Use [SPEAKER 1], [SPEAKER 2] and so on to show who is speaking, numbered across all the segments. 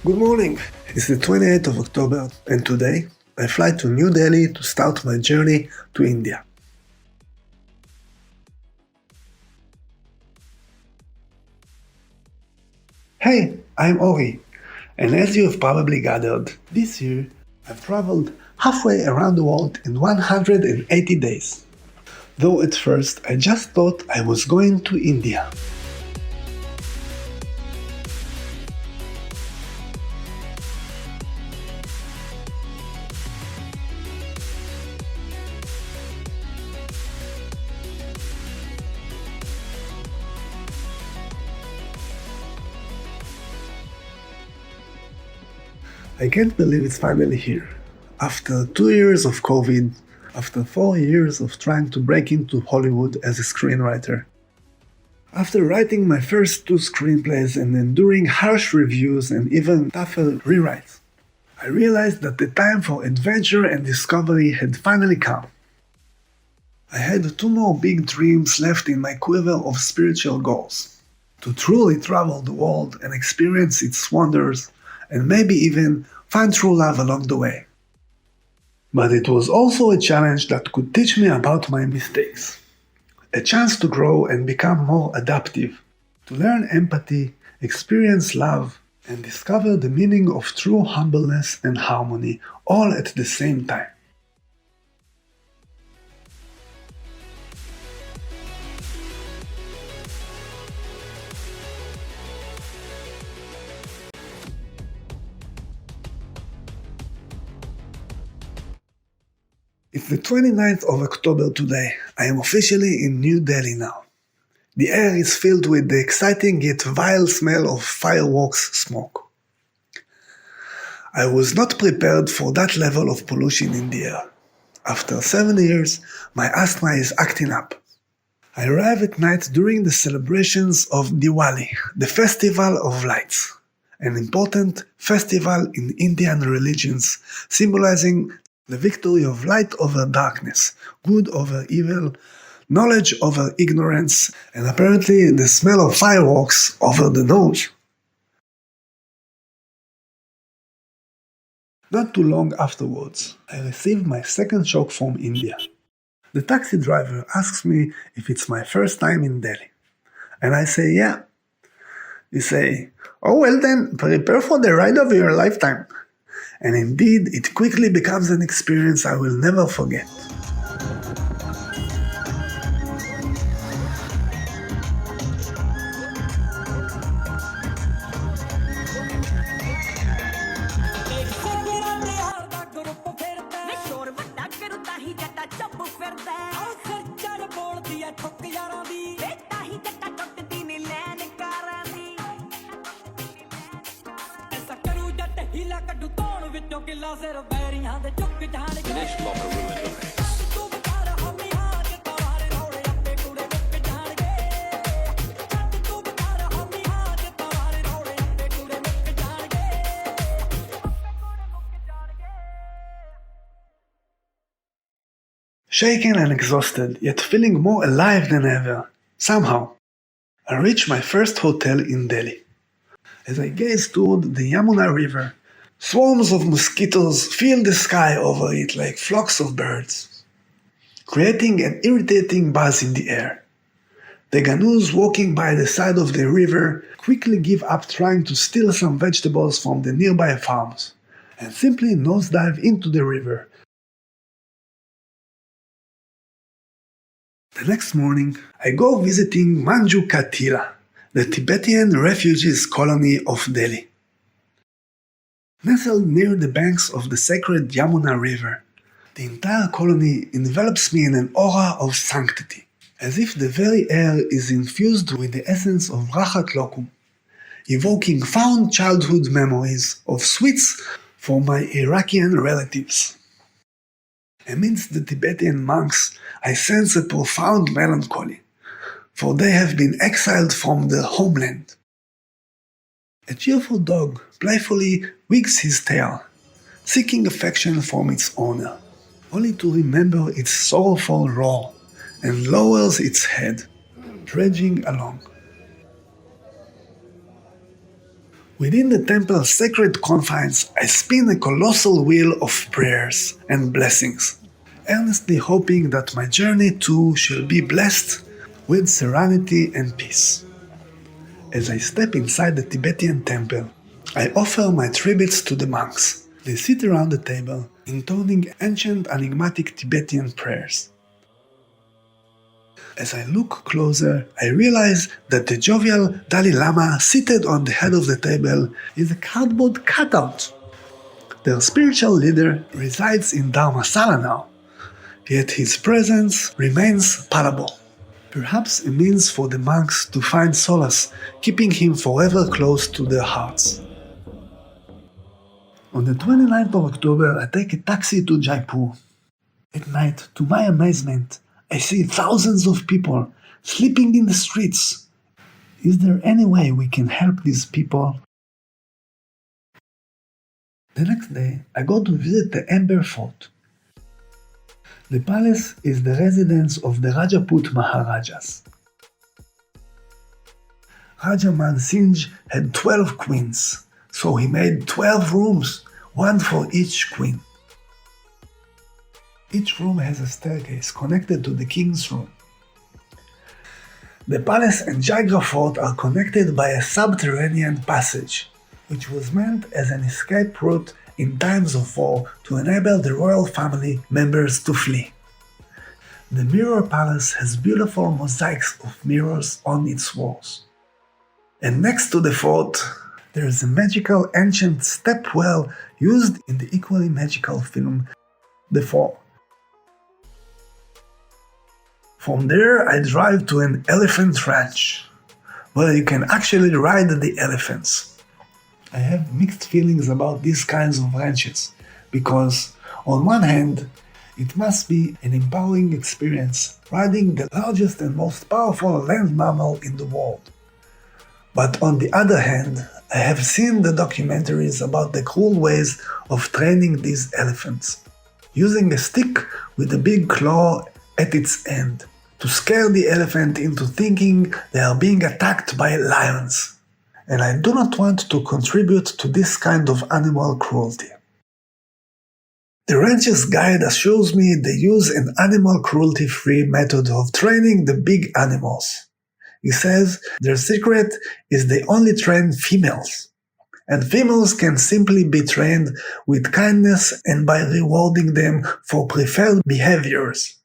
[SPEAKER 1] Good morning. It's the 28th of October, and today I fly to New Delhi to start my journey to India. Hey, I'm Ori, and as you have probably gathered, this year I've traveled halfway around the world in 180 days. Though at first I just thought I was going to India. I can't believe it's finally here. After 2 years of COVID, after 4 years of trying to break into Hollywood as a screenwriter, after writing my first 2 screenplays and enduring harsh reviews and even tougher rewrites, I realized that the time for adventure and discovery had finally come. I had 2 more big dreams left in my quiver of spiritual goals: to truly travel the world and experience its wonders, and maybe even find true love along the way. But it was also a challenge that could teach me about my mistakes. A chance to grow and become more adaptive, to learn empathy, experience love, and discover the meaning of true humbleness and harmony all at the same time. It's the 29th of October today. I am officially in New Delhi now. The air is filled with the exciting yet vile smell of fireworks smoke. I was not prepared for that level of pollution in the air. After 7 years, my asthma is acting up. I arrive at night during the celebrations of Diwali, the Festival of Lights, an important festival in Indian religions symbolizing the victory of light over darkness, good over evil, knowledge over ignorance, and apparently the smell of fireworks over the nose. Not too long afterwards, I receive my second shock from India. The taxi driver asks me if it's my first time in Delhi. And I say, yeah. He say, oh well then, prepare for the ride of your lifetime. And indeed, it quickly becomes an experience I will never forget. Shaken and exhausted, yet feeling more alive than ever, somehow, I reach my first hotel in Delhi. As I gaze toward the Yamuna River, swarms of mosquitoes fill the sky over it like flocks of birds, creating an irritating buzz in the air. The Ganus walking by the side of the river quickly give up trying to steal some vegetables from the nearby farms, and simply nosedive into the river. The next morning, I go visiting Manju Ka Tira, the Tibetan refugees colony of Delhi. Nestled near the banks of the sacred Yamuna River, the entire colony envelops me in an aura of sanctity, as if the very air is infused with the essence of Rachat Lokum, evoking fond childhood memories of sweets for my Iraqian relatives. Amidst the Tibetan monks, I sense a profound melancholy, for they have been exiled from their homeland. A cheerful dog playfully wags his tail, seeking affection from its owner, only to remember its sorrowful roar, and lowers its head, trudging along. Within the temple's sacred confines, I spin a colossal wheel of prayers and blessings, earnestly hoping that my journey too shall be blessed with serenity and peace. As I step inside the Tibetan temple, I offer my tributes to the monks. They sit around the table, intoning ancient enigmatic Tibetan prayers. As I look closer, I realize that the jovial Dalai Lama seated on the head of the table is a cardboard cutout. Their spiritual leader resides in Dharmasala now, yet his presence remains palpable. Perhaps a means for the monks to find solace, keeping him forever close to their hearts. On the 29th of October, I take a taxi to Jaipur. At night, to my amazement, I see thousands of people sleeping in the streets. Is there any way we can help these people? The next day, I go to visit the Amber Fort. The palace is the residence of the Rajaput Maharajas. Raja Man Singh had 12 queens, so he made 12 rooms, one for each queen. Each room has a staircase connected to the king's room. The palace and Jaigra fort are connected by a subterranean passage, which was meant as an escape route in times of war to enable the royal family members to flee. The Mirror Palace has beautiful mosaics of mirrors on its walls. And next to the fort, there is a magical ancient step well used in the equally magical film The Fall. From there, I drive to an elephant ranch, where you can actually ride the elephants. I have mixed feelings about these kinds of ranches, because on one hand, it must be an empowering experience riding the largest and most powerful land mammal in the world. But on the other hand, I have seen the documentaries about the cruel ways of training these elephants, using a stick with a big claw at its end to scare the elephant into thinking they are being attacked by lions. And I do not want to contribute to this kind of animal cruelty. The rancher's guide assures me they use an animal cruelty-free method of training the big animals. He says their secret is they only train females, and females can simply be trained with kindness and by rewarding them for preferred behaviors.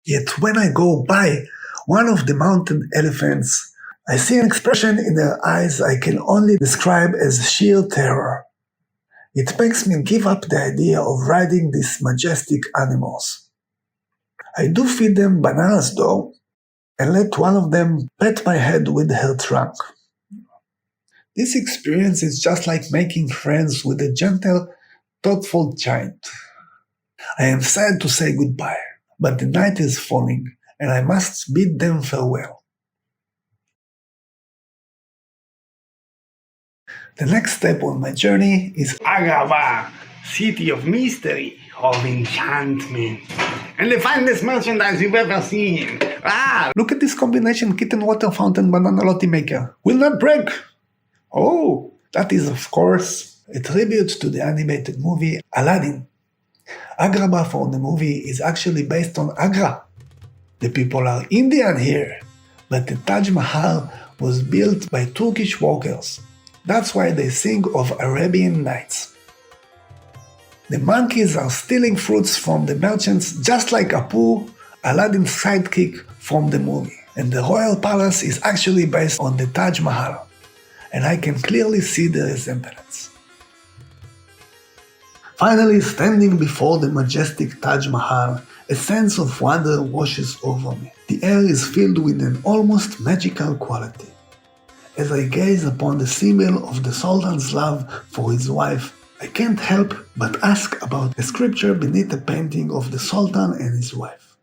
[SPEAKER 1] Yet when I go by one of the mountain elephants, I see an expression in their eyes I can only describe as sheer terror. It makes me give up the idea of riding these majestic animals. I do feed them bananas though, and let one of them pet my head with her trunk. This experience is just like making friends with a gentle, thoughtful giant. I am sad to say goodbye, but the night is falling, and I must bid them farewell. The next step on my journey is
[SPEAKER 2] Agrabah, city of mystery, of enchantment, and the finest merchandise you've ever seen.
[SPEAKER 1] Look at this combination kitten water fountain banana loti maker. Will not break! Oh, that is of course a tribute to the animated movie Aladdin. Agrabah for the movie is actually based on Agra. The people are Indian here, but the Taj Mahal was built by Turkish workers. That's why they sing of Arabian Nights. The monkeys are stealing fruits from the merchants just like Apu, Aladdin's sidekick from the movie. And the royal palace is actually based on the Taj Mahal, and I can clearly see the resemblance. Finally, standing before the majestic Taj Mahal, a sense of wonder washes over me. The air is filled with an almost magical quality. As I gaze upon the symbol of the Sultan's love for his wife, I can't help but ask about a scripture beneath a painting of the Sultan and his wife.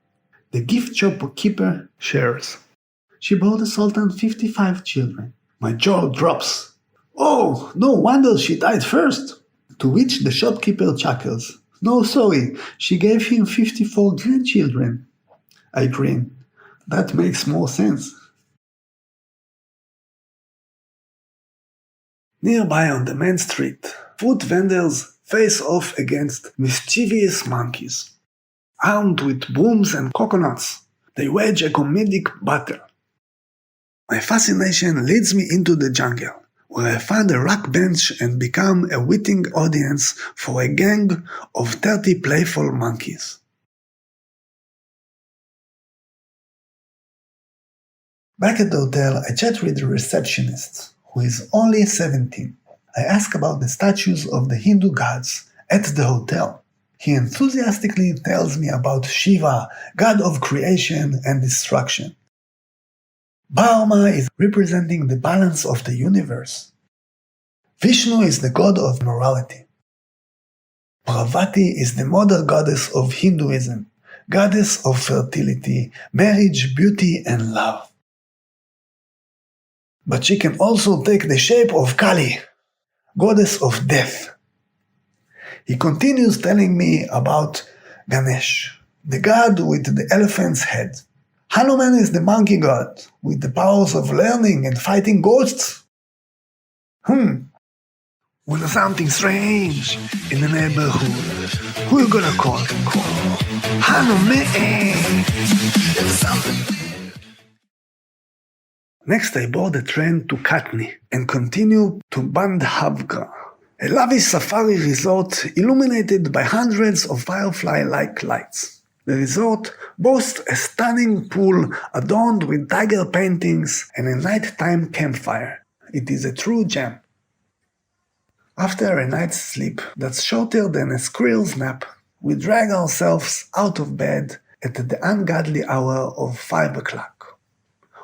[SPEAKER 1] The gift shop keeper shares. She bore the Sultan 55 children. My jaw drops. Oh, no wonder she died first! To which the shopkeeper chuckles. No, sorry, she gave him 54 grandchildren. I grin. That makes more sense. Nearby on the main street, fruit vendors face off against mischievous monkeys. Armed with brooms and coconuts, they wage a comedic battle. My fascination leads me into the jungle, where I find a rock bench and become a waiting audience for a gang of 30 playful monkeys. Back at the hotel, I chat with the receptionist, who is only 17. I ask about the statues of the Hindu gods at the hotel. He enthusiastically tells me about Shiva, god of creation and destruction. Brahma is representing the balance of the universe. Vishnu is the god of morality. Parvati is the mother goddess of Hinduism, goddess of fertility, marriage, beauty, and love. But she can also take the shape of Kali, goddess of death. He continues telling me about Ganesh, the god with the elephant's head. Hanuman is the monkey god, with the powers of learning and fighting ghosts. Well, something strange in the neighborhood. Who you gonna call? Hanuman! Next I board a train to Katni and continue to Bandhavgarh, a lavish safari resort illuminated by hundreds of firefly-like lights. The resort boasts a stunning pool adorned with tiger paintings and a nighttime campfire. It is a true gem. After a night's sleep that's shorter than a squirrel's nap, we drag ourselves out of bed at the ungodly hour of 5 o'clock.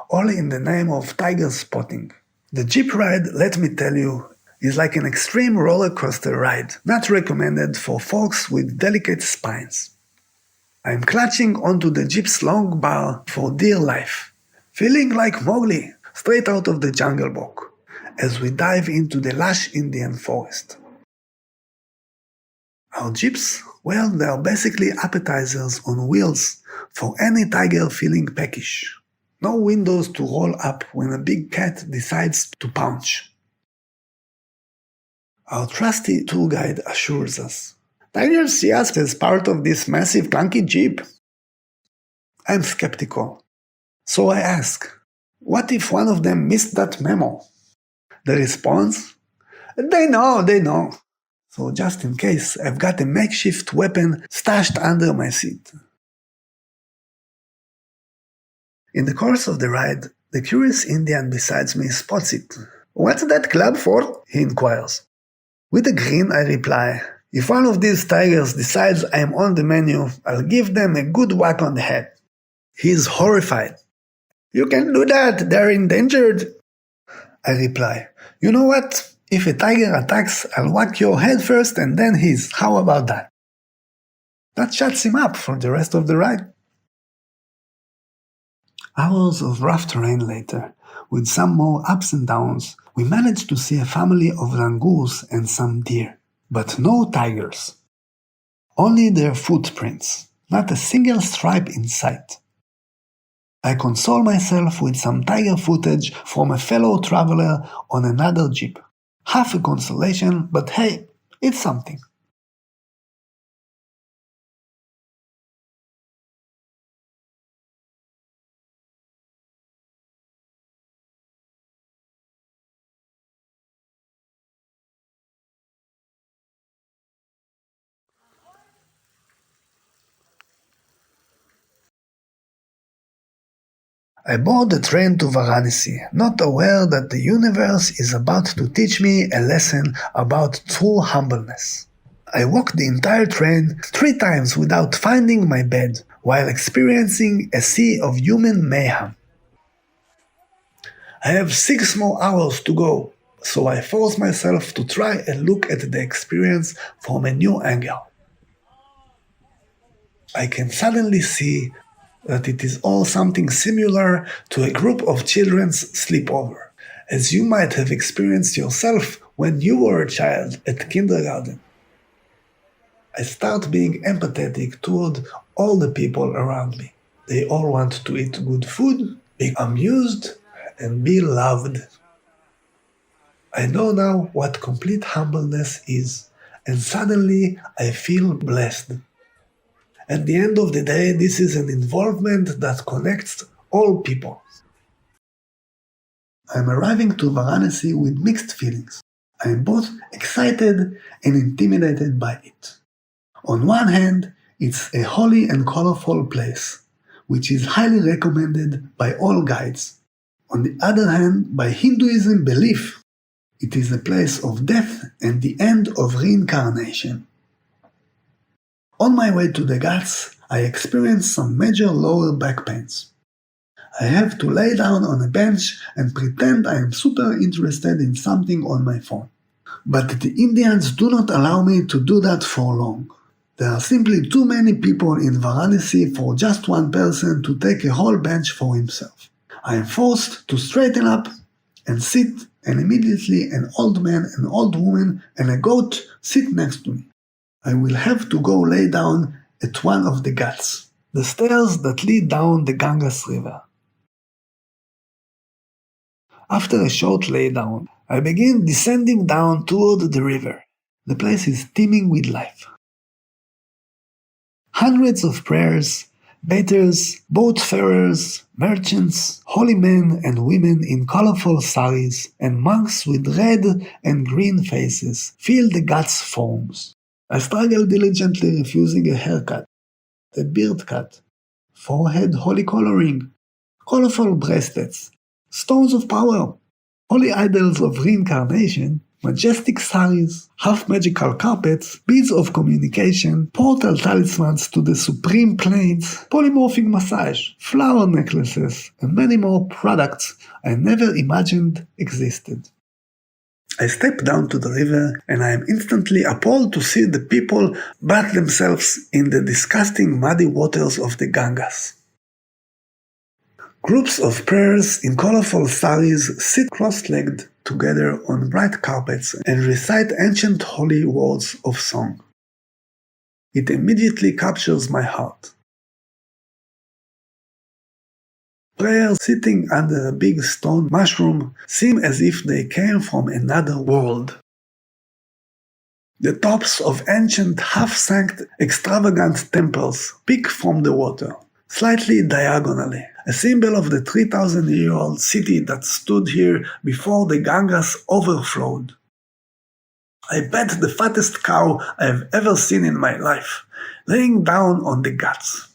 [SPEAKER 1] All in the name of tiger spotting. The jeep ride, let me tell you, is like an extreme roller coaster ride, not recommended for folks with delicate spines. I'm clutching onto the jeep's long bar for dear life, feeling like Mowgli, straight out of the Jungle Book, as we dive into the lush Indian forest. Our jeeps, well, they are basically appetizers on wheels for any tiger feeling peckish. No windows to roll up when a big cat decides to pounce. Our trusty tour guide assures us, "Tigers see us as part of this massive clunky jeep." I'm skeptical. So I ask, what if one of them missed that memo? The response? They know. So just in case, I've got a makeshift weapon stashed under my seat. In the course of the ride, the curious Indian beside me spots it. "What's that club for?" he inquires. With a grin, I reply, "If one of these tigers decides I am on the menu, I'll give them a good whack on the head." He is horrified. "You can't do that, they're endangered." I reply, "You know what? If a tiger attacks, I'll whack your head first and then his. How about that?" That shuts him up for the rest of the ride. Hours of rough terrain later, with some more ups and downs, we managed to see a family of langurs and some deer, but no tigers. Only their footprints, not a single stripe in sight. I console myself with some tiger footage from a fellow traveler on another jeep. Half a consolation, but hey, it's something. I board the train to Varanasi, not aware that the universe is about to teach me a lesson about true humbleness. I walk the entire train 3 times without finding my bed, while experiencing a sea of human mayhem. I have 6 more hours to go, so I force myself to try and look at the experience from a new angle. I can suddenly see that it is all something similar to a group of children's sleepover, as you might have experienced yourself when you were a child at kindergarten. I start being empathetic toward all the people around me. They all want to eat good food, be amused, and be loved. I know now what complete humbleness is, and suddenly I feel blessed. At the end of the day, this is an involvement that connects all people. I am arriving to Varanasi with mixed feelings. I am both excited and intimidated by it. On one hand, it's a holy and colorful place, which is highly recommended by all guides. On the other hand, by Hinduism belief, it is a place of death and the end of reincarnation. On my way to the Ghats, I experienced some major lower back pains. I have to lay down on a bench and pretend I am super interested in something on my phone. But the Indians do not allow me to do that for long. There are simply too many people in Varanasi for just one person to take a whole bench for himself. I am forced to straighten up and sit, and immediately an old man, an old woman, and a goat sit next to me. I will have to go lay down at one of the ghats, the stairs that lead down the Ganges River. After a short laydown, I begin descending down toward the river. The place is teeming with life. Hundreds of prayers, bathers, boatfarers, merchants, holy men and women in colorful saris, and monks with red and green faces fill the Ghats forms. I struggle diligently refusing a haircut, a beard cut, forehead holy coloring, colorful bracelets, stones of power, holy idols of reincarnation, majestic saris, half-magical carpets, beads of communication, portal talismans to the supreme planes, polymorphic massage, flower necklaces, and many more products I never imagined existed. I step down to the river and I am instantly appalled to see the people bath themselves in the disgusting muddy waters of the Ganges. Groups of prayers in colorful saris sit cross-legged together on bright carpets and recite ancient holy words of song. It immediately captures my heart. Prayers sitting under a big stone mushroom seem as if they came from another world. The tops of ancient half-sank extravagant temples peek from the water, slightly diagonally, a symbol of the 3,000-year-old city that stood here before the Ganges overflowed. I bet the fattest cow I have ever seen in my life, laying down on the Ghats.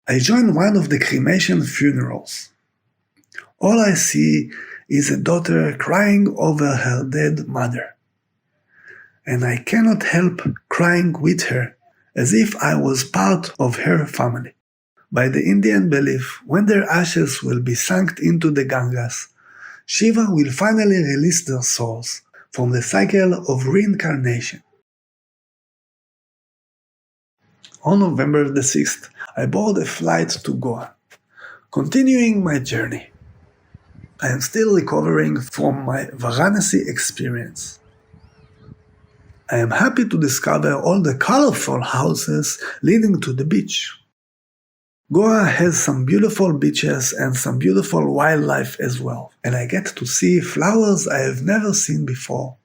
[SPEAKER 1] I join one of the cremation funerals. All I see is a daughter crying over her dead mother. And I cannot help crying with her, as if I was part of her family. By the Indian belief, when their ashes will be sunk into the Ganges, Shiva will finally release their souls from the cycle of reincarnation. On November the 6th, I board a flight to Goa, continuing my journey. I am still recovering from my Varanasi experience. I am happy to discover all the colorful houses leading to the beach. Goa has some beautiful beaches and some beautiful wildlife as well, and I get to see flowers I have never seen before.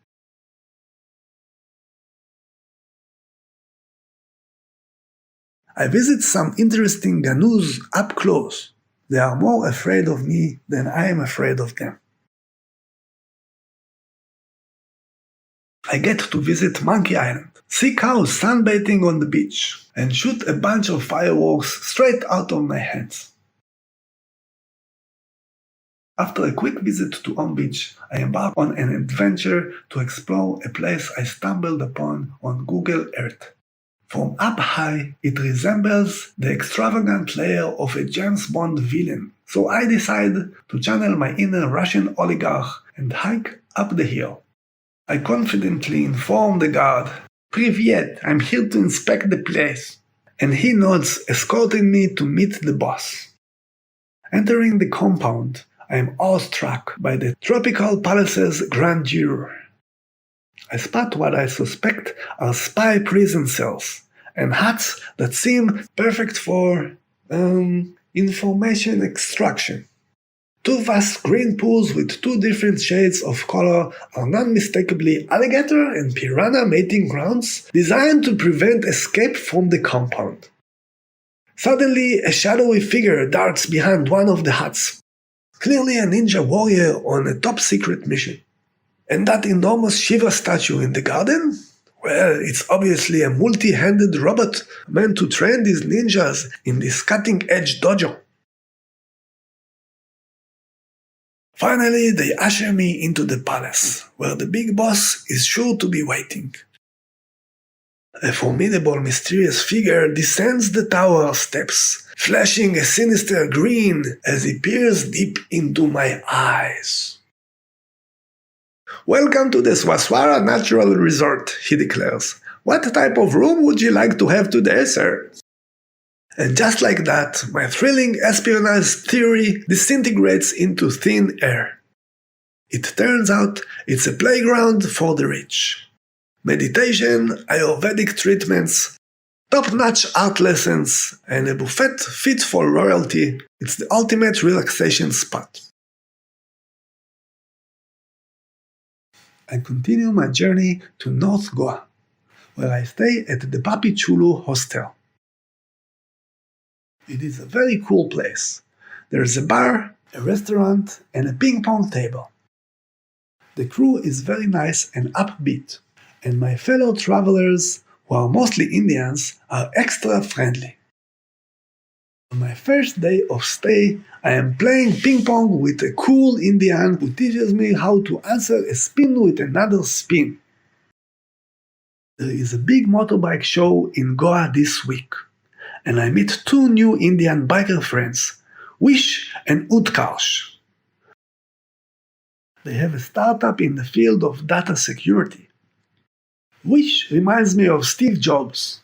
[SPEAKER 1] I visit some interesting Ganus up close. They are more afraid of me than I am afraid of them. I get to visit Monkey Island, see cows sunbathing on the beach, and shoot a bunch of fireworks straight out of my hands. After a quick visit to On Beach, I embark on an adventure to explore a place I stumbled upon on Google Earth. From up high, it resembles the extravagant lair of a James Bond villain, so I decide to channel my inner Russian oligarch and hike up the hill. I confidently inform the guard, "Privyet, I'm here to inspect the place," and he nods, escorting me to meet the boss. Entering the compound, I am awestruck by the tropical palace's grandeur. I spot what I suspect are spy prison cells and huts that seem perfect for, information extraction. Two vast green pools with two different shades of color are non-mistakably alligator and piranha mating grounds designed to prevent escape from the compound. Suddenly, a shadowy figure darts behind one of the huts, clearly a ninja warrior on a top-secret mission. And that enormous Shiva statue in the garden? Well, it's obviously a multi-handed robot meant to train these ninjas in this cutting-edge dojo. Finally, they usher me into the palace, where the big boss is sure to be waiting. A formidable, mysterious figure descends the tower steps, flashing a sinister grin as he peers deep into my eyes. "Welcome to the Swaswara Natural Resort," he declares. "What type of room would you like to have today, sir?" And just like that, my thrilling espionage theory disintegrates into thin air. It turns out it's a playground for the rich. Meditation, Ayurvedic treatments, top-notch art lessons, and a buffet fit for royalty. It's the ultimate relaxation spot. I continue my journey to North Goa, where I stay at the Papi Chulu Hostel. It is a very cool place. There's a bar, a restaurant, and a ping-pong table. The crew is very nice and upbeat, and my fellow travelers, who are mostly Indians, are extra friendly. On my first day of stay, I am playing ping-pong with a cool Indian who teaches me how to answer a spin with another spin. There is a big motorbike show in Goa this week, and I meet two new Indian biker friends, Wish and Utkarsh. They have a startup in the field of data security. Wish reminds me of Steve Jobs,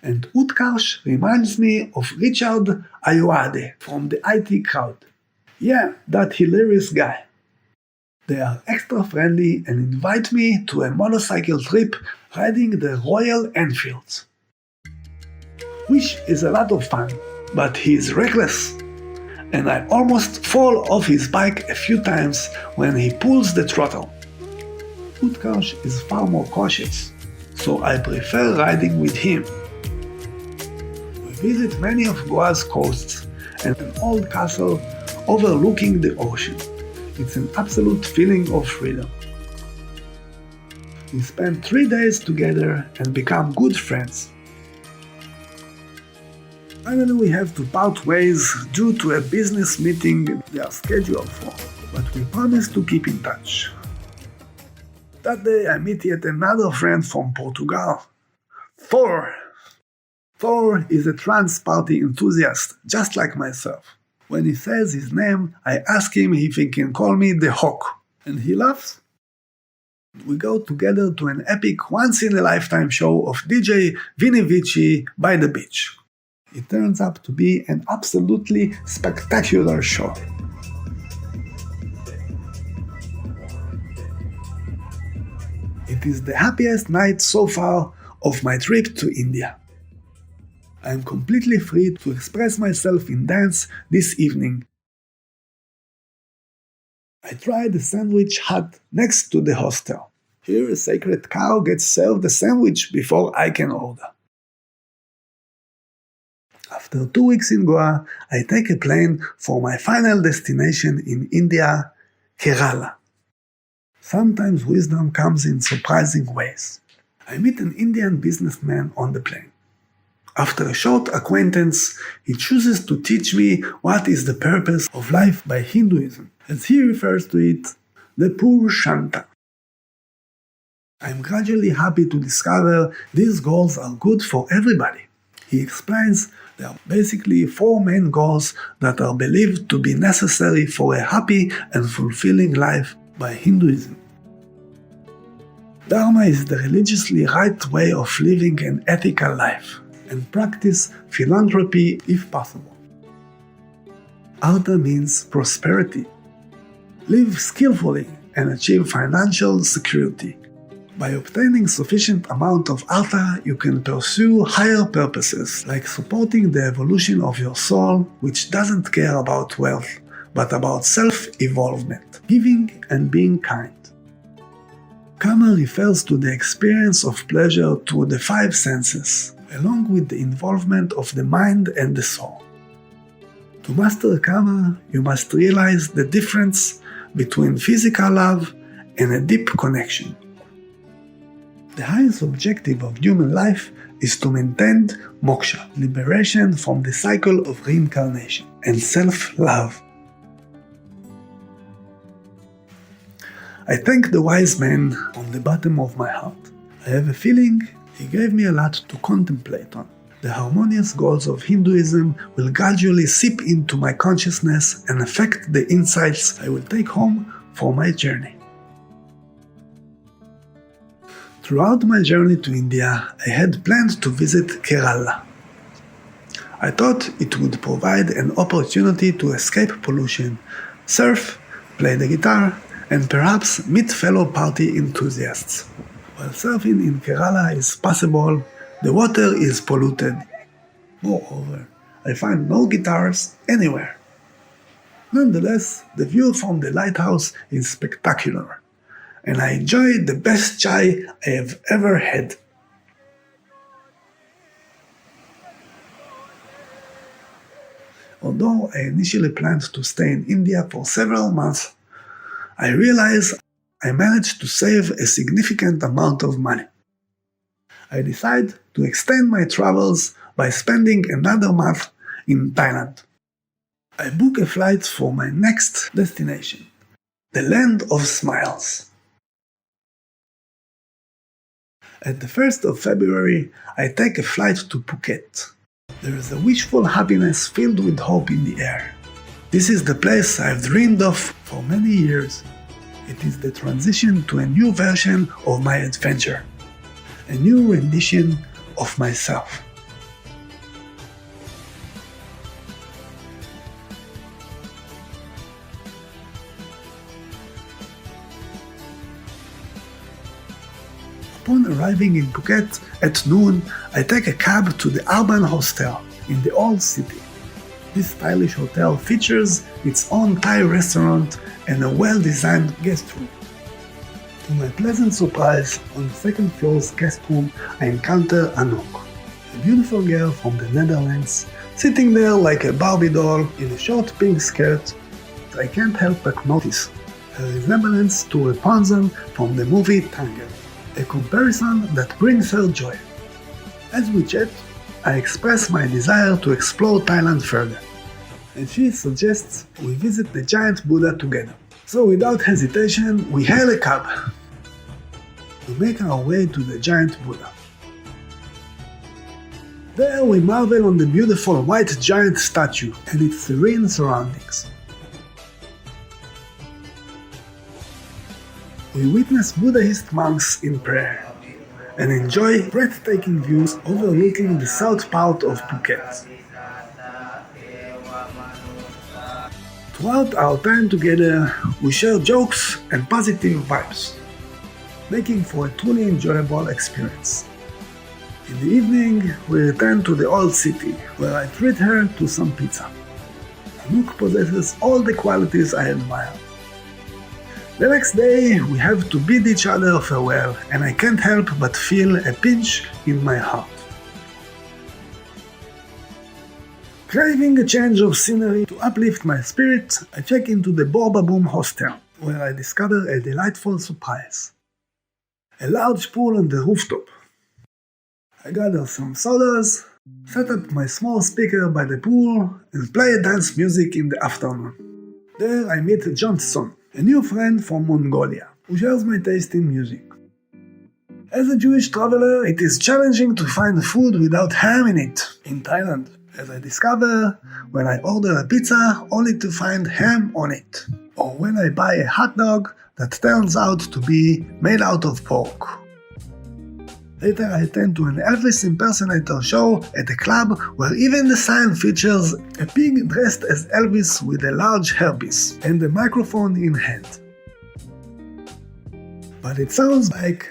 [SPEAKER 1] and Utkarsh reminds me of Richard Ayoade from the IT crowd. Yeah, that hilarious guy. They are extra friendly and invite me to a motorcycle trip riding the Royal Enfields. Wish is a lot of fun, but he is reckless, and I almost fall off his bike a few times when he pulls the throttle. Utkarsh is far more cautious, so I prefer riding with him. We visit many of Goa's coasts and an old castle overlooking the ocean. It's an absolute feeling of freedom. We spend 3 days together and become good friends. Finally, we have to part ways due to a business meeting they are scheduled for, but we promise to keep in touch. That day I meet yet another friend from Portugal, Thor. Thor is a trance party enthusiast, just like myself. When he says his name, I ask him if he can call me the Hawk, and he laughs. We go together to an epic once-in-a-lifetime show of DJ Vinny Vici by the beach. It turns out to be an absolutely spectacular show. It is the happiest night so far of my trip to India. I am completely free to express myself in dance this evening. I tried the sandwich hut next to the hostel. Here a sacred cow gets served a sandwich before I can order. After 2 weeks in Goa, I take a plane for my final destination in India, Kerala. Sometimes wisdom comes in surprising ways. I meet an Indian businessman on the plane. After a short acquaintance, he chooses to teach me what is the purpose of life by Hinduism, as he refers to it, the Purushanta. I am gradually happy to discover these goals are good for everybody. He explains there are basically 4 main goals that are believed to be necessary for a happy and fulfilling life by Hinduism. Dharma is the religiously right way of living an ethical life, and practice philanthropy if possible. Artha means prosperity. Live skillfully and achieve financial security. By obtaining sufficient amount of artha, you can pursue higher purposes, like supporting the evolution of your soul, which doesn't care about wealth, but about self-evolvement, giving and being kind. Karma refers to the experience of pleasure through the five senses, along with the involvement of the mind and the soul. To master karma, you must realize the difference between physical love and a deep connection. The highest objective of human life is to maintain moksha, liberation from the cycle of reincarnation, and self-love. I thank the wise man from the bottom of my heart. I have a feeling he gave me a lot to contemplate on. The harmonious goals of Hinduism will gradually seep into my consciousness and affect the insights I will take home for my journey. Throughout my journey to India, I had planned to visit Kerala. I thought it would provide an opportunity to escape pollution, surf, play the guitar, and perhaps meet fellow party enthusiasts. While surfing in Kerala is possible, the water is polluted. Moreover, I find no guitars anywhere. Nonetheless, the view from the lighthouse is spectacular, and I enjoy the best chai I have ever had. Although I initially planned to stay in India for several months, I realized I managed to save a significant amount of money. I decided to extend my travels by spending another month in Thailand. I booked a flight for my next destination, the Land of Smiles. At the 1st of February, I take a flight to Phuket. There is a wishful happiness filled with hope in the air. This is the place I've dreamed of for many years. It is the transition to a new version of my adventure, a new rendition of myself. Upon arriving in Phuket at noon, I take a cab to the Urban Hostel in the Old City. This stylish hotel features its own Thai restaurant and a well-designed guest room. To my pleasant surprise, on the second floor's guest room, I encounter Anouk, a beautiful girl from the Netherlands, sitting there like a Barbie doll in a short pink skirt. I can't help but notice her resemblance to Rapunzel from the movie Tangled, a comparison that brings her joy. As we chat, I express my desire to explore Thailand further, and she suggests we visit the giant Buddha together. So without hesitation, we hail a cab. We make our way to the giant Buddha. There we marvel on the beautiful white giant statue and its serene surroundings. We witness Buddhist monks in prayer and enjoy breathtaking views overlooking the south part of Phuket. Throughout our time together, we share jokes and positive vibes, making for a truly enjoyable experience. In the evening, we return to the Old City, where I treat her to some pizza. Anouk possesses all the qualities I admire. The next day, we have to bid each other farewell, and I can't help but feel a pinch in my heart. Craving a change of scenery to uplift my spirit, I check into the Borbaboom Hostel, where I discover a delightful surprise. A large pool on the rooftop. I gather some sodas, set up my small speaker by the pool, and play dance music in the afternoon. There I meet Johnson, a new friend from Mongolia, who shares my taste in music. As a Jewish traveler, it is challenging to find food without ham in it in Thailand, as I discover when I order a pizza only to find ham on it, or when I buy a hot dog that turns out to be made out of pork. Later I attend to an Elvis impersonator show at a club where even the sign features a pig dressed as Elvis with a large hairpiece and a microphone in hand. But it sounds like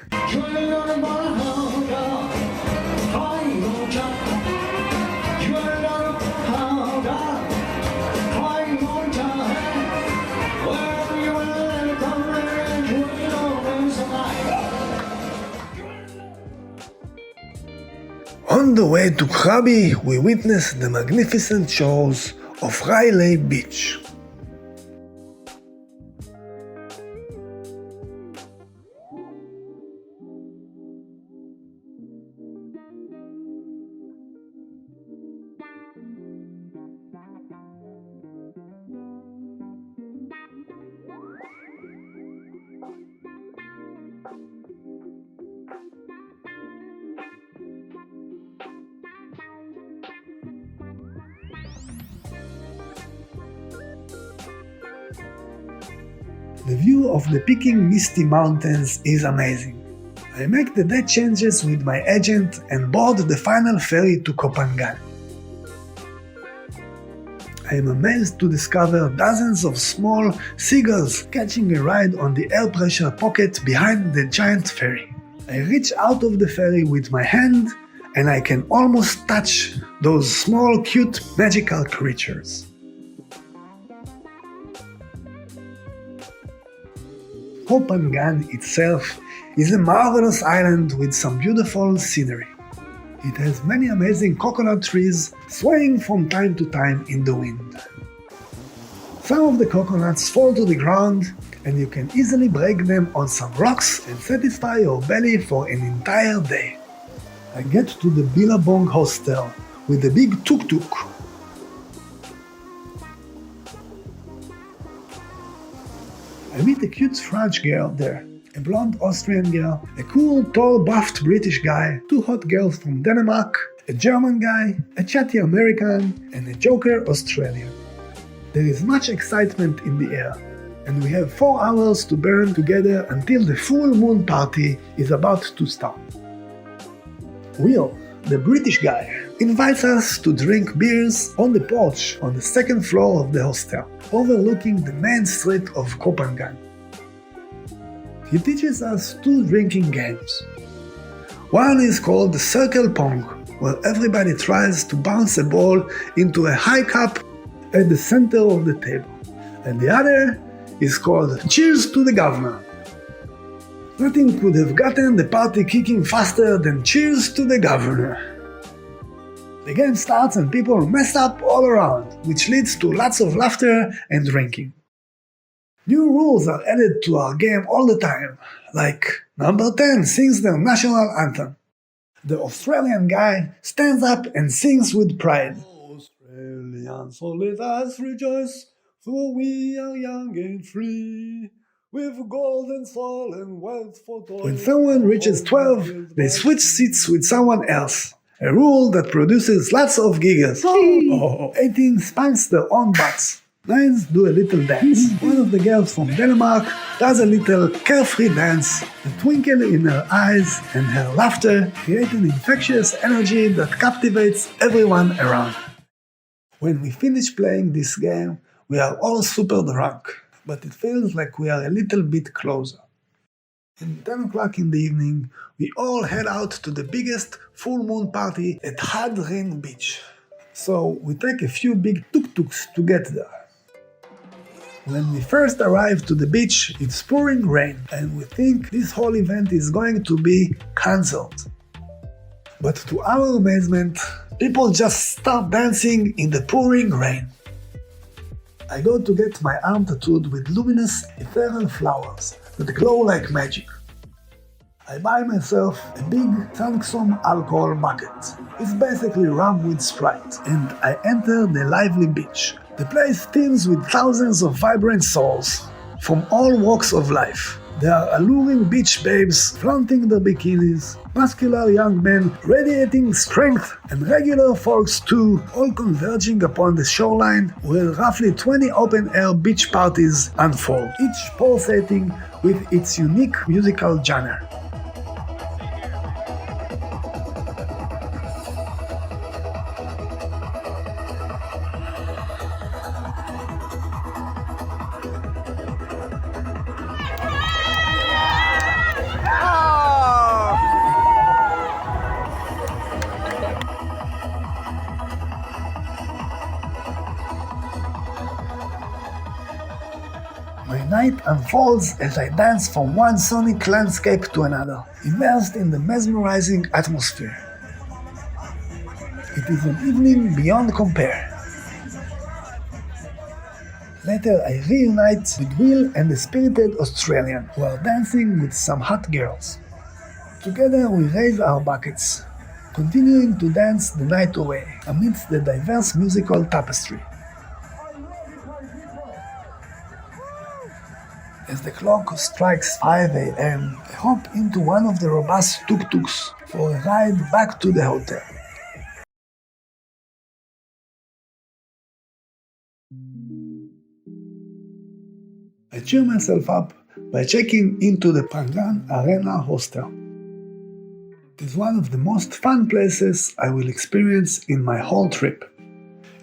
[SPEAKER 1] On the way to Krabi, we witnessed the magnificent shores of Railay Beach. The view of the Peking Misty Mountains is amazing. I make the date changes with my agent and board the final ferry to Koh Phangan. I am amazed to discover dozens of small seagulls catching a ride on the air pressure pocket behind the giant ferry. I reach out of the ferry with my hand and I can almost touch those small, cute, magical creatures. Koh Phangan itself is a marvelous island with some beautiful scenery. It has many amazing coconut trees swaying from time to time in the wind. Some of the coconuts fall to the ground and you can easily break them on some rocks and satisfy your belly for an entire day. I get to the Billabong hostel with a big tuk-tuk. I meet a cute French girl there, a blonde Austrian girl, a cool, tall, buffed British guy, two hot girls from Denmark, a German guy, a chatty American, and a joker Australian. There is much excitement in the air, and we have 4 hours to burn together until the full moon party is about to start. Will, the British guy, invites us to drink beers on the porch on the second floor of the hostel, overlooking the main street of Koh Phangan. He teaches us 2 drinking games. One is called the Circle Pong, where everybody tries to bounce a ball into a high cup at the center of the table. And the other is called Cheers to the Governor. Nothing could have gotten the party kicking faster than Cheers to the Governor. The game starts and people mess up all around, which leads to lots of laughter and drinking. New rules are added to our game all the time, like number 10 sings the national anthem. The Australian guy stands up and sings with pride. Australians, so let us rejoice, for we are young and free, with golden soul and wealth for toil. When someone reaches 12, they switch seats with someone else. A rule that produces lots of giggles. 18 spanks their own butts. 9s do a little dance. One of the girls from Denmark does a little carefree dance. The twinkle in her eyes and her laughter create an infectious energy that captivates everyone around. When we finish playing this game, we are all super drunk, but it feels like we are a little bit closer. At 10 o'clock in the evening, we all head out to the biggest full moon party at Had Rin Beach. So we take a few big tuk-tuks to get there. When we first arrive to the beach, it's pouring rain, and we think this whole event is going to be cancelled. But to our amazement, people just start dancing in the pouring rain. I go to get my arm tattooed with luminous ethereal flowers that glow like magic. I buy myself a big Thanksom alcohol bucket. It's basically rum with Sprite, and I enter the lively beach. The place teems with thousands of vibrant souls from all walks of life. There are alluring beach babes flaunting their bikinis, muscular young men radiating strength, and regular folks too, all converging upon the shoreline where roughly 20 open-air beach parties unfold, each pulsating with its unique musical genre. My night unfolds as I dance from one sonic landscape to another, immersed in the mesmerizing atmosphere. It is an evening beyond compare. Later, I reunite with Will and the spirited Australian, who are dancing with some hot girls. Together, we raise our buckets, continuing to dance the night away amidst the diverse musical tapestry. As the clock strikes 5 a.m., I hop into one of the robust tuk-tuks for a ride back to the hotel. I cheer myself up by checking into the Pangan Arena hostel. It is one of the most fun places I will experience in my whole trip.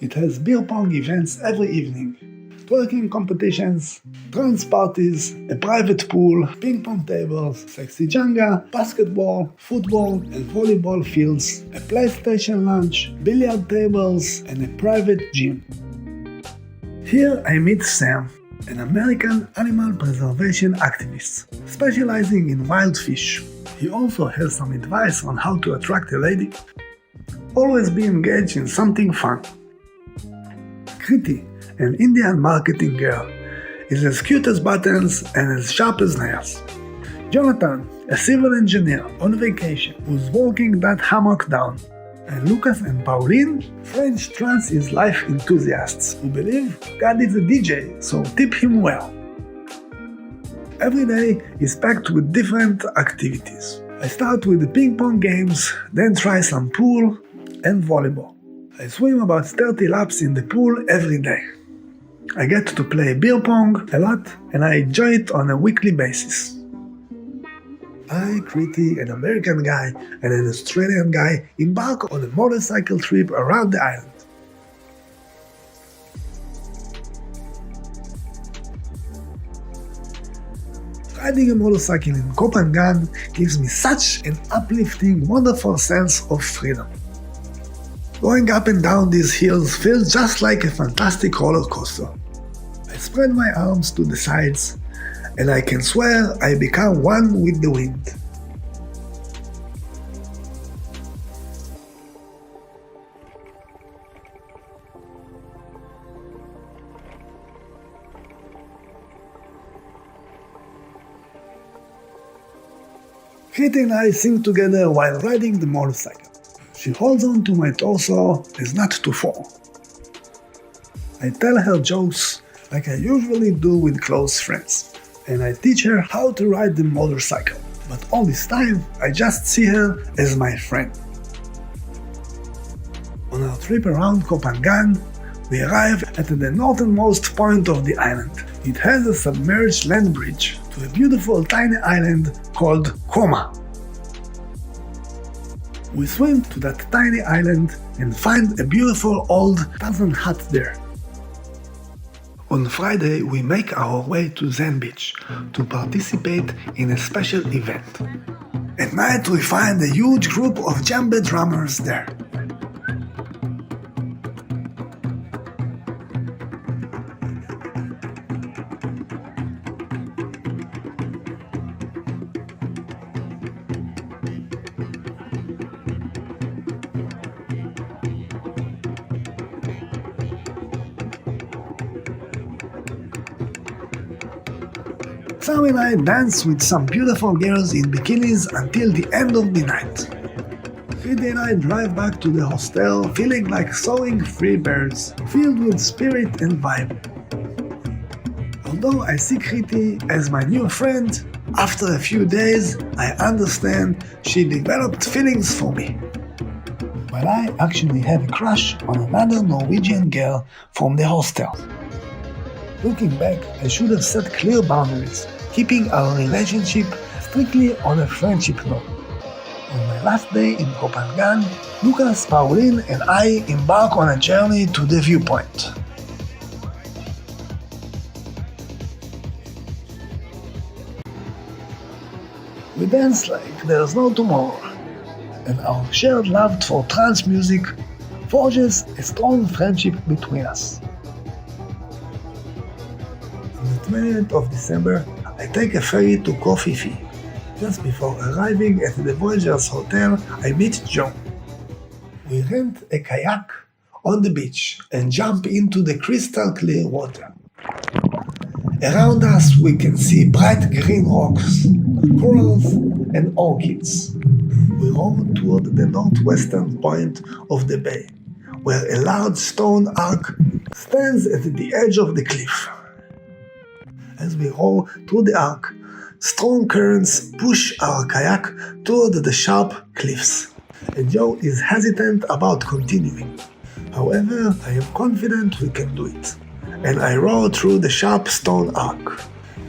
[SPEAKER 1] It has beer pong events every evening, twerking competitions, trance parties, a private pool, ping pong tables, sexy Jenga, basketball, football and volleyball fields, a PlayStation lounge, billiard tables and a private gym. Here I meet Sam, an American animal preservation activist, specializing in wild fish. He also has some advice on how to attract a lady. Always be engaged in something fun. Kriti, an Indian marketing girl, is as cute as buttons and as sharp as nails. Jonathan, a civil engineer on vacation who's walking that hammock down. And Lucas and Pauline, French trance is life enthusiasts who believe God is a DJ, so tip him well. Every day is packed with different activities. I start with the ping pong games, then try some pool and volleyball. I swim about 30 laps in the pool every day. I get to play beer pong a lot and I enjoy it on a weekly basis. I, Kriti, an American guy and an Australian guy embark on a motorcycle trip around the island. Riding a motorcycle in Koh Phangan gives me such an uplifting, wonderful sense of freedom. Going up and down these hills feels just like a fantastic roller coaster. I spread my arms to the sides, and I can swear I become one with the wind. Kriti and I sing together while riding the motorcycle. She holds on to my torso as not to fall. I tell her jokes like I usually do with close friends, and I teach her how to ride the motorcycle. But all this time, I just see her as my friend. On our trip around Koh Phangan, we arrive at the northernmost point of the island. It has a submerged land bridge to a beautiful tiny island called Koma. We swim to that tiny island and find a beautiful old Tarzan hut there. On Friday, we make our way to Zen Beach to participate in a special event. At night, we find a huge group of djembe drummers there. Sam and I dance with some beautiful girls in bikinis until the end of the night. Kriti and I drive back to the hostel feeling like soaring free birds, filled with spirit and vibe. Although I see Kriti as my new friend, after a few days I understand she developed feelings for me. But I actually have a crush on another Norwegian girl from the hostel. Looking back, I should have set clear boundaries, keeping our relationship strictly on a friendship note. On my last day in Koh Phangan, Lucas, Pauline and I embark on a journey to the viewpoint. We dance like there's no tomorrow, and our shared love for trance music forges a strong friendship between us. On the 20th of December, I take a ferry to Koh Phi Phi. Just before arriving at the Voyagers Hotel, I meet Joan. We rent a kayak on the beach and jump into the crystal clear water. Around us we can see bright green rocks, corals and orchids. We row toward the northwestern point of the bay, where a large stone arch stands at the edge of the cliff. As we row through the arc, strong currents push our kayak toward the sharp cliffs, and Joe is hesitant about continuing. However, I am confident we can do it, and I row through the sharp stone arc.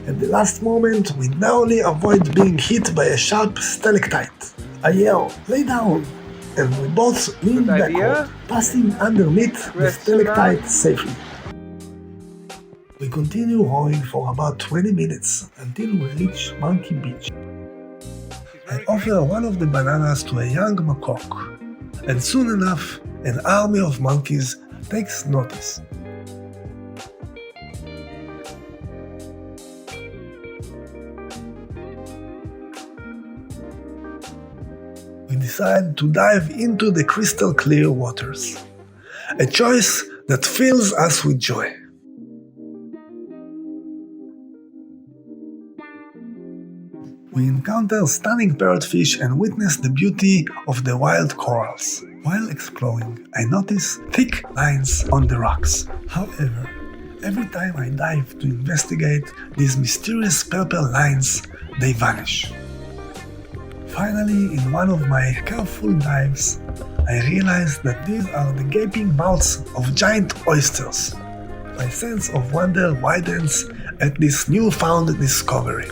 [SPEAKER 1] At the last moment, we narrowly avoid being hit by a sharp stalactite. I yell, "Lay down!" and we both lean backward, passing underneath the stalactite safely. We continue rowing for about 20 minutes until we reach Monkey Beach. I offer one of the bananas to a young macaque, and soon enough, an army of monkeys takes notice. We decide to dive into the crystal clear waters, a choice that fills us with joy. We encounter stunning parrotfish and witness the beauty of the wild corals. While exploring, I notice thick lines on the rocks. However, every time I dive to investigate these mysterious purple lines, they vanish. Finally, in one of my careful dives, I realize that these are the gaping mouths of giant oysters. My sense of wonder widens at this newfound discovery.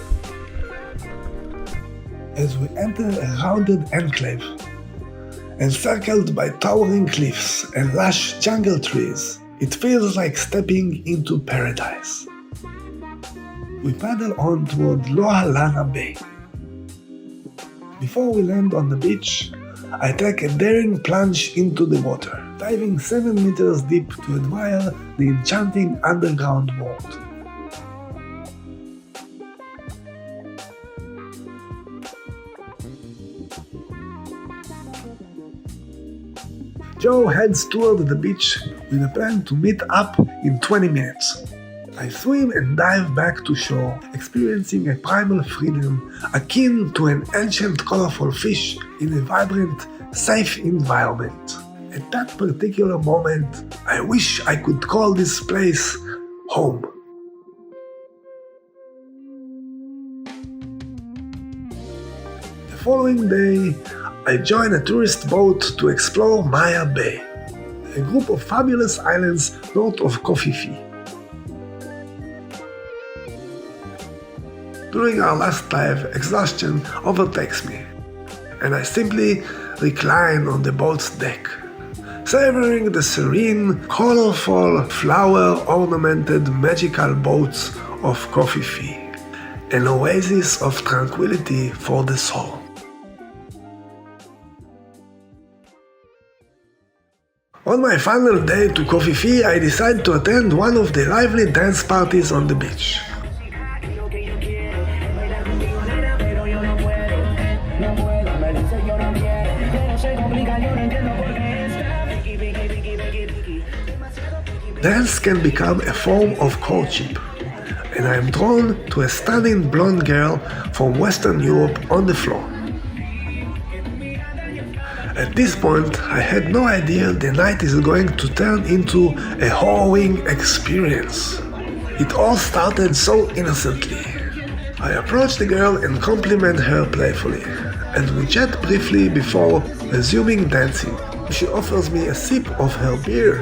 [SPEAKER 1] As we enter a rounded enclave, encircled by towering cliffs and lush jungle trees, it feels like stepping into paradise. We paddle on toward Lohalana Bay. Before we land on the beach, I take a daring plunge into the water, diving 7 meters deep to admire the enchanting underground world. Joe heads toward the beach with a plan to meet up in 20 minutes. I swim and dive back to shore, experiencing a primal freedom akin to an ancient colorful fish in a vibrant, safe environment. At that particular moment, I wish I could call this place home. The following day, I join a tourist boat to explore Maya Bay, a group of fabulous islands north of Kofifi. During our last dive, exhaustion overtakes me, and I simply recline on the boat's deck, savoring the serene, colorful, flower-ornamented magical boats of Kofifi, an oasis of tranquility for the soul. On my final day to Kofifi, I decide to attend one of the lively dance parties on the beach. Dance can become a form of courtship, and I am drawn to a stunning blonde girl from Western Europe on the floor. At this point, I had no idea the night is going to turn into a harrowing experience. It all started so innocently. I approach the girl and compliment her playfully, and we chat briefly before resuming dancing. She offers me a sip of her beer,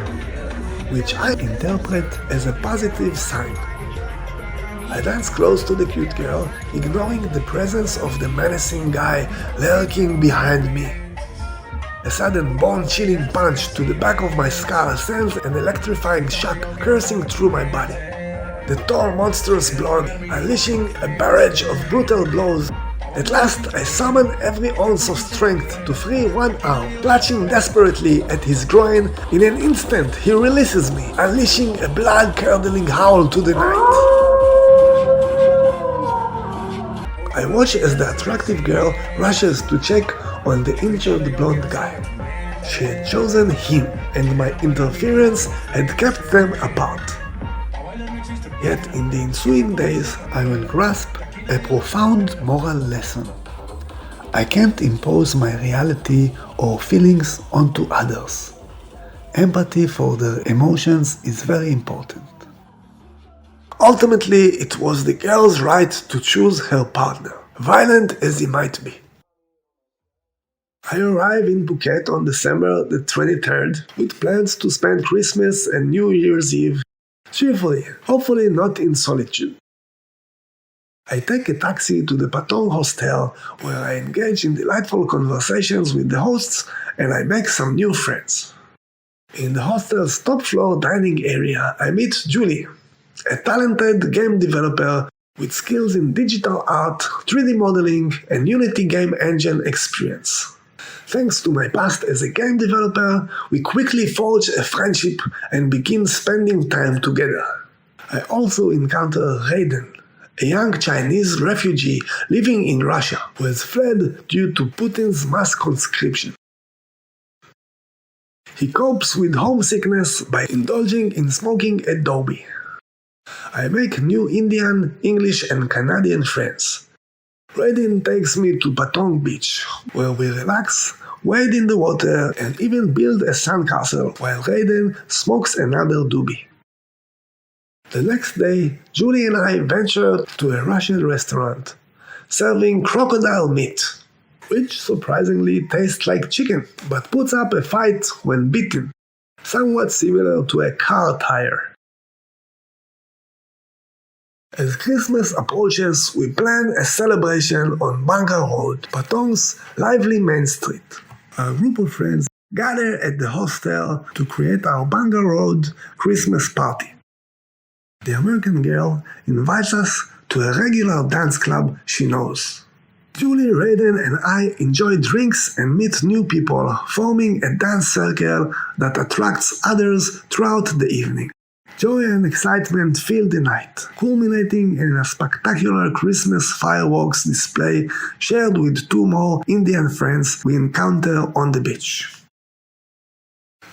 [SPEAKER 1] which I interpret as a positive sign. I dance close to the cute girl, ignoring the presence of the menacing guy lurking behind me. A sudden bone-chilling punch to the back of my skull sends an electrifying shock coursing through my body. The tall monster's blonde, unleashing a barrage of brutal blows. At last, I summon every ounce of strength to free one arm. Clutching desperately at his groin, in an instant he releases me, unleashing a blood-curdling howl to the night. I watch as the attractive girl rushes to check on the injured blonde guy. She had chosen him, and my interference had kept them apart. Yet in the ensuing days, I will grasp a profound moral lesson. I can't impose my reality or feelings onto others. Empathy for their emotions is very important. Ultimately, it was the girl's right to choose her partner, violent as he might be. I arrived in Phuket on December the 23rd with plans to spend Christmas and New Year's Eve cheerfully, hopefully not in solitude. I take a taxi to the Patong Hostel where I engage in delightful conversations with the hosts and I make some new friends. In the hostel's top floor dining area, I meet Julie, a talented game developer with skills in digital art, 3D modeling, and Unity game engine experience. Thanks to my past as a game developer, we quickly forge a friendship and begin spending time together. I also encounter Raiden, a young Chinese refugee living in Russia who has fled due to Putin's mass conscription. He copes with homesickness by indulging in smoking a doobie. I make new Indian, English, and Canadian friends. Raiden takes me to Patong Beach, where we relax, wade in the water, and even build a sandcastle while Raiden smokes another doobie. The next day, Julie and I venture to a Russian restaurant, serving crocodile meat, which surprisingly tastes like chicken, but puts up a fight when bitten, somewhat similar to a car tire. As Christmas approaches, we plan a celebration on Bangka Road, Patong's lively main street. A group of friends gather at the hostel to create our Bangka Road Christmas party. The American girl invites us to a regular dance club she knows. Julie, Raiden, and I enjoy drinks and meet new people, forming a dance circle that attracts others throughout the evening. Joy and excitement fill the night, culminating in a spectacular Christmas fireworks display shared with two more Indian friends we encounter on the beach.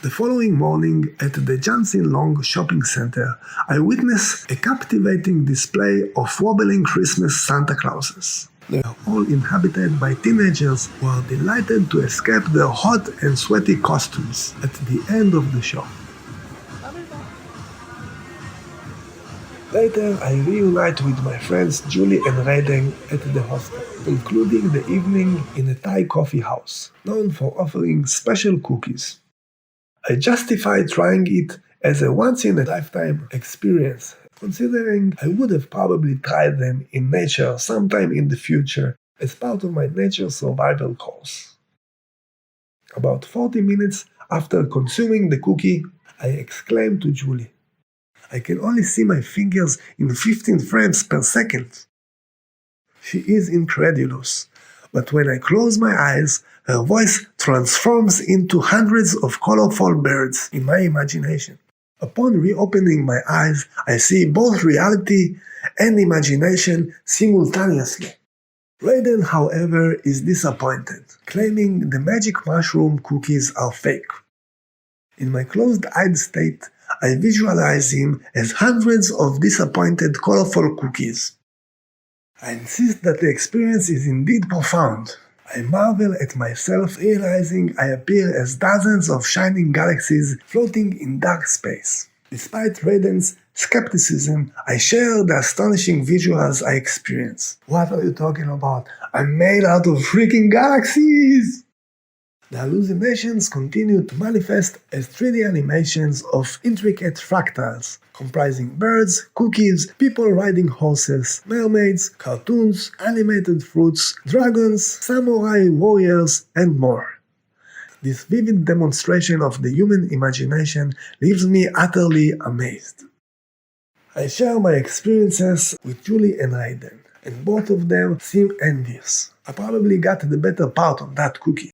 [SPEAKER 1] The following morning, at the Jansin Long shopping center, I witness a captivating display of wobbling Christmas Santa Clauses. They are all inhabited by teenagers who are delighted to escape their hot and sweaty costumes at the end of the show. Later, I reunite with my friends Julie and Raiden at the hostel, concluding the evening in a Thai coffee house, known for offering special cookies. I justify trying it as a once-in-a-lifetime experience, considering I would have probably tried them in nature sometime in the future as part of my nature survival course. About 40 minutes after consuming the cookie, I exclaim to Julie, "I can only see my fingers in 15 frames per second." She is incredulous, but when I close my eyes, her voice transforms into hundreds of colorful birds in my imagination. Upon reopening my eyes, I see both reality and imagination simultaneously. Raiden, however, is disappointed, claiming the magic mushroom cookies are fake. In my closed-eyed state, I visualize him as hundreds of disappointed colorful cookies. I insist that the experience is indeed profound. I marvel at myself, realizing I appear as dozens of shining galaxies floating in dark space. Despite Raiden's skepticism, I share the astonishing visuals I experience. "What are you talking about? I'm made out of freaking galaxies!" The hallucinations continue to manifest as 3D animations of intricate fractals, comprising birds, cookies, people riding horses, mermaids, cartoons, animated fruits, dragons, samurai warriors, and more. This vivid demonstration of the human imagination leaves me utterly amazed. I share my experiences with Julie and Raiden, and both of them seem envious. I probably got the better part of that cookie.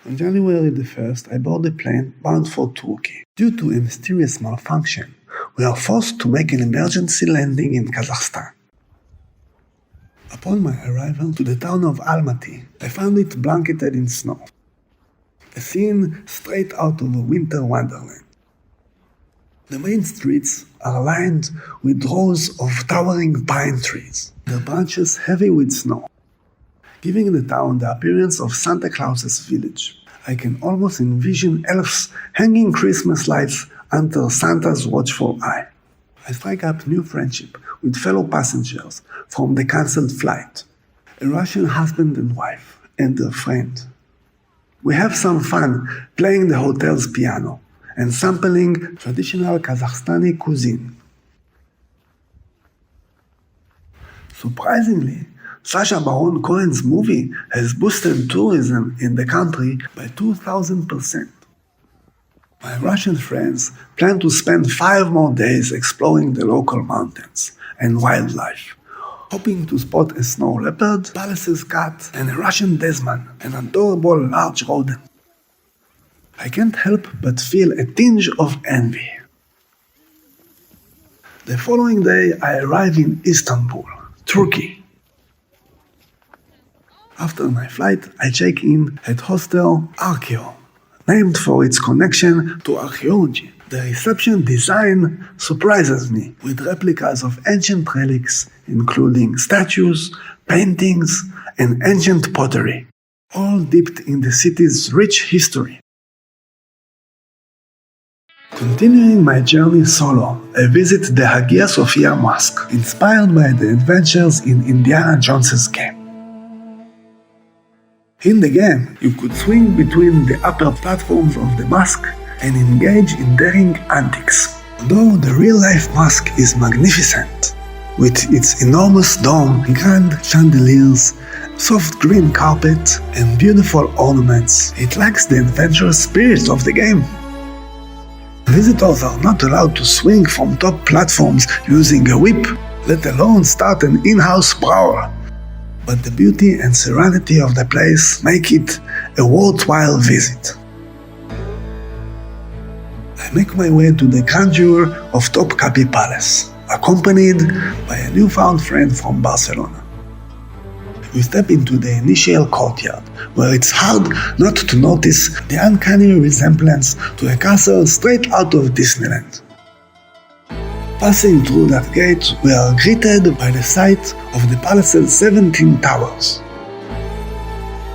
[SPEAKER 1] On January the 1st, I board a plane bound for Turkey. Due to a mysterious malfunction, we are forced to make an emergency landing in Kazakhstan. Upon my arrival to the town of Almaty, I found it blanketed in snow. a scene straight out of a winter wonderland. The main streets are lined with rows of towering pine trees, their branches heavy with snow, giving the town the appearance of Santa Claus's village. I can almost envision elves hanging Christmas lights under Santa's watchful eye. I strike up new friendship with fellow passengers from the cancelled flight, a Russian husband and wife, and their friend. We have some fun playing the hotel's piano and sampling traditional Kazakhstani cuisine. Surprisingly, Sacha Baron Cohen's movie has boosted tourism in the country by 2,000%. My Russian friends plan to spend 5 more days exploring the local mountains and wildlife, hoping to spot a snow leopard, Palace's cat, and a Russian desman, an adorable large rodent. I can't help but feel a tinge of envy. The following day, I arrive in Istanbul, Turkey. After my flight, I check in at Hostel Archeo, named for its connection to archaeology. The reception design surprises me with replicas of ancient relics, including statues, paintings, and ancient pottery, all dipped in the city's rich history. Continuing my journey solo, I visit the Hagia Sophia Mosque, inspired by the adventures in Indiana Jones's game. In the game, you could swing between the upper platforms of the mosque and engage in daring antics. Although the real-life mosque is magnificent, with its enormous dome, grand chandeliers, soft green carpet, and beautiful ornaments, it lacks the adventurous spirit of the game. Visitors are not allowed to swing from top platforms using a whip, let alone start an in-house brawl. But the beauty and serenity of the place make it a worthwhile visit. I make my way to the grandeur of Topkapi Palace, accompanied by a newfound friend from Barcelona. We step into the initial courtyard, where it's hard not to notice the uncanny resemblance to a castle straight out of Disneyland. Passing through that gate, we are greeted by the sight of the palace's 17 towers.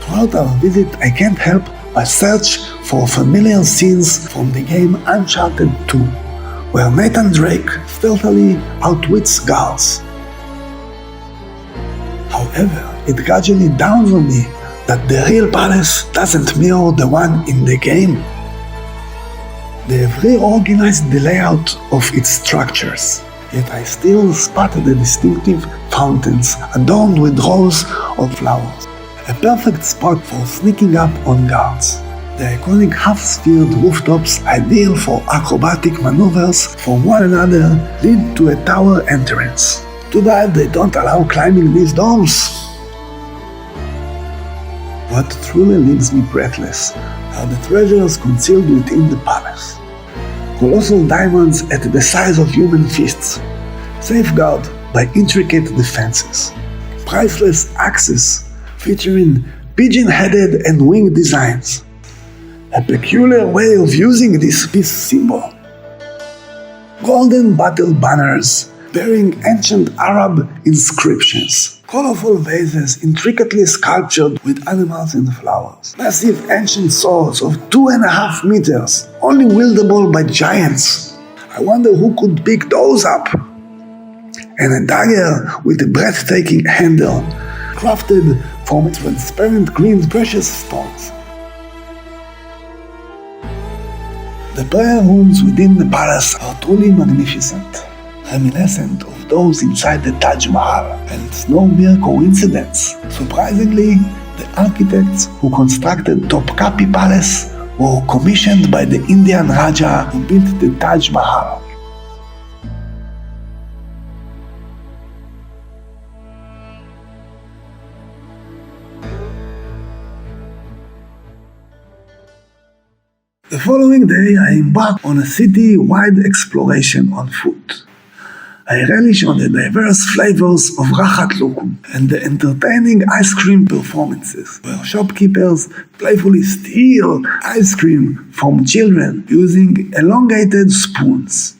[SPEAKER 1] Throughout our visit, I can't help but search for familiar scenes from the game Uncharted 2, where Nathan Drake stealthily outwits guards. However, it gradually dawns on me that the real palace doesn't mirror the one in the game. They have reorganized the layout of its structures, yet I still spot the distinctive fountains adorned with rows of flowers, a perfect spot for sneaking up on guards. The iconic half-sphered rooftops, ideal for acrobatic maneuvers from one another, lead to a tower entrance. Too bad they don't allow climbing these domes. What truly leaves me breathless are the treasures concealed within the palace. Colossal diamonds at the size of human fists, safeguarded by intricate defenses. Priceless axes featuring pigeon-headed and winged designs. A peculiar way of using this peace symbol. Golden battle banners bearing ancient Arab inscriptions. Colorful vases intricately sculptured with animals and flowers. Massive ancient swords of 2.5 meters, only wieldable by giants. I wonder who could pick those up. And a dagger with a breathtaking handle, crafted from transparent green precious stones. The prayer rooms within the palace are truly magnificent, reminiscent of those inside the Taj Mahal, and it's no mere coincidence. Surprisingly, the architects who constructed Topkapi Palace were commissioned by the Indian Raja who built the Taj Mahal. The following day, I embarked on a city-wide exploration on foot. I relish on the diverse flavors of Rachat Lokum and the entertaining ice cream performances, where shopkeepers playfully steal ice cream from children using elongated spoons.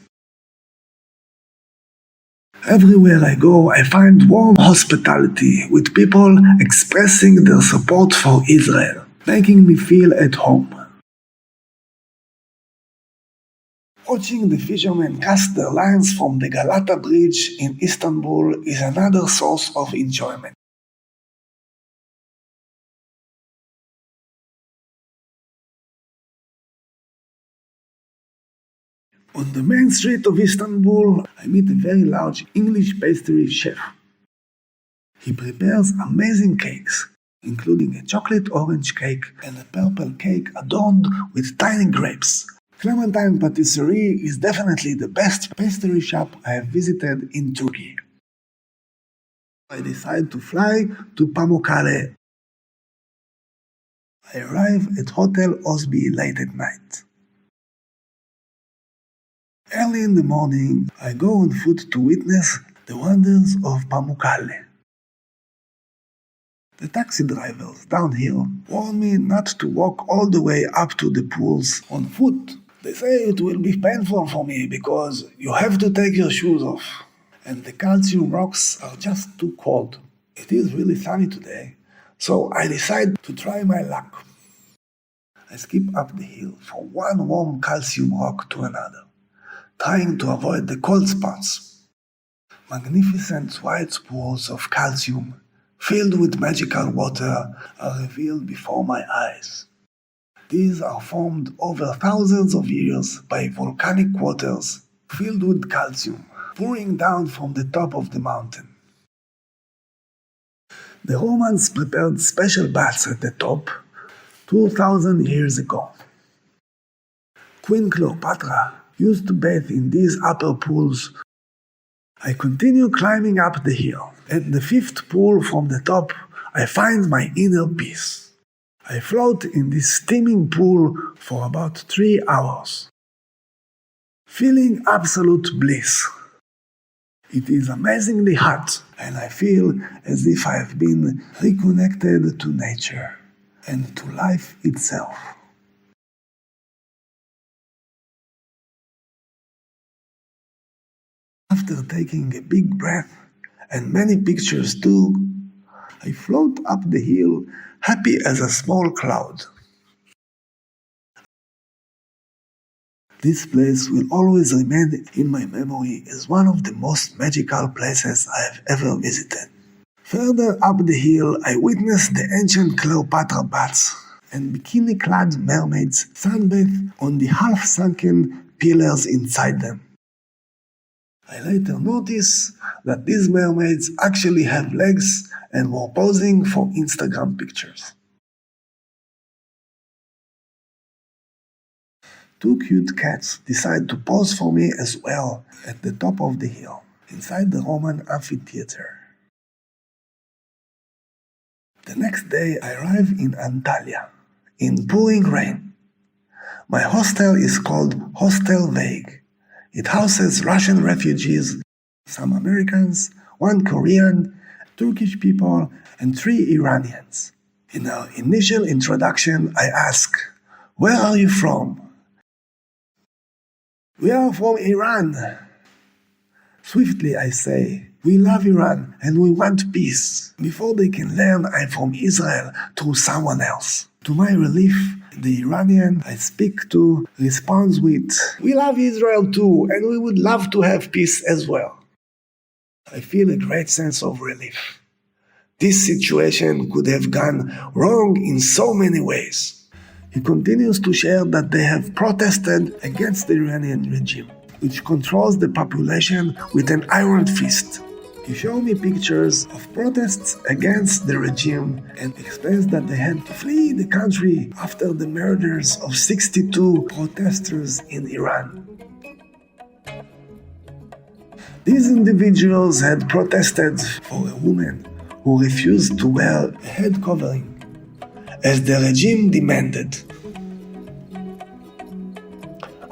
[SPEAKER 1] Everywhere I go, I find warm hospitality, with people expressing their support for Israel, making me feel at home. Watching the fishermen cast their lines from the Galata Bridge in Istanbul is another source of enjoyment. On the main street of Istanbul, I meet a very large English pastry chef. He prepares amazing cakes, including a chocolate orange cake and a purple cake adorned with tiny grapes. Clementine Patisserie is definitely the best pastry shop I have visited in Turkey. I decide to fly to Pamukkale. I arrive at Hotel Osby late at night. Early in the morning, I go on foot to witness the wonders of Pamukkale. The taxi drivers down here warn me not to walk all the way up to the pools on foot. They say it will be painful for me because you have to take your shoes off, and the calcium rocks are just too cold. It is really sunny today, so I decide to try my luck. I skip up the hill from one warm calcium rock to another, trying to avoid the cold spots. Magnificent white pools of calcium, filled with magical water, are revealed before my eyes. These are formed over thousands of years by volcanic waters filled with calcium, pouring down from the top of the mountain. The Romans prepared special baths at the top 2,000 years ago. Queen Cleopatra used to bathe in these upper pools. I continue climbing up the hill. At the fifth pool from the top, I find my inner peace. I float in this steaming pool for about 3 hours, feeling absolute bliss. It is amazingly hot, and I feel as if I have been reconnected to nature and to life itself. After taking a big breath and many pictures too, I float up the hill, happy as a small cloud. This place will always remain in my memory as one of the most magical places I have ever visited. Further up the hill, I witnessed the ancient Cleopatra baths and bikini-clad mermaids sunbathe on the half-sunken pillars inside them. I later noticed that these mermaids actually have legs and were posing for Instagram pictures. 2 cute cats decide to pose for me as well at the top of the hill, inside the Roman amphitheater. The next day I arrive in Antalya, in pouring rain. My hostel is called Hostel Vague. It houses Russian refugees, some Americans, 1 Korean, Turkish people, and 3 Iranians. In our initial introduction, I ask, "Where are you from?" "We are from Iran." Swiftly I say, "We love Iran and we want peace," before they can learn I'm from Israel through someone else. To my relief, the Iranian I speak to responds with, "We love Israel too, and we would love to have peace as well." I feel a great sense of relief. This situation could have gone wrong in so many ways. He continues to share that they have protested against the Iranian regime, which controls the population with an iron fist. He showed me pictures of protests against the regime and explains that they had to flee the country after the murders of 62 protesters in Iran. These individuals had protested for a woman who refused to wear a head covering, as the regime demanded.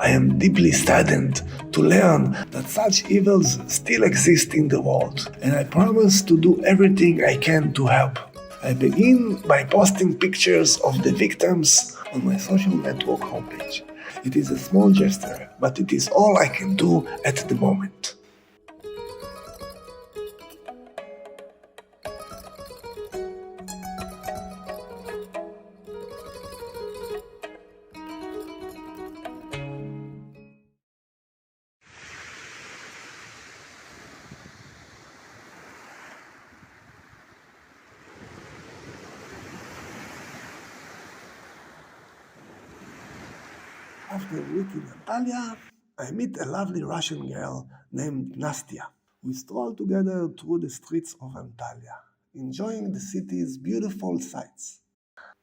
[SPEAKER 1] I am deeply saddened to learn that such evils still exist in the world, and I promise to do everything I can to help. I begin by posting pictures of the victims on my social network homepage. It is a small gesture, but it is all I can do at the moment. After a week in Antalya, I meet a lovely Russian girl named Nastya. We stroll together through the streets of Antalya, enjoying the city's beautiful sights.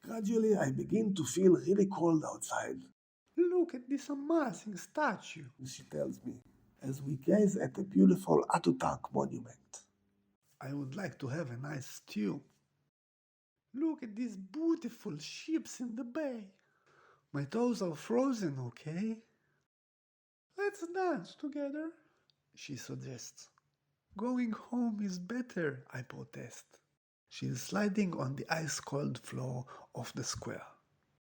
[SPEAKER 1] Gradually, I begin to feel really cold outside.
[SPEAKER 2] Look at this amazing statue,
[SPEAKER 1] She tells me, as we gaze at the beautiful Ataturk monument.
[SPEAKER 2] I would like to have a nice stew. Look at these beautiful ships in the bay. My toes are frozen, okay? Let's dance together, she suggests. Going home is better, I protest. She is sliding on the ice-cold floor of the square.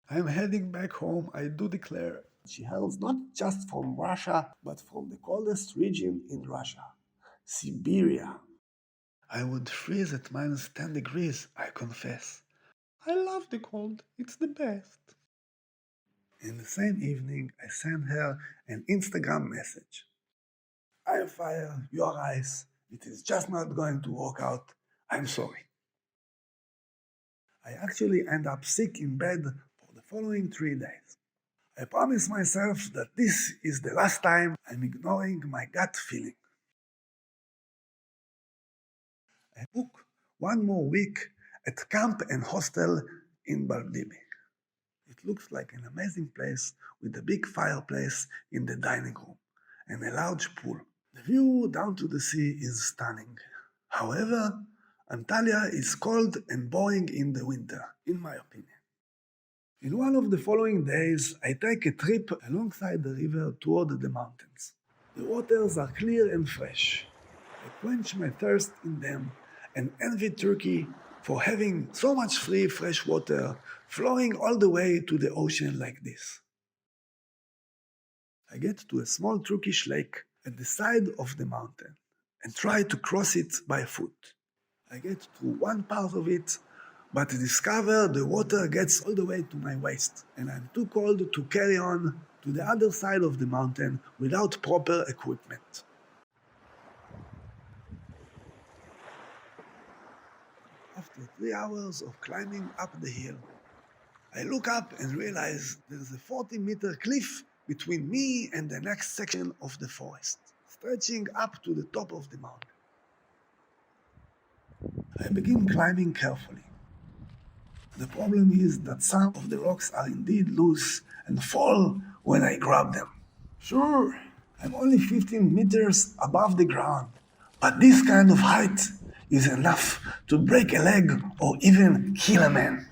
[SPEAKER 2] I am heading back home, I do declare.
[SPEAKER 1] She hails not just from Russia, but from the coldest region in Russia, Siberia.
[SPEAKER 2] I would freeze at minus 10 degrees, I confess. I love the cold, it's the best.
[SPEAKER 1] In the same evening, I send her an Instagram message. I am fire, you are ice. It is just not going to work out. I'm sorry. I actually end up sick in bed for the following 3 days. I promise myself that this is the last time I'm ignoring my gut feeling. I book 1 more week at camp and hostel in Baldimi. It looks like an amazing place with a big fireplace in the dining room and a large pool. The view down to the sea is stunning. However, Antalya is cold and boring in the winter, in my opinion. In one of the following days, I take a trip alongside the river toward the mountains. The waters are clear and fresh. I quench my thirst in them and envy Turkey for having so much free fresh water flowing all the way to the ocean like this. I get to a small Turkish lake at the side of the mountain and try to cross it by foot. I get to one part of it, but discover the water gets all the way to my waist, and I'm too cold to carry on to the other side of the mountain without proper equipment. After 3 hours of climbing up the hill, I look up and realize there's a 40-meter cliff between me and the next section of the forest, stretching up to the top of the mountain. I begin climbing carefully. The problem is that some of the rocks are indeed loose and fall when I grab them. Sure, I'm only 15 meters above the ground, but this kind of height is enough to break a leg or even kill a man.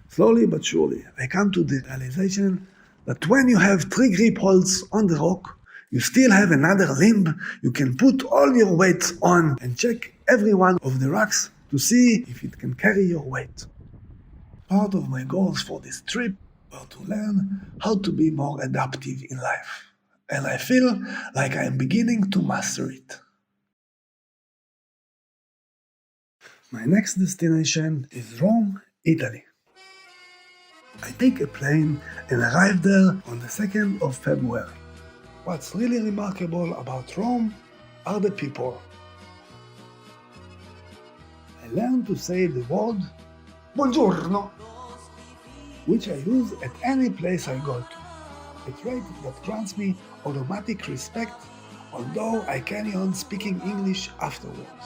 [SPEAKER 1] Slowly but surely, I come to the realization that when you have 3 grip holds on the rock, you still have another limb you can put all your weight on and check every one of the rocks to see if it can carry your weight. Part of my goals for this trip were to learn how to be more adaptive in life, and I feel like I am beginning to master it. My next destination is Rome, Italy. I take a plane and arrive there on the 2nd of February. What's really remarkable about Rome are the people. I learned to say the word buongiorno, which I use at any place I go to, a trait that grants me automatic respect, although I carry on speaking English afterwards.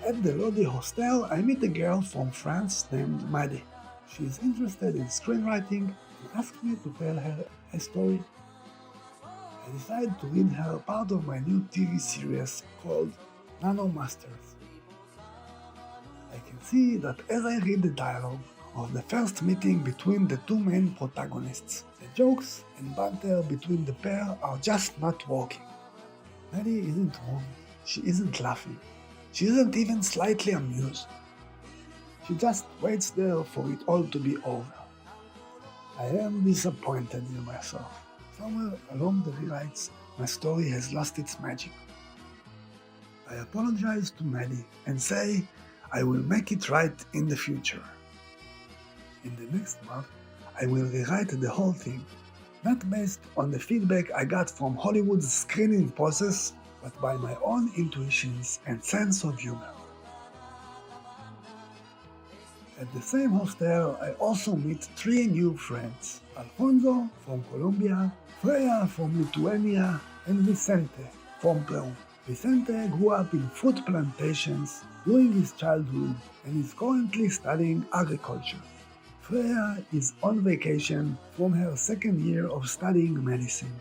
[SPEAKER 1] At the Lodi Hostel, I meet a girl from France named Madi. She is interested in screenwriting and asks me to tell her a story. I decide to read her part of my new TV series called Nano Masters. I can see that as I read the dialogue, of the first meeting between the two main protagonists. The jokes and banter between the pair are just not working. Maddie isn't moved, she isn't laughing, she isn't even slightly amused. She just waits there for it all to be over. I am disappointed in myself. Somewhere along the rewrites, my story has lost its magic. I apologize to Maddie and say I will make it right in the future. In the next month, I will rewrite the whole thing, not based on the feedback I got from Hollywood's screening process, but by my own intuitions and sense of humor. At the same hostel, I also meet three new friends: Alfonso from Colombia, Freya from Lithuania, and Vicente from Peru. Vicente grew up in fruit plantations during his childhood and is currently studying agriculture. Freya is on vacation from her second year of studying medicine,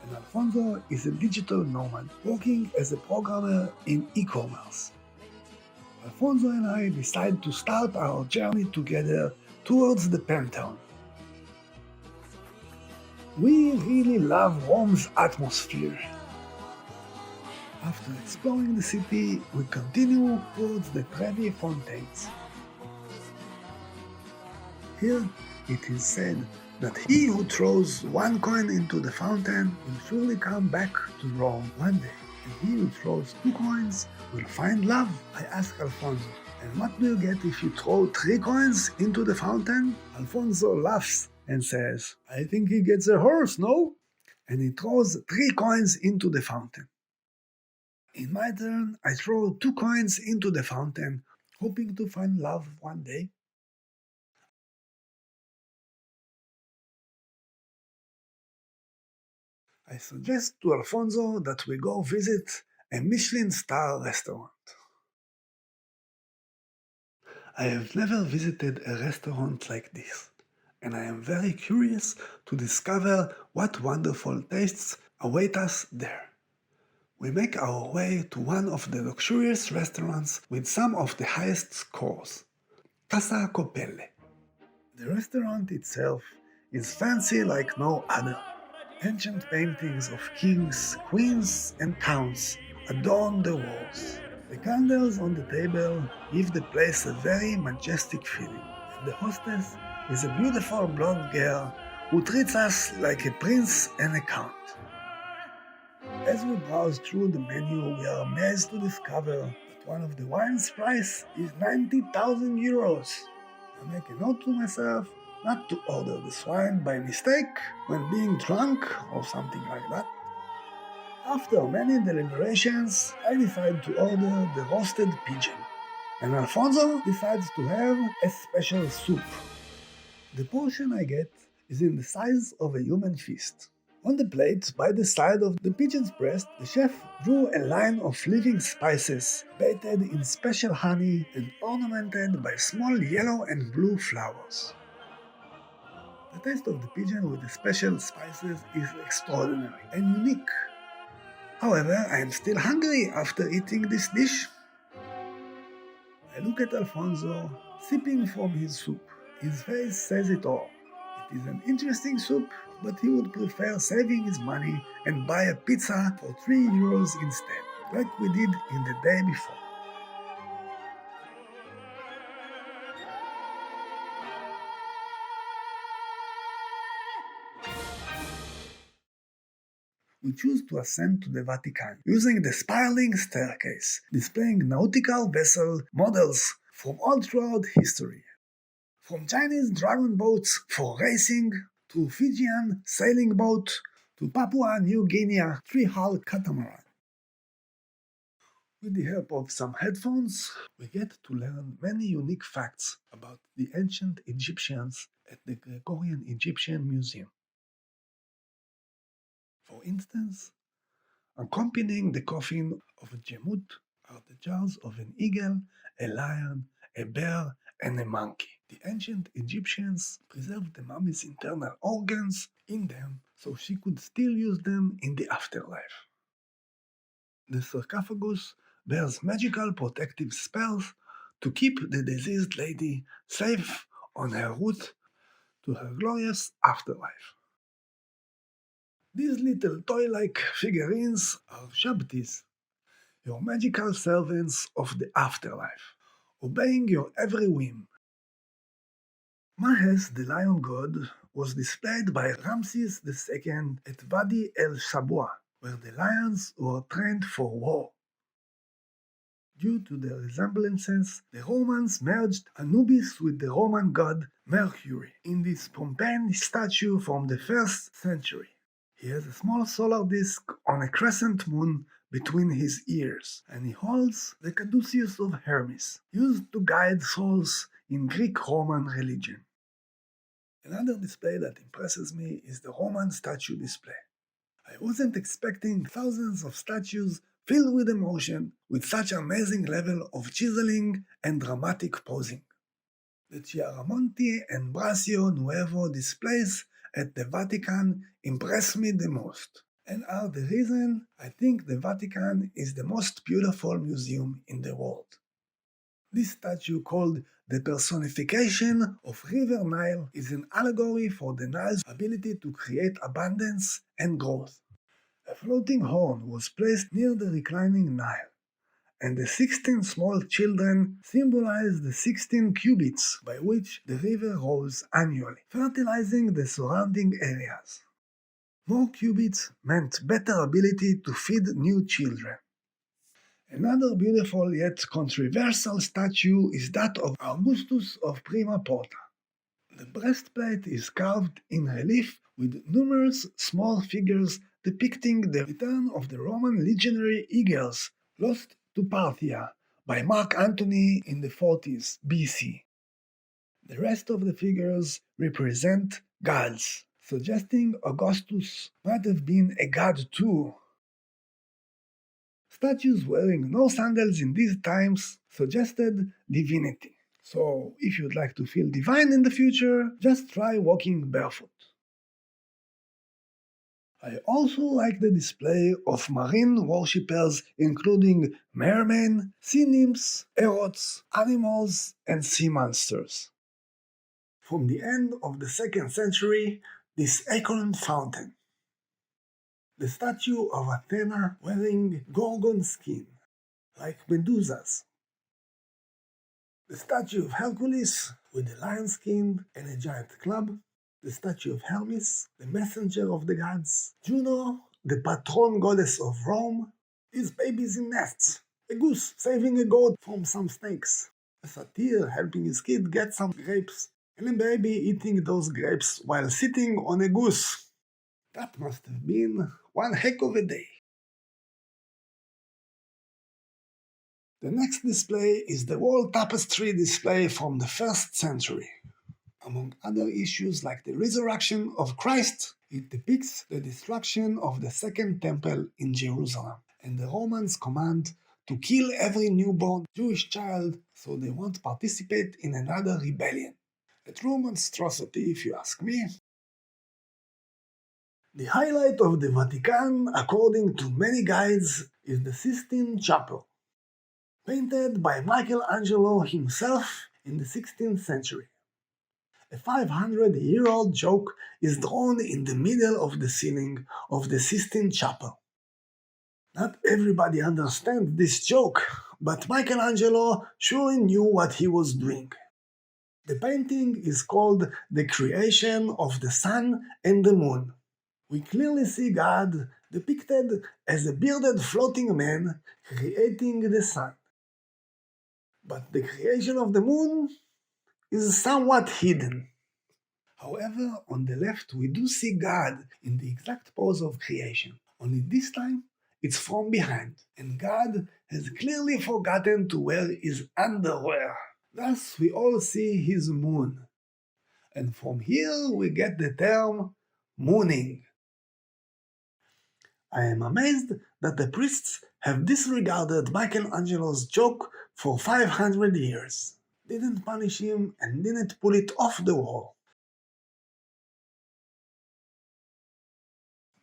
[SPEAKER 1] and Alfonso is a digital nomad working as a programmer in e-commerce. Alfonso and I decide to start our journey together towards the Pentagon. We really love Rome's atmosphere. After exploring the city, we continue towards the Trevi Fountains. Here, it is said that he who throws one coin into the fountain will surely come back to Rome one day, and he who throws two coins will find love. I ask Alfonso, and what do you get if you throw 3 coins into the fountain? Alfonso laughs and says, I think he gets a horse, no? And he throws 3 coins into the fountain. In my turn, I throw 2 coins into the fountain, hoping to find love one day. I suggest to Alfonso that we go visit a Michelin star restaurant. I have never visited a restaurant like this, and I am very curious to discover what wonderful tastes await us there. We make our way to one of the luxurious restaurants with some of the highest scores, Casa Copelle. The restaurant itself is fancy like no other. Ancient paintings of kings, queens, and counts adorn the walls. The candles on the table give the place a very majestic feeling, and the hostess is a beautiful blonde girl who treats us like a prince and a count. As we browse through the menu, we are amazed to discover that one of the wine's price is 90,000 euros. I make a note to myself not to order this wine by mistake when being drunk or something like that. After many deliberations, I decide to order the roasted pigeon, and Alfonso decides to have a special soup. The portion I get is in the size of a human fist. On the plate, by the side of the pigeon's breast, the chef drew a line of living spices, baited in special honey and ornamented by small yellow and blue flowers. The taste of the pigeon with the special spices is extraordinary and unique. However, I am still hungry after eating this dish. I look at Alfonso, sipping from his soup. His face says it all. It is an interesting soup, but he would prefer saving his money and buy a pizza for 3 euros instead, like we did in the day before. We choose to ascend to the Vatican using the spiraling staircase, displaying nautical vessel models from all throughout history. From Chinese dragon boats for racing, to Fijian sailing boat, to Papua New Guinea 3-hull catamaran. With the help of some headphones, we get to learn many unique facts about the ancient Egyptians at the Gregorian Egyptian Museum. For instance, accompanying the coffin of Djemut are the jars of an eagle, a lion, a bear, and a monkey. The ancient Egyptians preserved the mummy's internal organs in them so she could still use them in the afterlife. The sarcophagus bears magical protective spells to keep the deceased lady safe on her route to her glorious afterlife. These little toy-like figurines are Shabtis, your magical servants of the afterlife, obeying your every whim. Mahes, the lion god, was displayed by Ramses II at Wadi el Shabwa, where the lions were trained for war. Due to their resemblances, the Romans merged Anubis with the Roman god Mercury in this Pompeian statue from the 1st century. He has a small solar disk on a crescent moon between his ears, and he holds the caduceus of Hermes, used to guide souls in Greek-Roman religion. Another display that impresses me is the Roman statue display. I wasn't expecting thousands of statues filled with emotion with such amazing level of chiseling and dramatic posing. The Chiaramonti and Braccio Nuovo displays at the Vatican impress me the most, and are the reason I think the Vatican is the most beautiful museum in the world. This statue, called the personification of River Nile, is an allegory for the Nile's ability to create abundance and growth. A floating horn was placed near the reclining Nile, and the 16 small children symbolize the 16 cubits by which the river rose annually, fertilizing the surrounding areas. More cubits meant better ability to feed new children. Another beautiful yet controversial statue is that of Augustus of Prima Porta. The breastplate is carved in relief with numerous small figures depicting the return of the Roman legionary eagles lost to Parthia by Mark Antony in the 40s BC. The rest of the figures represent gods, suggesting Augustus might have been a god too. Statues wearing no sandals in these times suggested divinity. So, if you'd like to feel divine in the future, just try walking barefoot. I also like the display of marine worshippers, including mermen, sea nymphs, erots, animals, and sea monsters. From the end of the 2nd century, this acorn fountain. The statue of Athena wearing gorgon skin, like Medusa's. The statue of Hercules with a lion skin and a giant club. The statue of Hermes, the messenger of the gods. Juno, the patron goddess of Rome. These babies in nests. A goose saving a goat from some snakes. A satyr helping his kid get some grapes. And a baby eating those grapes while sitting on a goose. That must have been one heck of a day. The next display is the wall tapestry display from the 1st century. Among other issues like the resurrection of Christ, it depicts the destruction of the Second Temple in Jerusalem and the Romans' command to kill every newborn Jewish child so they won't participate in another rebellion. A true monstrosity, if you ask me. The highlight of the Vatican, according to many guides, is the Sistine Chapel, painted by Michelangelo himself in the 16th century. A 500-year-old joke is drawn in the middle of the ceiling of the Sistine Chapel. Not everybody understands this joke, but Michelangelo surely knew what he was doing. The painting is called The Creation of the Sun and the Moon. We clearly see God depicted as a bearded floating man creating the sun. But the creation of the moon is somewhat hidden. However, on the left we do see God in the exact pose of creation, only this time it's from behind, and God has clearly forgotten to wear his underwear. Thus we all see his moon. And from here we get the term mooning. I am amazed that the priests have disregarded Michelangelo's joke for 500 years, didn't punish him and didn't pull it off the wall.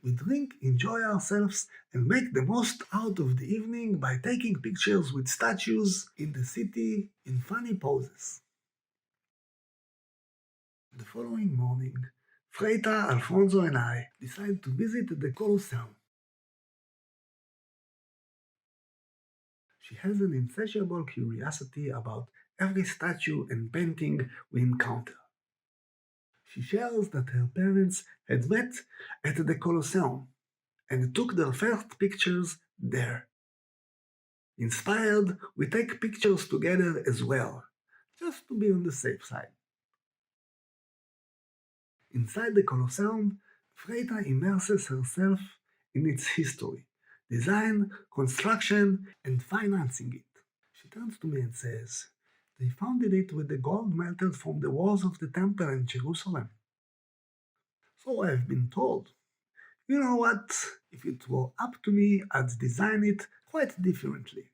[SPEAKER 1] We drink, enjoy ourselves, and make the most out of the evening by taking pictures with statues in the city in funny poses. The following morning, Freita, Alfonso, and I decided to visit the Colosseum. She has an insatiable curiosity about every statue and painting we encounter. She shares that her parents had met at the Colosseum and took their first pictures there. Inspired, we take pictures together as well, just to be on the safe side. Inside the Colosseum, Freita immerses herself in its history, design, construction, and financing it. She turns to me and says, "They founded it with the gold melted from the walls of the temple in Jerusalem." So I've been told. You know what? If it were up to me, I'd design it quite differently.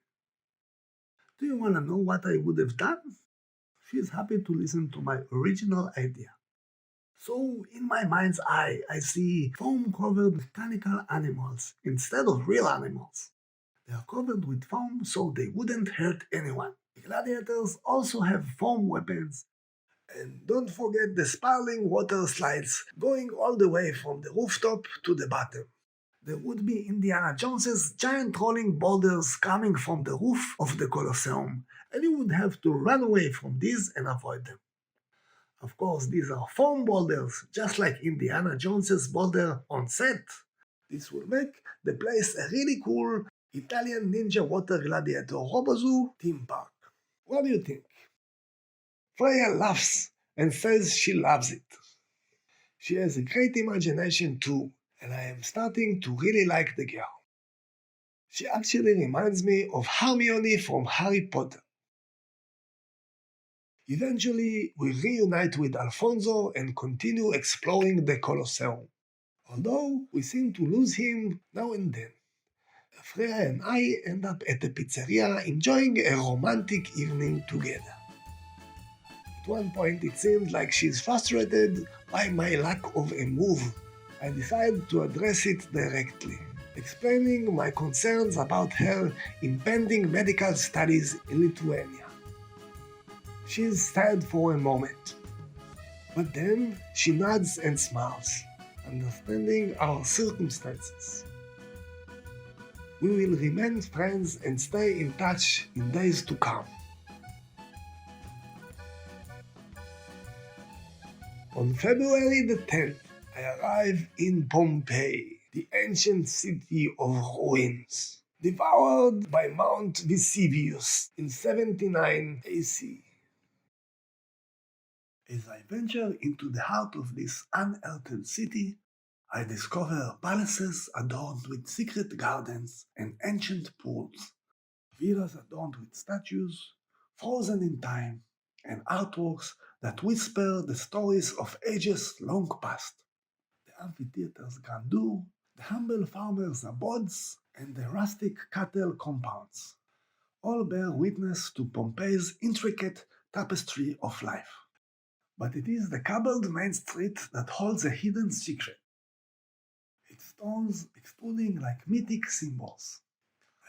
[SPEAKER 1] Do you want to know what I would have done? She's happy to listen to my original idea. So, in my mind's eye, I see foam-covered mechanical animals instead of real animals. They are covered with foam so they wouldn't hurt anyone. The gladiators also have foam weapons. And don't forget the sparkling water slides going all the way from the rooftop to the bottom. There would be Indiana Jones's giant rolling boulders coming from the roof of the Colosseum, and you would have to run away from these and avoid them. Of course, these are foam boulders, just like Indiana Jones's boulder on set. This will make the place a really cool Italian Ninja Water Gladiator Robozoo theme park. What do you think? Freya laughs and says she loves it. She has a great imagination too, and I am starting to really like the girl. She actually reminds me of Hermione from Harry Potter. Eventually, we reunite with Alfonso and continue exploring the Colosseum, although we seem to lose him now and then. Freya and I end up at the pizzeria enjoying a romantic evening together. At one point, it seems like she's frustrated by my lack of a move. I decide to address it directly, explaining my concerns about her impending medical studies in Lithuania. She's sad for a moment, but then she nods and smiles, understanding our circumstances. We will remain friends and stay in touch in days to come. On February the 10th, I arrive in Pompeii, the ancient city of ruins, devoured by Mount Vesuvius in 79 AC. As I venture into the heart of this unearthed city, I discover palaces adorned with secret gardens and ancient pools, villas adorned with statues, frozen in time, and artworks that whisper the stories of ages long past. The amphitheater's grandeur, the humble farmers' abodes, and the rustic cattle compounds all bear witness to Pompeii's intricate tapestry of life. But it is the cobbled main street that holds a hidden secret. Its stones extruding like mythic symbols.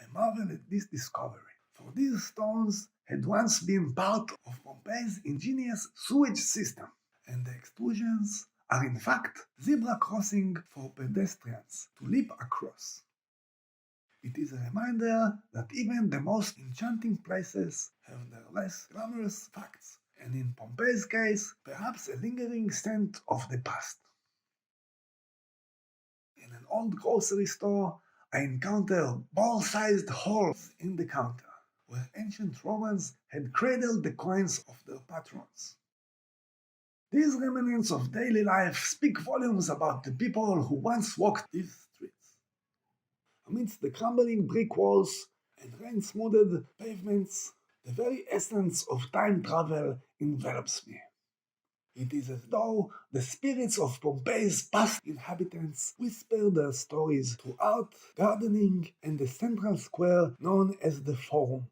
[SPEAKER 1] I marvel at this discovery, for these stones had once been part of Pompeii's ingenious sewage system, and the extrusions are in fact zebra crossing for pedestrians to leap across. It is a reminder that even the most enchanting places have their less glamorous facts, and in Pompeii's case, perhaps a lingering scent of the past. In an old grocery store, I encounter ball-sized holes in the counter, where ancient Romans had cradled the coins of their patrons. These remnants of daily life speak volumes about the people who once walked these streets. Amidst the crumbling brick walls and rain-smoothed pavements, the very essence of time travel envelops me. It is as though the spirits of Pompeii's past inhabitants whisper their stories throughout gardening and the central square known as the Forum.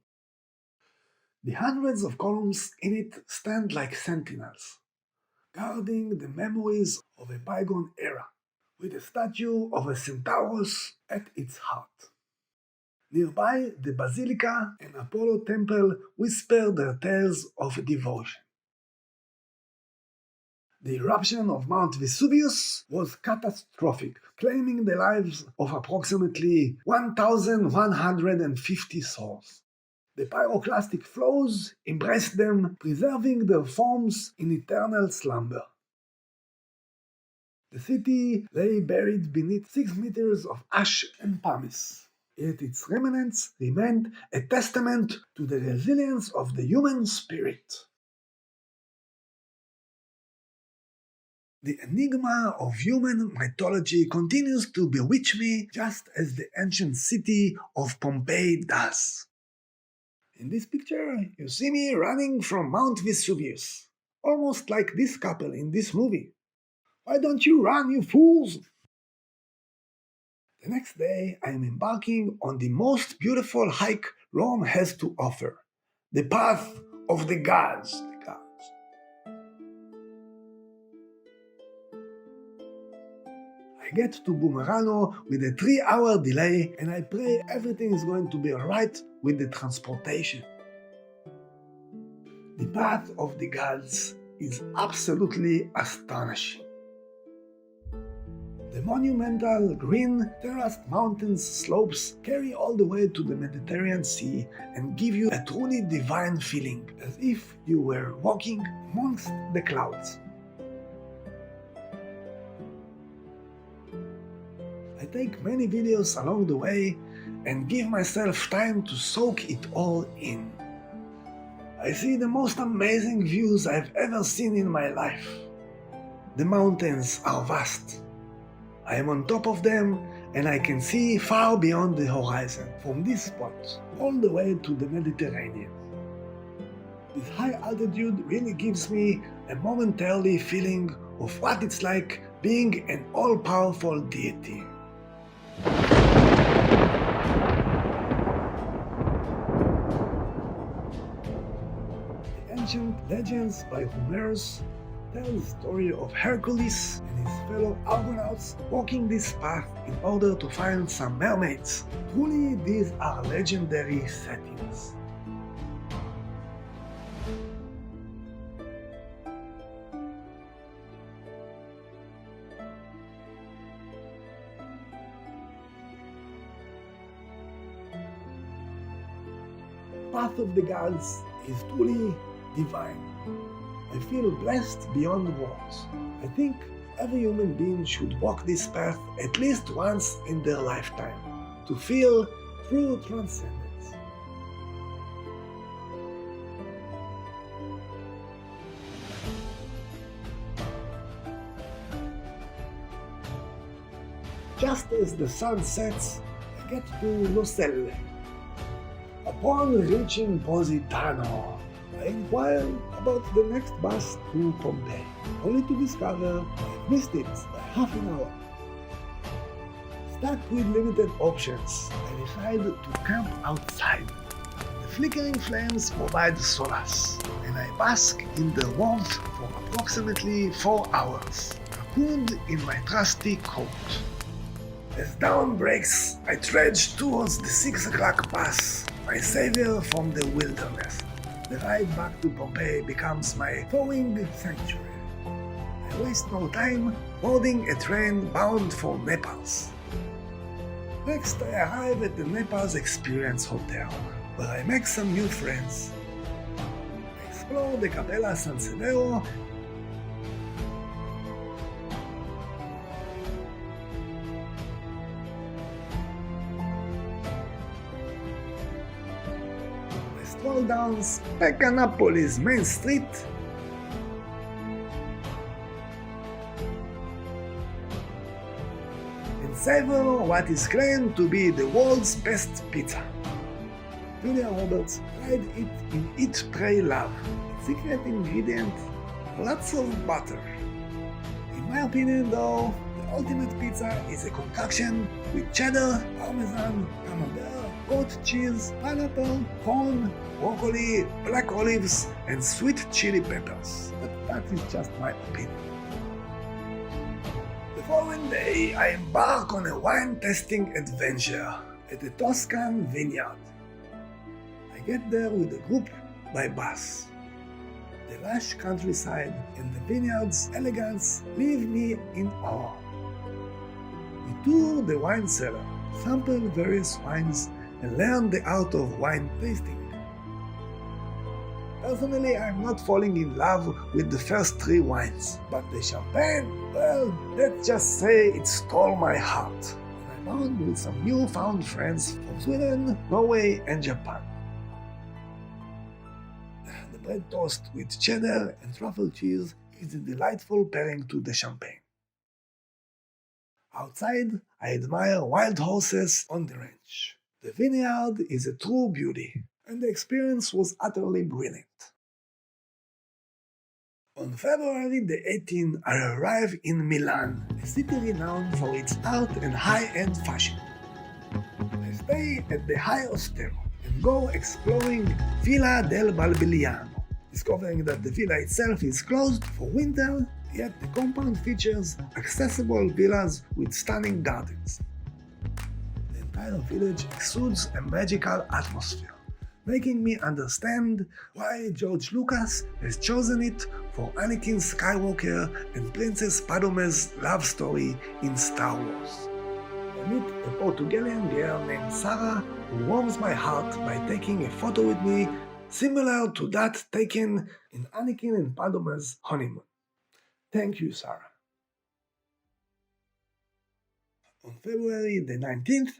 [SPEAKER 1] The hundreds of columns in it stand like sentinels, guarding the memories of a bygone era, with a statue of a Centaurus at its heart. Nearby, the Basilica and Apollo Temple whisper their tales of devotion. The eruption of Mount Vesuvius was catastrophic, claiming the lives of approximately 1,150 souls. The pyroclastic flows embraced them, preserving their forms in eternal slumber. The city lay buried beneath 6 meters of ash and pumice, yet its remnants remained a testament to the resilience of the human spirit. The enigma of human mythology continues to bewitch me just as the ancient city of Pompeii does. In this picture, you see me running from Mount Vesuvius, almost like this couple in this movie. Why don't you run, you fools? The next day, I am embarking on the most beautiful hike Rome has to offer, the Path of the Gods. I get to Bumerano with a 3-hour delay, and I pray everything is going to be alright with the transportation. The Path of the Gods is absolutely astonishing. The monumental green terraced mountain slopes carry all the way to the Mediterranean Sea and give you a truly divine feeling, as if you were walking amongst the clouds. I take many videos along the way and give myself time to soak it all in. I see the most amazing views I've ever seen in my life. The mountains are vast. I am on top of them and I can see far beyond the horizon from this spot all the way to the Mediterranean. This high altitude really gives me a momentary feeling of what it's like being an all-powerful deity. The ancient legends by Homerus tell the story of Hercules and his fellow Argonauts walking this path in order to find some mermaids. Truly, these are legendary settings. Path of the Gods is truly divine. I feel blessed beyond words. I think every human being should walk this path at least once in their lifetime to feel true transcendence. Just as the sun sets, I get to Nocelle. Upon reaching Positano, I inquire about the next bus to Pompeii, only to discover I've missed it by half an hour. Stuck with limited options, I decide to camp outside. The flickering flames provide solace, and I bask in the warmth for approximately 4 hours, cocooned in my trusty coat. As dawn breaks, I trudge towards the 6 o'clock bus, my savior from the wilderness. The ride back to Pompeii becomes my thawing sanctuary. I waste no time boarding a train bound for Naples. Next, I arrive at the Naples Experience Hotel, where I make some new friends. I explore the Capella San Severo stroll down Specanapolis Main Street and savor what is claimed to be the world's best pizza. Julia Roberts tried it in Eat, Pray, Love. Its secret ingredient, lots of butter. In my opinion though, the ultimate pizza is a concoction with cheddar, parmesan, camembert, goat cheese, pineapple, corn, broccoli, black olives, and sweet chili peppers. But that is just my opinion. The following day, I embark on a wine tasting adventure at a Toscan vineyard. I get there with a group by bus. The lush countryside and the vineyard's elegance leave me in awe. We toured the wine cellar, sampled various wines, and learned the art of wine tasting. Personally, I'm not falling in love with the first 3 wines, but the champagne, well, let's just say it stole my heart. And I bound with some newfound friends from Sweden, Norway, and Japan. The bread toast with cheddar and truffle cheese is a delightful pairing to the champagne. Outside, I admire wild horses on the ranch. The vineyard is a true beauty, and the experience was utterly brilliant. On February the 18th, I arrive in Milan, a city renowned for its art and high-end fashion. I stay at the High Hostel and go exploring Villa del Balbiliano, discovering that the villa itself is closed for winter, yet the compound features accessible villas with stunning gardens. The entire village exudes a magical atmosphere, making me understand why George Lucas has chosen it for Anakin Skywalker and Princess Padome's love story in Star Wars. I meet a Portuguese girl named Sarah who warms my heart by taking a photo with me similar to that taken in Anakin and Padome's honeymoon. Thank you, Sarah. On February the 19th,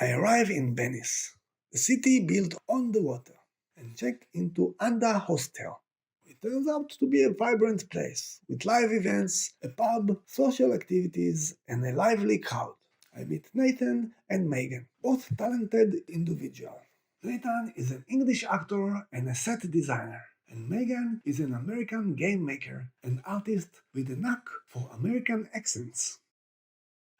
[SPEAKER 1] I arrive in Venice, a city built on the water, and check into Anda Hostel. It turns out to be a vibrant place, with live events, a pub, social activities, and a lively crowd. I meet Nathan and Megan, both talented individuals. Nathan is an English actor and a set designer, and Megan is an American game maker and artist with a knack for American accents.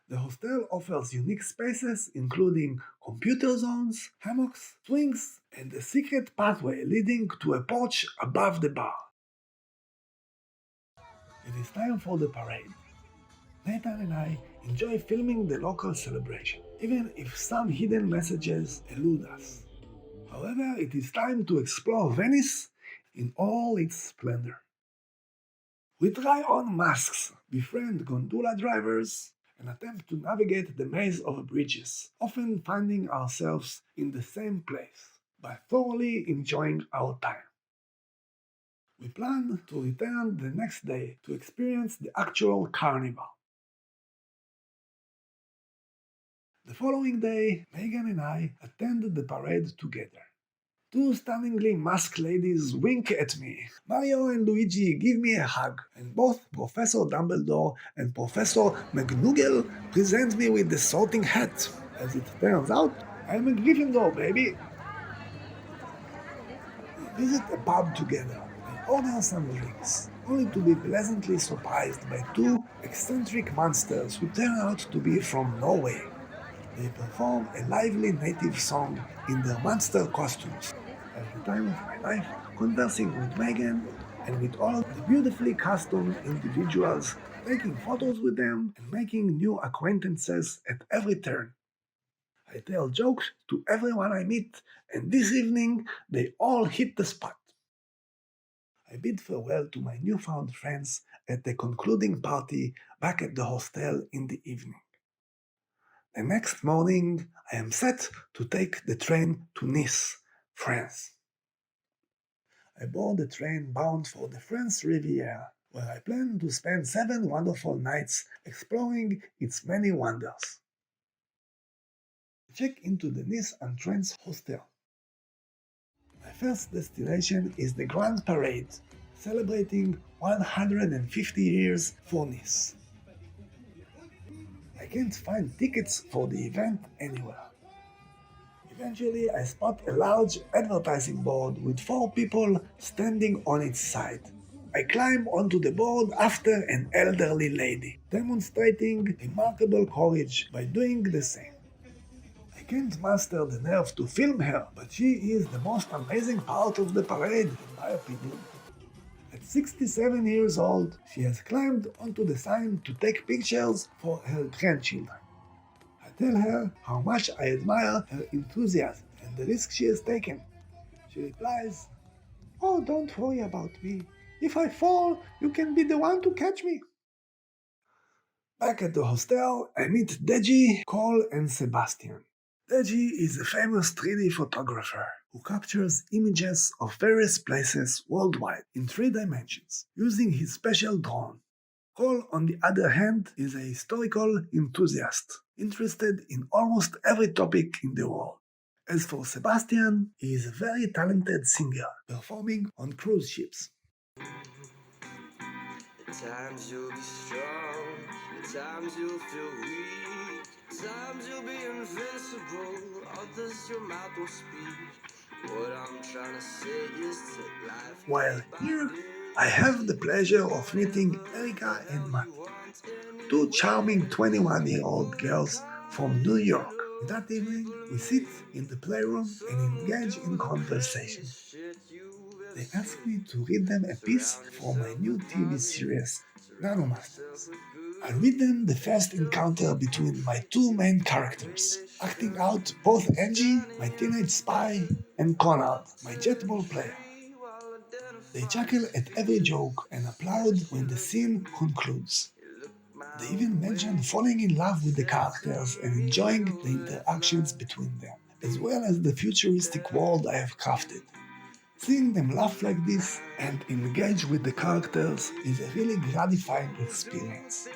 [SPEAKER 1] The hostel offers unique spaces including computer zones, hammocks, swings, and a secret pathway leading to a porch above the bar. It is time for the parade. Nathan and I enjoy filming the local celebration, even if some hidden messages elude us. However, it is time to explore Venice in all its splendor. We try on masks, befriend gondola drivers, and attempt to navigate the maze of bridges, often finding ourselves in the same place, but thoroughly enjoying our time. We plan to return the next day to experience the actual carnival. The following day, Megan and I attended the parade together. 2 stunningly masked ladies wink at me. Mario and Luigi give me a hug, and both Professor Dumbledore and Professor McGonagall present me with the Sorting Hat. As it turns out, I'm a Gryffindor, baby. We visit a pub together and order some drinks, only to be pleasantly surprised by 2 eccentric monsters who turn out to be from Norway. They perform a lively native song in their monster costumes. At the time of my life, conversing with Megan and with all the beautifully costumed individuals, taking photos with them and making new acquaintances at every turn. I tell jokes to everyone I meet, and this evening they all hit the spot. I bid farewell to my newfound friends at the concluding party back at the hostel in the evening. The next morning, I am set to take the train to Nice, France. I board the train bound for the French Riviera, where I plan to spend 7 wonderful nights exploring its many wonders. I check into the Nice Entrance Hostel. My first destination is the Grand Parade, celebrating 150 years for Nice. I can't find tickets for the event anywhere. Eventually, I spot a large advertising board with 4 people standing on its side. I climb onto the board after an elderly lady, demonstrating remarkable courage by doing the same. I can't muster the nerve to film her, but she is the most amazing part of the parade, in my opinion. At 67 years old, she has climbed onto the sign to take pictures for her grandchildren. I tell her how much I admire her enthusiasm and the risk she has taken. She replies,
[SPEAKER 2] Oh, don't worry about me. If I fall, you can be the one to catch me.
[SPEAKER 1] Back at the hostel, I meet Deji, Cole, and Sebastian. Deji is a famous 3D photographer who captures images of various places worldwide in 3 dimensions using his special drone. Cole, on the other hand, is a historical enthusiast interested in almost every topic in the world. As for Sebastian, he is a very talented singer performing on cruise ships.
[SPEAKER 3] At times you'll be strong, at times you'll feel weak, at times you'll be invincible, others your mouth will speak. What I'm trying to say is to life.
[SPEAKER 1] While here, I have the pleasure of meeting Erika and Matt, two charming 21-year-old girls from New York. That evening, we sit in the playroom and engage in conversation. They asked me to read them a piece for my new TV series, Nanomasters. I read them the first encounter between my two main characters, acting out both Angie, my teenage spy, and Conrad, my jetball player. They chuckle at every joke and applaud when the scene concludes. They even mention falling in love with the characters and enjoying the interactions between them, as well as the futuristic world I have crafted. Seeing them laugh like this and engage with the characters is a really gratifying experience.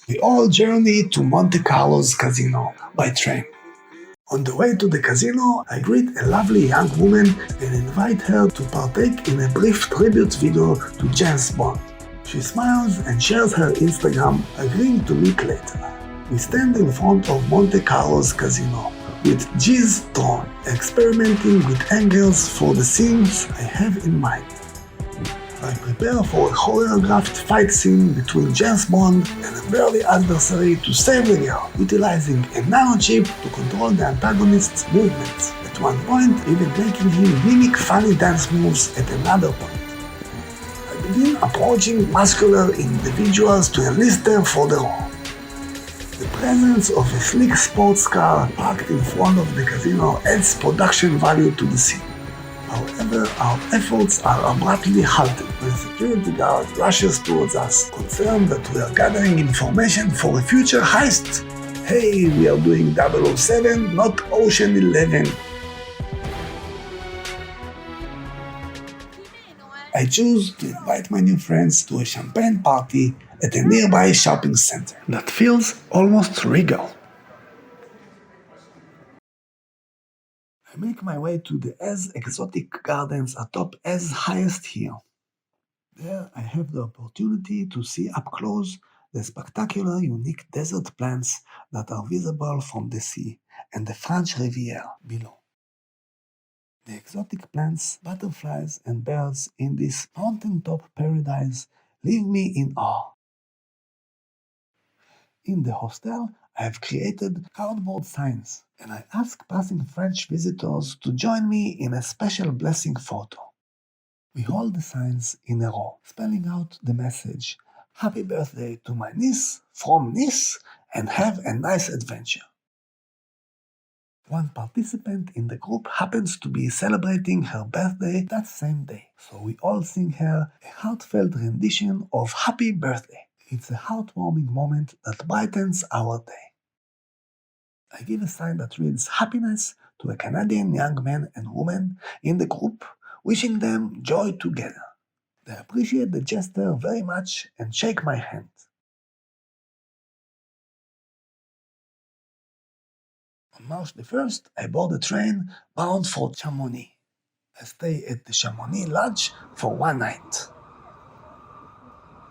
[SPEAKER 1] We all journey to Monte Carlo's casino by train. On the way to the casino, I greet a lovely young woman and invite her to partake in a brief tribute video to James Bond. She smiles and shares her Instagram, agreeing to meet later. We stand in front of Monte Carlo's casino with G's drone, experimenting with angles for the scenes I have in mind. I prepare for a choreographed fight scene between James Bond and a burly adversary to save the girl, utilizing a nanochip to control the antagonist's movements, at one point even making him mimic funny dance moves at another point. I begin approaching muscular individuals to enlist them for the role. The presence of a sleek sports car parked in front of the casino adds production value to the scene. However, our efforts are abruptly halted when a security guard rushes towards us, concerned that we are gathering information for a future heist. Hey, we are doing 007, not Ocean 11. I choose to invite my new friends to a champagne party at a nearby shopping center that feels almost regal. I make my way to the as exotic gardens atop as highest hill. There I have the opportunity to see up close the spectacular unique desert plants that are visible from the sea and the French Riviera below. The exotic plants, butterflies and birds in this mountaintop paradise leave me in awe. In the hostel, I have created cardboard signs, and I ask passing French visitors to join me in a special blessing photo. We hold the signs in a row, spelling out the message, "Happy birthday to my niece from Nice, and have a nice adventure." One participant in the group happens to be celebrating her birthday that same day, so we all sing her a heartfelt rendition of Happy Birthday. It's a heartwarming moment that brightens our day. I give a sign that reads happiness to a Canadian young man and woman in the group, wishing them joy together. They appreciate the gesture very much and shake my hand. On March the 1st, I board a train bound for Chamonix. I stay at the Chamonix Lodge for one night.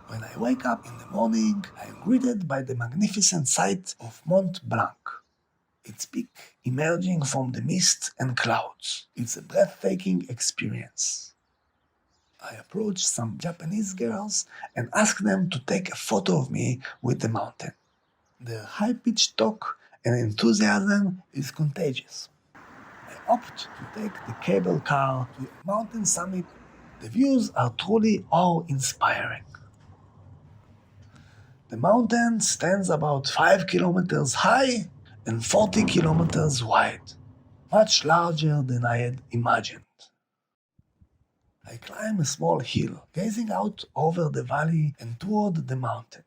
[SPEAKER 1] When I wake up in the morning, I am greeted by the magnificent sight of Mont Blanc, its peak emerging from the mist and clouds. It's a breathtaking experience. I approach some Japanese girls and ask them to take a photo of me with the mountain. Their high-pitched talk and enthusiasm is contagious. I opt to take the cable car to a mountain summit. The views are truly awe-inspiring. The mountain stands about 5 kilometers high and 40 kilometers wide. much larger than I had imagined. I climb a small hill, gazing out over the valley and toward the mountain.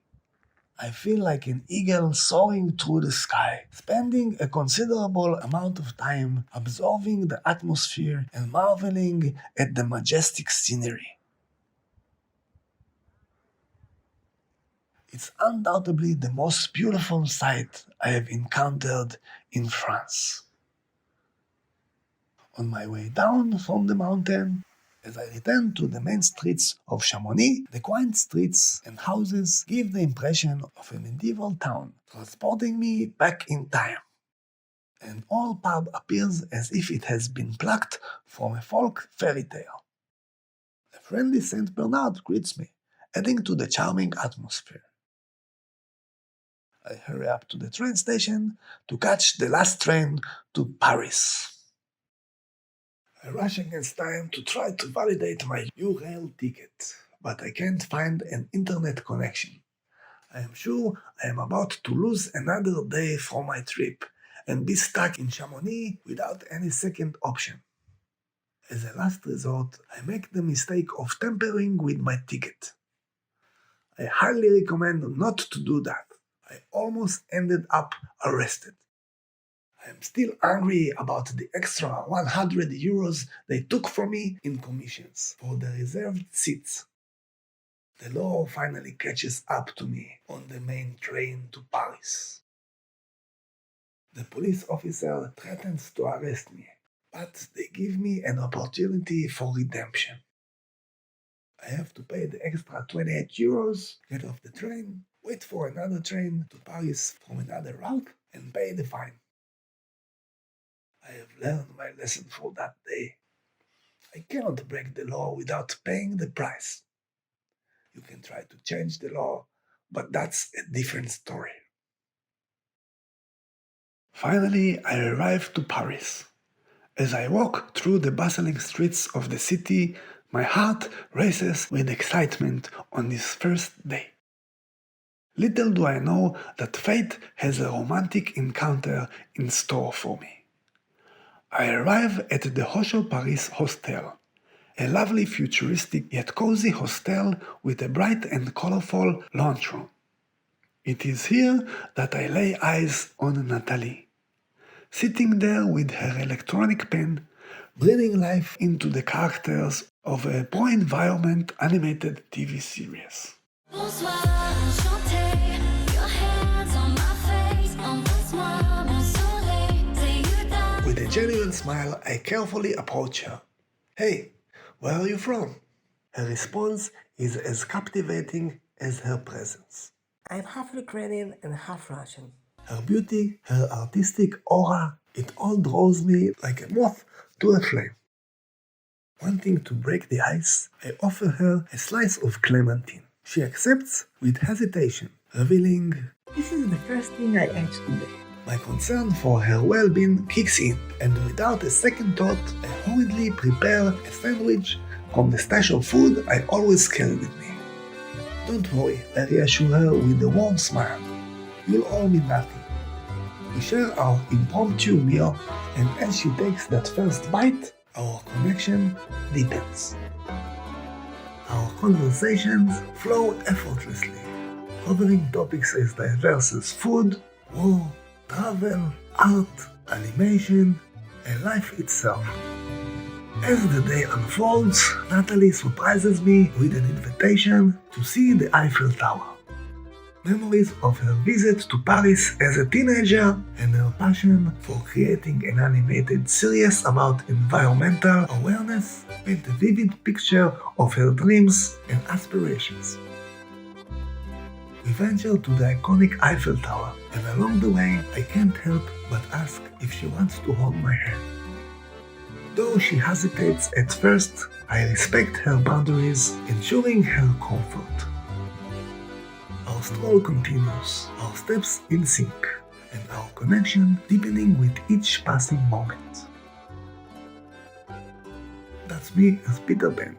[SPEAKER 1] I feel like an eagle soaring through the sky, spending a considerable amount of time absorbing the atmosphere and marveling at the majestic scenery. It's undoubtedly the most beautiful sight I have encountered in France. On my way down from the mountain, as I return to the main streets of Chamonix, the quaint streets and houses give the impression of a medieval town, transporting me back in time. And all pub appears as if it has been plucked from a folk fairy tale. A friendly Saint Bernard greets me, adding to the charming atmosphere. I hurry up to the train station to catch the last train to Paris. I rush against time to try to validate my URail ticket, but I can't find an internet connection. I am sure I am about to lose another day from my trip and be stuck in Chamonix without any second option. As a last resort, I make the mistake of tampering with my ticket. I highly recommend not to do that. I almost ended up arrested. I am still angry about the extra 100 euros they took from me in commissions for the reserved seats. The law finally catches up to me on the main train to Paris. The police officer threatens to arrest me, but they give me an opportunity for redemption. I have to pay the extra 28 euros, get off the train, wait for another train to Paris from another route, and pay the fine. I have learned my lesson for that day. I cannot break the law without paying the price. You can try to change the law, but that's a different story. Finally, I arrive to Paris. As I walk through the bustling streets of the city, my heart races with excitement on this first day. Little do I know that fate has a romantic encounter in store for me. I arrive at the Hochul Paris Hostel, a lovely futuristic yet cozy hostel with a bright and colorful lounge room. It is here that I lay eyes on Nathalie, sitting there with her electronic pen, breathing life into the characters of a pro-environment animated TV series.
[SPEAKER 4] Bonsoir, enchanté. Your hands on my face. Embrasse-moi, mon soleil. Say you down.
[SPEAKER 1] With a genuine smile, I carefully approach her. Hey, where are you from? Her response is as captivating as her presence.
[SPEAKER 5] I'm half Ukrainian and half Russian.
[SPEAKER 1] Her beauty, her artistic aura, it all draws me like a moth to a flame. Wanting to break the ice, I offer her a slice of clementine. She accepts with hesitation, revealing,
[SPEAKER 5] This is the first thing I ate today.
[SPEAKER 1] my concern for her well-being kicks in, and without a second thought, I hurriedly prepare a sandwich from the stash of food I always carry with me. Don't worry, I reassure her with a warm smile. You'll owe me nothing. We share our impromptu meal, and as she takes that first bite, our connection deepens. Our conversations flow effortlessly, covering topics as diverse as food, war, travel, art, animation, and life itself. As the day unfolds, Nathalie surprises me with an invitation to see the Eiffel Tower. Memories of her visit to Paris as a teenager and her passion for creating an animated series about environmental awareness paint a vivid picture of her dreams and aspirations. We venture to the iconic Eiffel Tower, and along the way, I can't help but ask if she wants to hold my hand. Though she hesitates at first, I respect her boundaries, ensuring her comfort. Our stroll continues, our steps in sync, and our connection deepening with each passing moment. That's me as Peter Pan,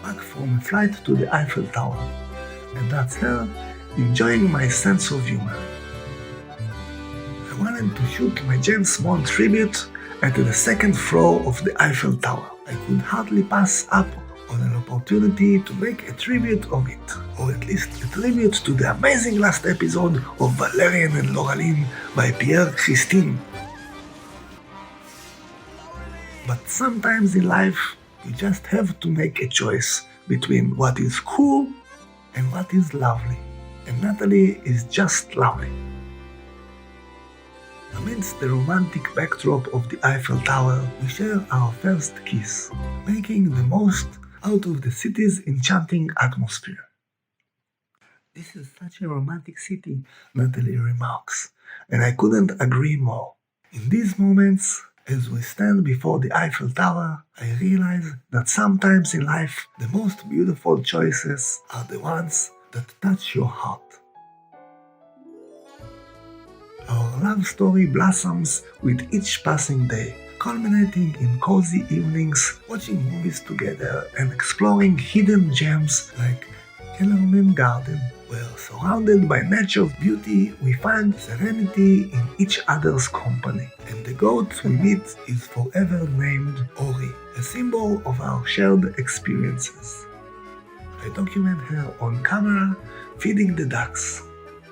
[SPEAKER 1] back from a flight to the Eiffel Tower, and that's her enjoying my sense of humor. I wanted to shoot my James Bond tribute at the second floor of the Eiffel Tower. I could hardly pass up on an opportunity to make a tribute of it, or at least a tribute to the amazing last episode of Valerian and Laureline by Pierre Christine. But sometimes in life, you just have to make a choice between what is cool and what is lovely. And Natalie is just lovely. Amidst the romantic backdrop of the Eiffel Tower, we share our first kiss, making the most out of the city's enchanting atmosphere. "This is such a romantic city," Natalie remarks, and I couldn't agree more. In these moments, as we stand before the Eiffel Tower, I realize that sometimes in life, the most beautiful choices are the ones that touch your heart. Our love story blossoms with each passing day, culminating in cozy evenings, watching movies together and exploring hidden gems like Kellerman Garden, where surrounded by nature's beauty, we find serenity in each other's company. And the goat we meet is forever named Ori, a symbol of our shared experiences. I document her on camera, feeding the ducks,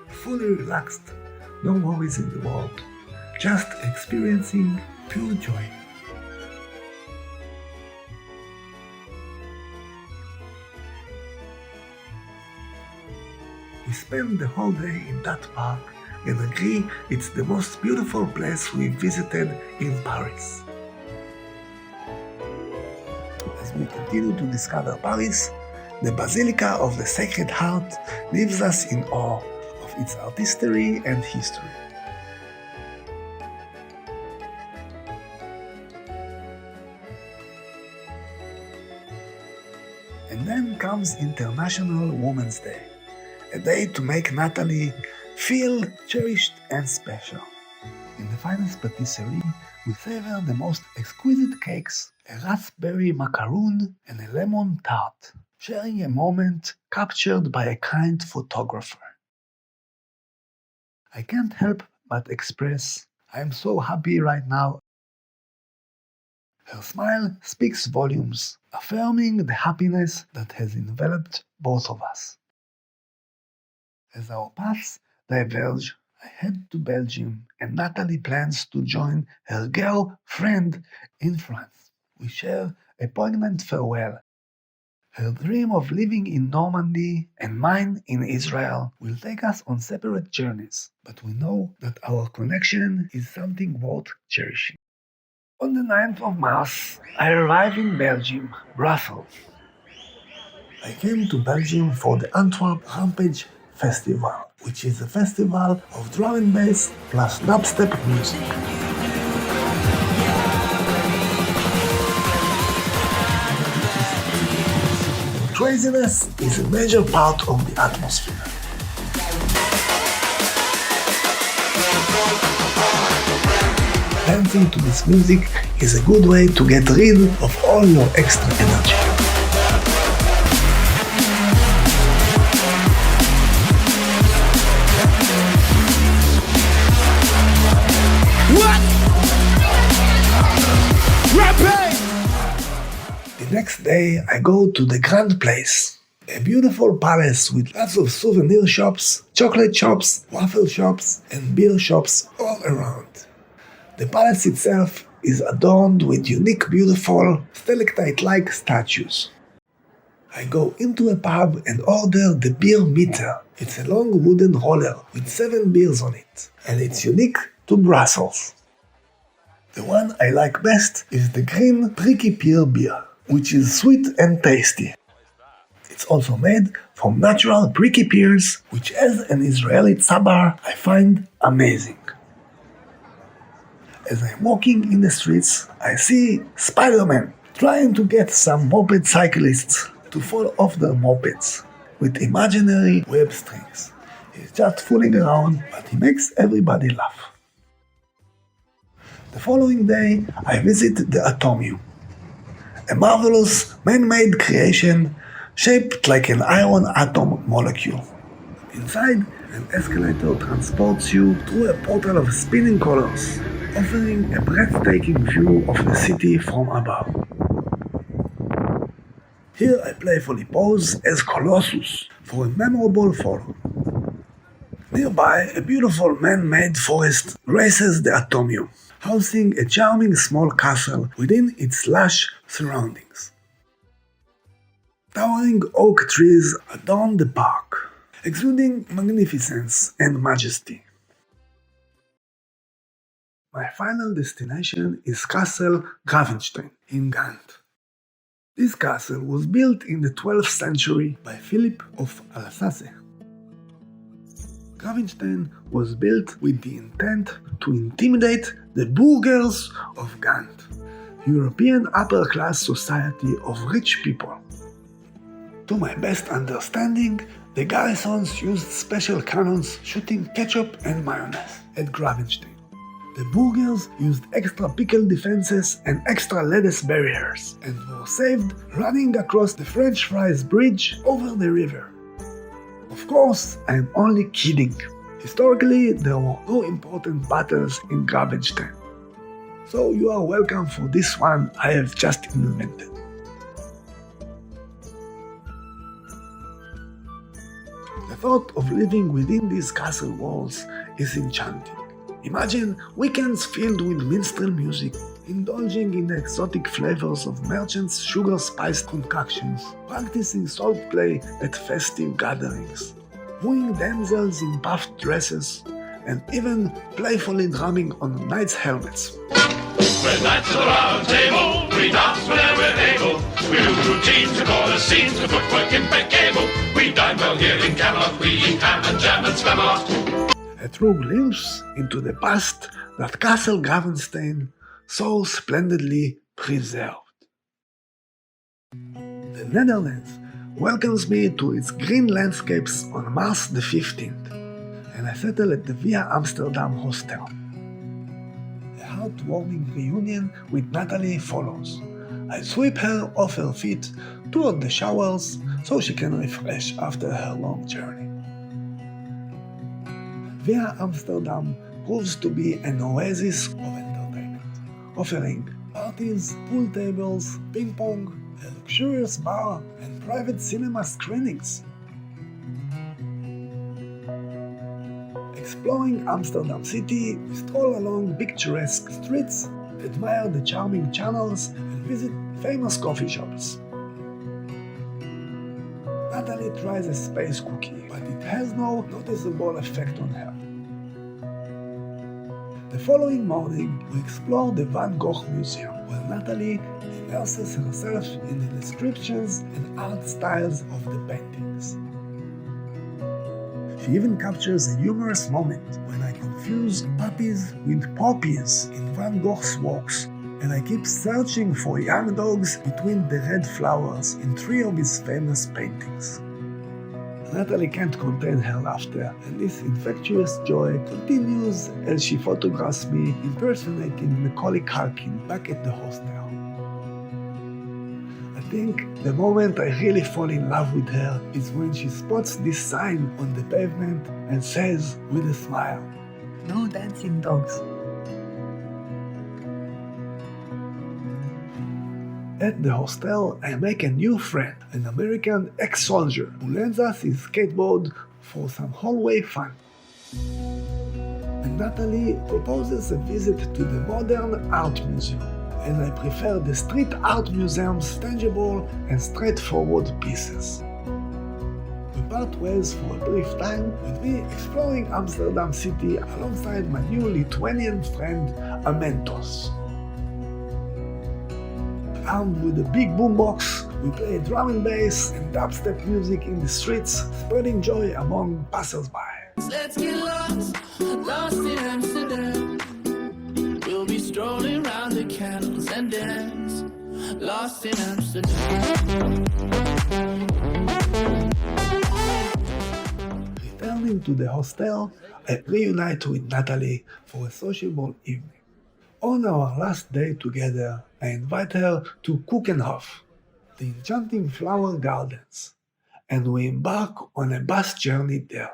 [SPEAKER 1] fully relaxed, no worries in the world, just experiencing pure joy. We spend the whole day in that park and agree it's the most beautiful place we've visited in Paris. As we continue to discover Paris, the Basilica of the Sacred Heart leaves us in awe of its artistry and history. And then comes International Women's Day, a day to make Natalie feel cherished and special. In the finest patisserie, we savor the most exquisite cakes, a raspberry macaroon and a lemon tart, sharing a moment captured by a kind photographer. I can't help but express, I'm so happy right now. Her smile speaks volumes, affirming the happiness that has enveloped both of us. As our paths diverge, I head to Belgium and Natalie plans to join her girl friend in France. We share a poignant farewell. Her dream of living in Normandy and mine in Israel will take us on separate journeys, but we know that our connection is something worth cherishing. On the 9th of March, I arrive in Belgium, Brussels. I came to Belgium for the Antwerp Rampage Festival, which is a festival of drum and bass plus dubstep music. Craziness is a major part of the atmosphere. Dancing to this music is a good way to get rid of all your extra energy. The next day, I go to the Grand Place, a beautiful palace with lots of souvenir shops, chocolate shops, waffle shops, and beer shops all around. The palace itself is adorned with unique, beautiful, stalactite-like statues. I go into a pub and order the beer meter. It's a long wooden roller with 7 beers on it, and it's unique to Brussels. The one I like best is the green Pricky Pear beer, which is sweet and tasty. It's also made from natural pricky pears, which as an Israeli tzabar I find amazing. As I'm walking in the streets, I see Spider-Man trying to get some moped cyclists to fall off their mopeds with imaginary web strings. He's just fooling around, but he makes everybody laugh. The following day, I visit the Atomium, a marvelous man-made creation shaped like an iron atom molecule. Inside, an escalator transports you through a portal of spinning colors, offering a breathtaking view of the city from above. Here I playfully pose as Colossus for a memorable photo. Nearby, a beautiful man-made forest graces the Atomium, housing a charming small castle within its lush surroundings. Towering oak trees adorn the park, exuding magnificence and majesty. My final destination is Castle Gravenstein in Ghent. This castle was built in the 12th century by Philip of Alsace. Gravenstein was built with the intent to intimidate the burghers of Ghent, European upper-class society of rich people. To my best understanding, the garrisons used special cannons shooting ketchup and mayonnaise at Gravenstein. The burghers used extra pickle defenses and extra lettuce barriers, and were saved running across the French fries bridge over the river. Of course, I am only kidding. Historically, there were no important battles in Gravenstein. So you are welcome for this one I have just invented. The thought of living within these castle walls is enchanting. Imagine weekends filled with minstrel music, indulging in the exotic flavors of merchants' sugar-spiced concoctions, practicing swordplay at festive gatherings, wooing damsels in puffed dresses, and even playfully drumming on knights' helmets.
[SPEAKER 6] We're knights of the round table, we dance whenever we're able. We do routines, we call the scenes, with footwork impeccable. We dine well here in Camelot, we eat ham and jam and spamalot.
[SPEAKER 1] A true glimpse into the past that Castle Gravenstein so splendidly preserved. The Netherlands welcomes me to its green landscapes on March the 15th, and I settle at the Via Amsterdam Hostel. A heartwarming reunion with Natalie follows. I sweep her off her feet toward the showers so she can refresh after her long journey. Via Amsterdam proves to be an oasis of entertainment, offering parties, pool tables, ping pong, a luxurious bar, and private cinema screenings. Exploring Amsterdam city, we stroll along picturesque streets, admire the charming channels, and visit famous coffee shops. Natalie tries a space cookie, but it has no noticeable effect on her. The following morning, we explore the Van Gogh Museum, where Natalie immerses herself in the descriptions and art styles of the paintings. She even captures a humorous moment when I confuse puppies with poppies in Van Gogh's works, and I keep searching for young dogs between the red flowers in 3 of his famous paintings. Natalie can't contain her laughter, and this infectious joy continues as she photographs me impersonating Macaulay Culkin back at the hostel. I think the moment I really fall in love with her is when she spots this sign on the pavement and says with a smile,
[SPEAKER 5] No dancing dogs.
[SPEAKER 1] At the hostel, I make a new friend, an American ex-soldier, who lends us his skateboard for some hallway fun. And Natalie proposes a visit to the Modern Art Museum, as I prefer the street art museum's tangible and straightforward pieces. We part ways for a brief time, with me exploring Amsterdam city alongside my new Lithuanian friend Amentos. Armed with a big boombox, we play drum and bass and dubstep music in the streets, spreading joy among passers-by.
[SPEAKER 7] Let's get lost, lost in Amsterdam. We'll be strolling around the canals and dance, lost in Amsterdam.
[SPEAKER 1] Returning to the hostel, I reunite with Natalie for a sociable evening. On our last day together, I invite her to Keukenhof, the enchanting flower gardens, and we embark on a bus journey there.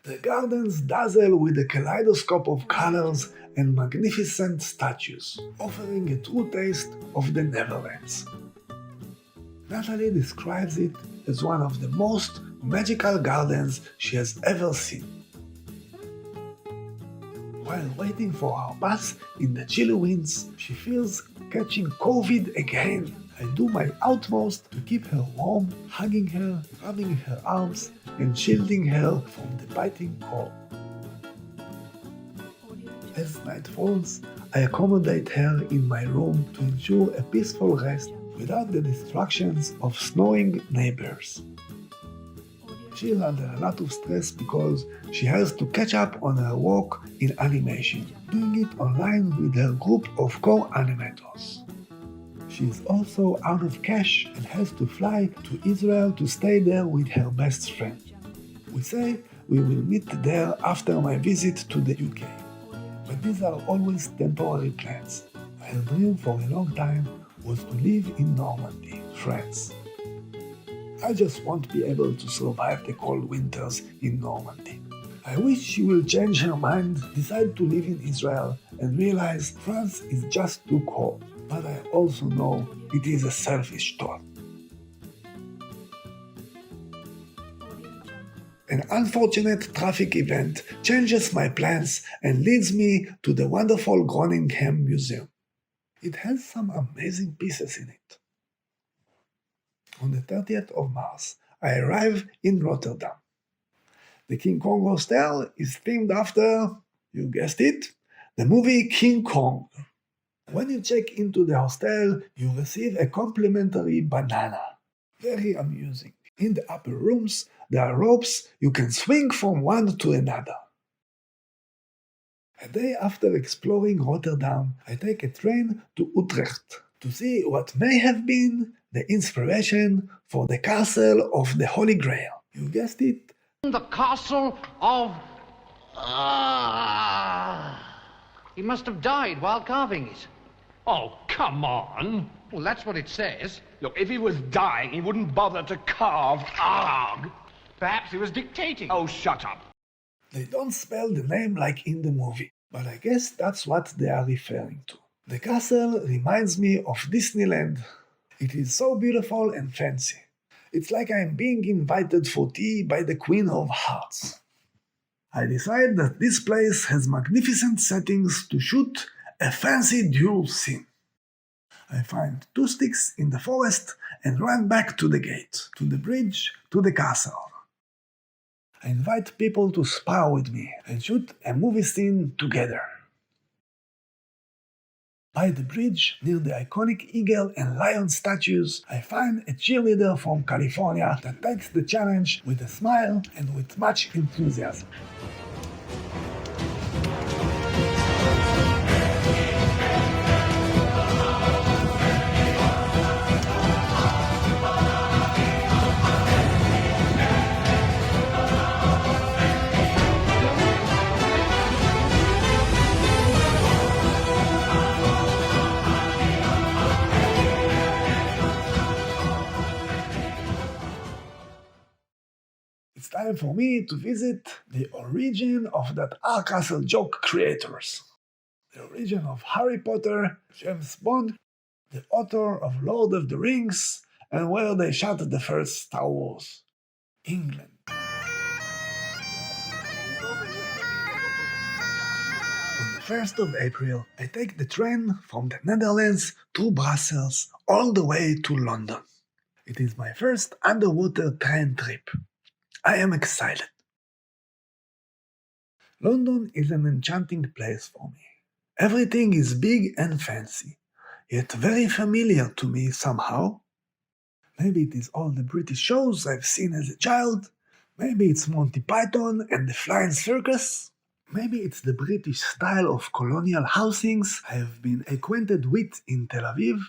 [SPEAKER 1] The gardens dazzle with a kaleidoscope of colors and magnificent statues, offering a true taste of the Netherlands. Natalie describes it as one of the most magical gardens she has ever seen. While waiting for our bus in the chilly winds, she feels catching COVID again. I do my utmost to keep her warm, hugging her, rubbing her arms, and shielding her from the biting cold. As night falls, I accommodate her in my room to ensure a peaceful rest without the distractions of snowing neighbors. She's under a lot of stress because she has to catch up on her work in animation, doing it online with her group of co-animators. She is also out of cash and has to fly to Israel to stay there with her best friend. We say we will meet there after my visit to the UK, but these are always temporary plans. Her dream for a long time was to live in Normandy, France. I just won't be able to survive the cold winters in Normandy. I wish she will change her mind, decide to live in Israel, and realize France is just too cold. But I also know it is a selfish thought. An unfortunate traffic event changes my plans and leads me to the wonderful Groningen Museum. It has some amazing pieces in it. On the 30th of March, I arrive in Rotterdam. The King Kong Hostel is themed after, you guessed it, the movie King Kong. When you check into the hostel, you receive a complimentary banana. Very amusing. In the upper rooms, there are ropes you can swing from one to another. A day after exploring Rotterdam, I take a train to Utrecht to see what may have been the inspiration for the Castle of the Holy Grail. You guessed it.
[SPEAKER 8] The castle of... He must have died while carving it.
[SPEAKER 6] Oh, come on.
[SPEAKER 8] Well, that's what it says.
[SPEAKER 6] Look, if he was dying, he wouldn't bother to carve Arg.
[SPEAKER 8] Perhaps he was dictating.
[SPEAKER 6] Oh, shut up.
[SPEAKER 1] They don't spell the name like in the movie, but I guess that's what they are referring to. The castle reminds me of Disneyland. It is so beautiful and fancy. It's like I am being invited for tea by the Queen of Hearts. I decide that this place has magnificent settings to shoot a fancy duel scene. I find 2 sticks in the forest and run back to the gate, to the bridge, to the castle. I invite people to spar with me and shoot a movie scene together. By the bridge, near the iconic eagle and lion statues, I find a cheerleader from California that takes the challenge with a smile and with much enthusiasm. It's time for me to visit the origin of that Castle joke creators. The origin of Harry Potter, James Bond, the author of Lord of the Rings, and where they shot the first Star Wars. England. On the 1st of April, I take the train from the Netherlands to Brussels all the way to London. It is my first underwater train trip. I am excited. London is an enchanting place for me. Everything is big and fancy, yet very familiar to me somehow. Maybe it is all the British shows I've seen as a child. Maybe it's Monty Python and the Flying Circus. Maybe it's the British style of colonial housings I have been acquainted with in Tel Aviv.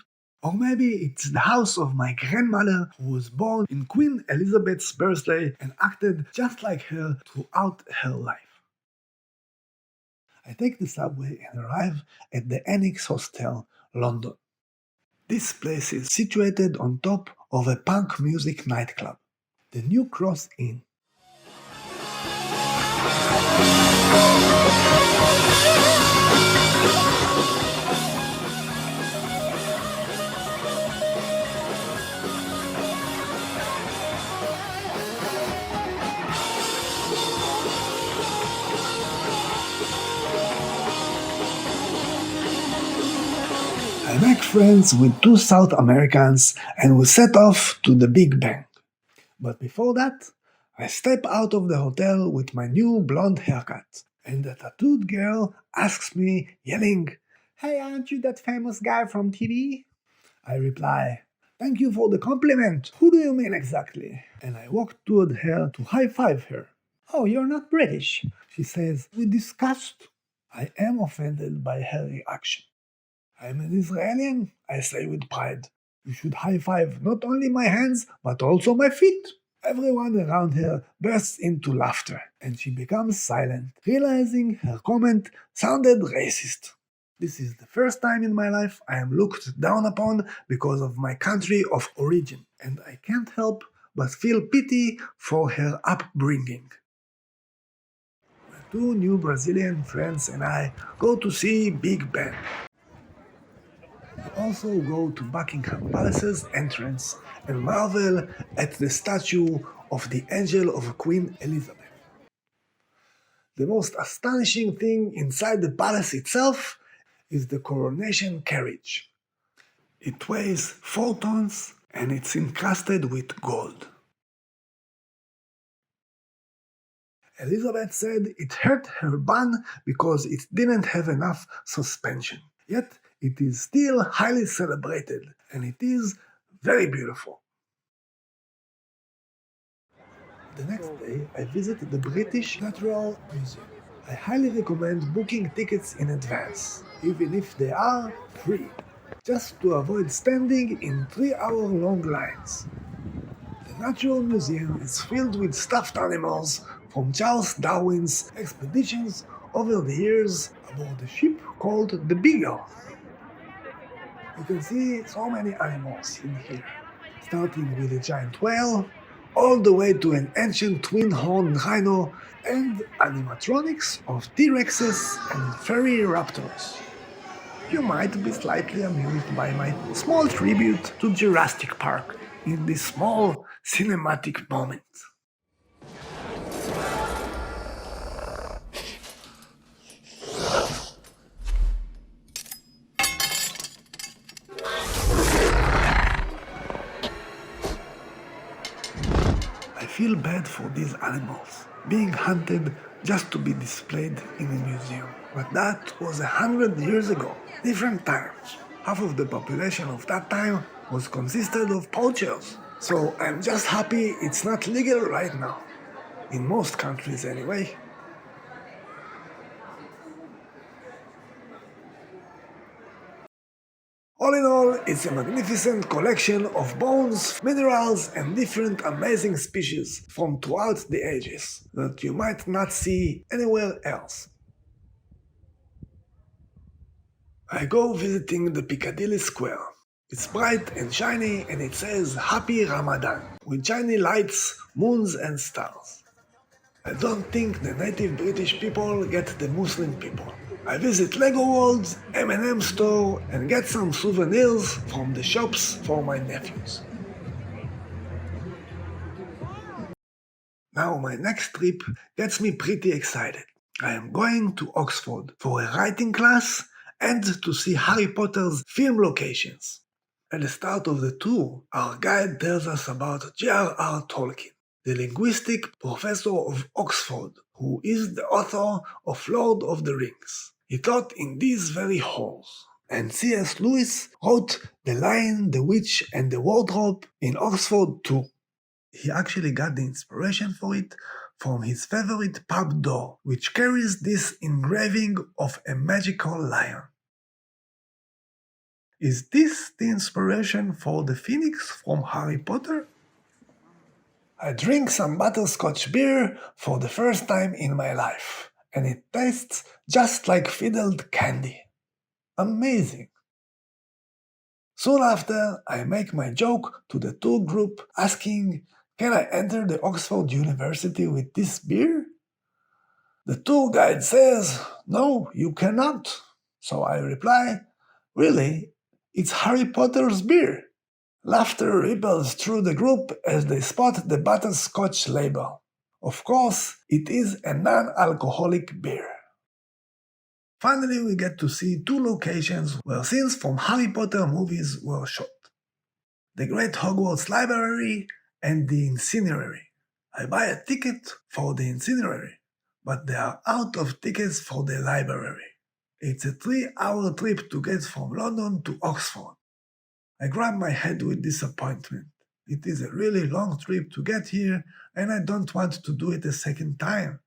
[SPEAKER 1] Or maybe it's the house of my grandmother who was born in Queen Elizabeth's birthday and acted just like her throughout her life. I take the subway and arrive at the Annex Hostel, London. This place is situated on top of a punk music nightclub, the New Cross Inn. I make friends with two South Americans and we set off to the Big Bang. But before that, I step out of the hotel with my new blonde haircut, and the tattooed girl asks me, yelling, "Hey, aren't you that famous guy from TV?" I reply, "Thank you for the compliment. Who do you mean exactly?" And I walk toward her to high-five her. "Oh, you're not British," she says, with disgust. I am offended by her reaction. "I'm an Israeli," I say with pride. "You should high-five not only my hands, but also my feet." Everyone around her bursts into laughter, and she becomes silent, realizing her comment sounded racist. This is the first time in my life I am looked down upon because of my country of origin, and I can't help but feel pity for her upbringing. My two new Brazilian friends and I go to see Big Ben. We also go to Buckingham Palace's entrance and marvel at the statue of the Angel of Queen Elizabeth. The most astonishing thing inside the palace itself is the coronation carriage. It weighs 4 tons and it's encrusted with gold. Elizabeth said it hurt her bun because it didn't have enough suspension. Yet it is still highly celebrated, and it is very beautiful. The next day, I visited the British Natural Museum. I highly recommend booking tickets in advance, even if they are free, just to avoid standing in 3-hour-long lines. The Natural Museum is filled with stuffed animals from Charles Darwin's expeditions over the years aboard a ship called the Beagle. You can see so many animals in here, starting with a giant whale, all the way to an ancient twin-horned rhino and animatronics of T-Rexes and furry raptors. You might be slightly amused by my small tribute to Jurassic Park in this small cinematic moment. I feel bad for these animals, being hunted just to be displayed in a museum. But that was 100 years ago, different times. Half of the population of that time was consisted of poachers. So I'm just happy it's not legal right now. In most countries anyway. All in all, it's a magnificent collection of bones, minerals, and different amazing species from throughout the ages that you might not see anywhere else. I go visiting the Piccadilly Square. It's bright and shiny and it says Happy Ramadan with shiny lights, moons and stars. I don't think the native British people get the Muslim people. I visit Lego World's M&M store and get some souvenirs from the shops for my nephews. Now my next trip gets me pretty excited. I am going to Oxford for a writing class and to see Harry Potter's film locations. At the start of the tour, our guide tells us about J.R.R. Tolkien, the linguistic professor of Oxford, who is the author of Lord of the Rings. He taught in these very halls. And C.S. Lewis wrote The Lion, the Witch, and the Wardrobe in Oxford too. He actually got the inspiration for it from his favorite pub door, which carries this engraving of a magical lion. Is this the inspiration for the Phoenix from Harry Potter? I drink some butterscotch beer for the first time in my life, and it tastes just like fiddled candy. Amazing! Soon after, I make my joke to the tour group asking, can I enter the Oxford University with this beer? The tour guide says, "No, you cannot." So I reply, "Really? It's Harry Potter's beer." Laughter ripples through the group as they spot the butterscotch label. Of course, it is a non-alcoholic beer. Finally, we get to see two locations where scenes from Harry Potter movies were shot. The Great Hogwarts Library and the Incinerary. I buy a ticket for the Incinerary, but they are out of tickets for the library. It's a 3-hour trip to get from London to Oxford. I grab my head with disappointment. It is a really long trip to get here, and I don't want to do it a second time.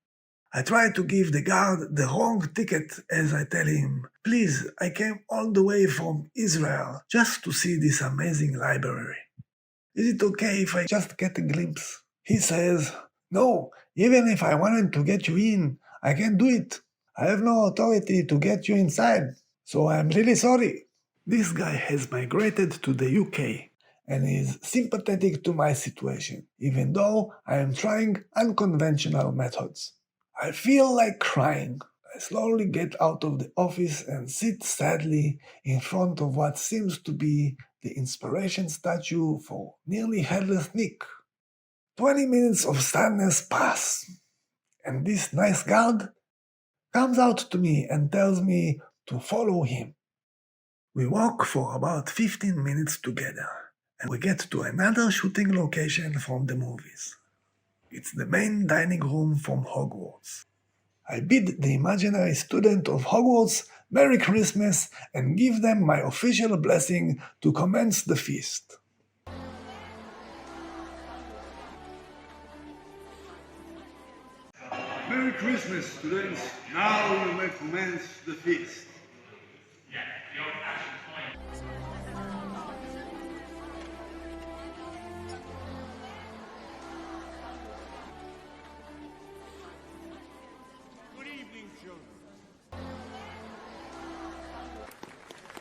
[SPEAKER 1] I try to give the guard the wrong ticket as I tell him, "Please, I came all the way from Israel just to see this amazing library. Is it okay if I just get a glimpse?" He says, "No, even if I wanted to get you in, I can't do it. I have no authority to get you inside, so I'm really sorry." This guy has migrated to the UK and is sympathetic to my situation, even though I am trying unconventional methods. I feel like crying. I slowly get out of the office and sit sadly in front of what seems to be the inspiration statue for Nearly Headless Nick. 20 minutes of sadness pass, and this nice guard comes out to me and tells me to follow him. We walk for about 15 minutes together, and we get to another shooting location from the movies. It's the main dining room from Hogwarts. I bid the imaginary student of Hogwarts Merry Christmas and give them my official blessing to commence the feast.
[SPEAKER 2] Merry Christmas, students. Now we may commence the feast.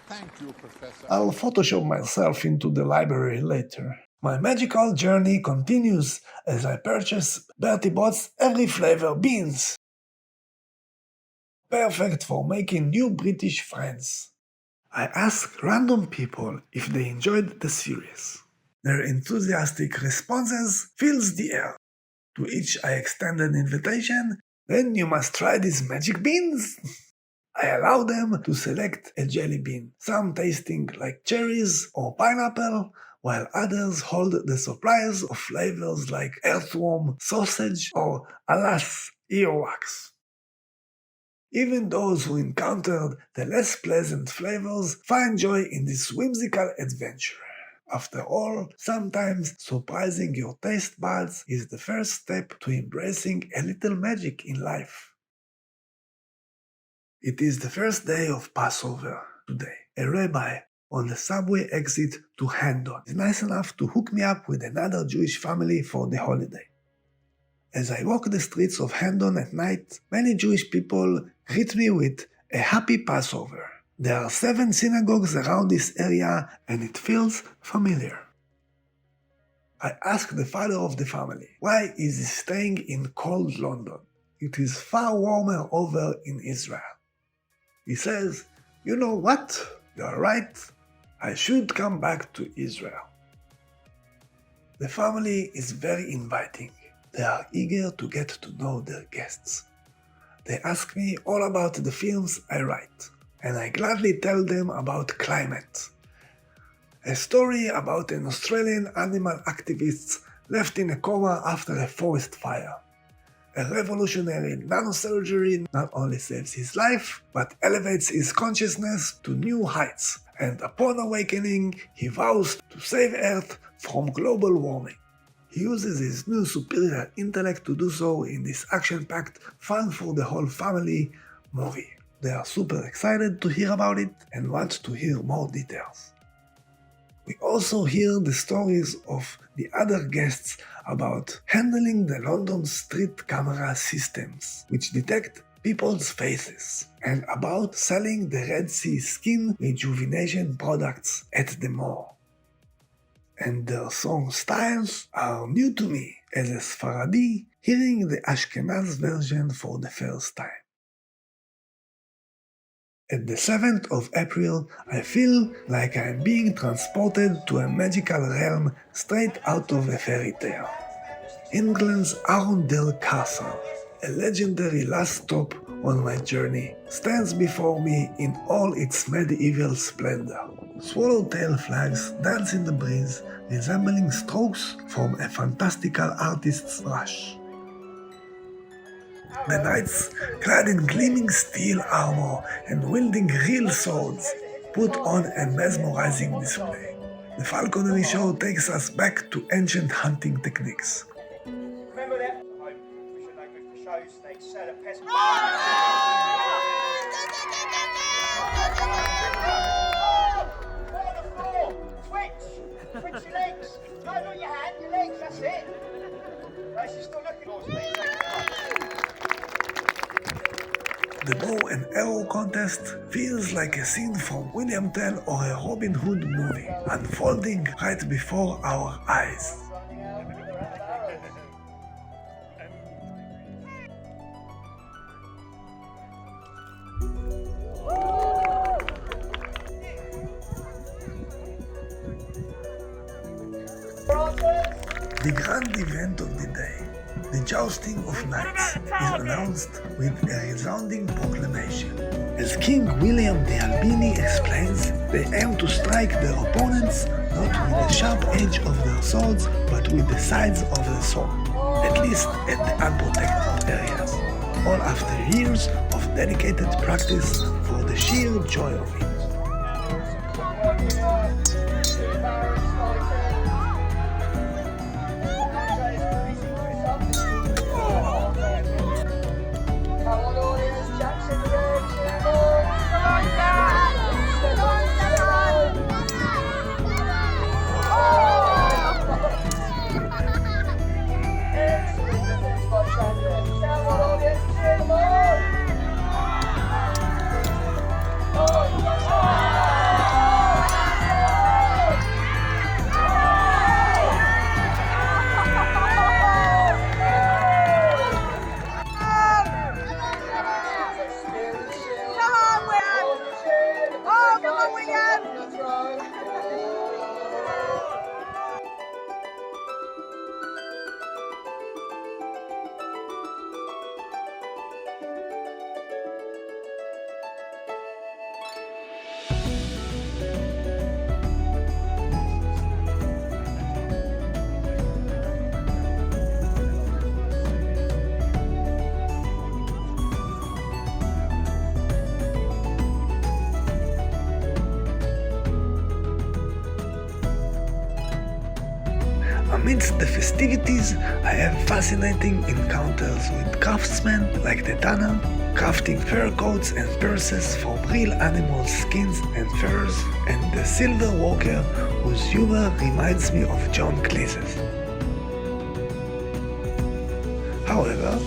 [SPEAKER 9] Thank you, Professor.
[SPEAKER 1] I'll Photoshop myself into the library later. My magical journey continues as I purchase Bertie Bott's Every Flavor beans. Perfect for making new British friends. I ask random people if they enjoyed the series. Their enthusiastic responses fills the air. To each I extend an invitation, "Then you must try these magic beans." I allow them to select a jelly bean, some tasting like cherries or pineapple, while others hold the surprise of flavors like earthworm, sausage, or, alas, earwax. Even those who encountered the less pleasant flavors find joy in this whimsical adventure. After all, sometimes surprising your taste buds is the first step to embracing a little magic in life. It is the first day of Passover today. A rabbi on the subway exit to Hendon is nice enough to hook me up with another Jewish family for the holiday. As I walk the streets of Hendon at night, many Jewish people greet me with a happy Passover. There are 7 synagogues around this area and it feels familiar. I ask the father of the family, why is he staying in cold London? It is far warmer over in Israel. He says, "You know what? You're right. I should come back to Israel." The family is very inviting. They are eager to get to know their guests. They ask me all about the films I write, and I gladly tell them about Climate, a story about an Australian animal activist left in a coma after a forest fire. A revolutionary nanosurgery not only saves his life, but elevates his consciousness to new heights, and upon awakening, he vows to save Earth from global warming. He uses his new superior intellect to do so in this action-packed, fun for the whole family movie. They are super excited to hear about it and want to hear more details. We also hear the stories of the other guests about handling the London street camera systems, which detect people's faces, and about selling the Red Sea skin rejuvenation products at the mall. and their song styles are new to me as a Sfaradi hearing the Ashkenaz version for the first time. At the 7th of April, I feel like I am being transported to a magical realm straight out of a fairy tale. England's Arundel Castle, a legendary last stop on my journey, stands before me in all its medieval splendor. Swallowtail flags dance in the breeze, resembling strokes from a fantastical artist's brush. The knights, clad in gleaming steel armor and wielding real swords, put on a mesmerizing display. The falconry show takes us back to ancient hunting techniques.
[SPEAKER 10] Remember that? We should know with the shows they sell a pest. On the floor! Twitch! Twitch your legs! No, not your hand, your legs, that's it! No, she's still looking at me.
[SPEAKER 1] The bow and arrow contest feels like a scene from William Tell or a Robin Hood movie, unfolding right before our eyes. The grand event of the day, the jousting of knights, is announced with a resounding proclamation. As King William the Albini explains, they aim to strike their opponents not with the sharp edge of their swords, but with the sides of the sword, at least at the unprotected areas, all after years of dedicated practice for the sheer joy of it. Amidst the festivities, I have fascinating encounters with craftsmen like the tanner, crafting fur coats and purses from real animal skins and furs, and the silver walker whose humor reminds me of John Cleese's. However,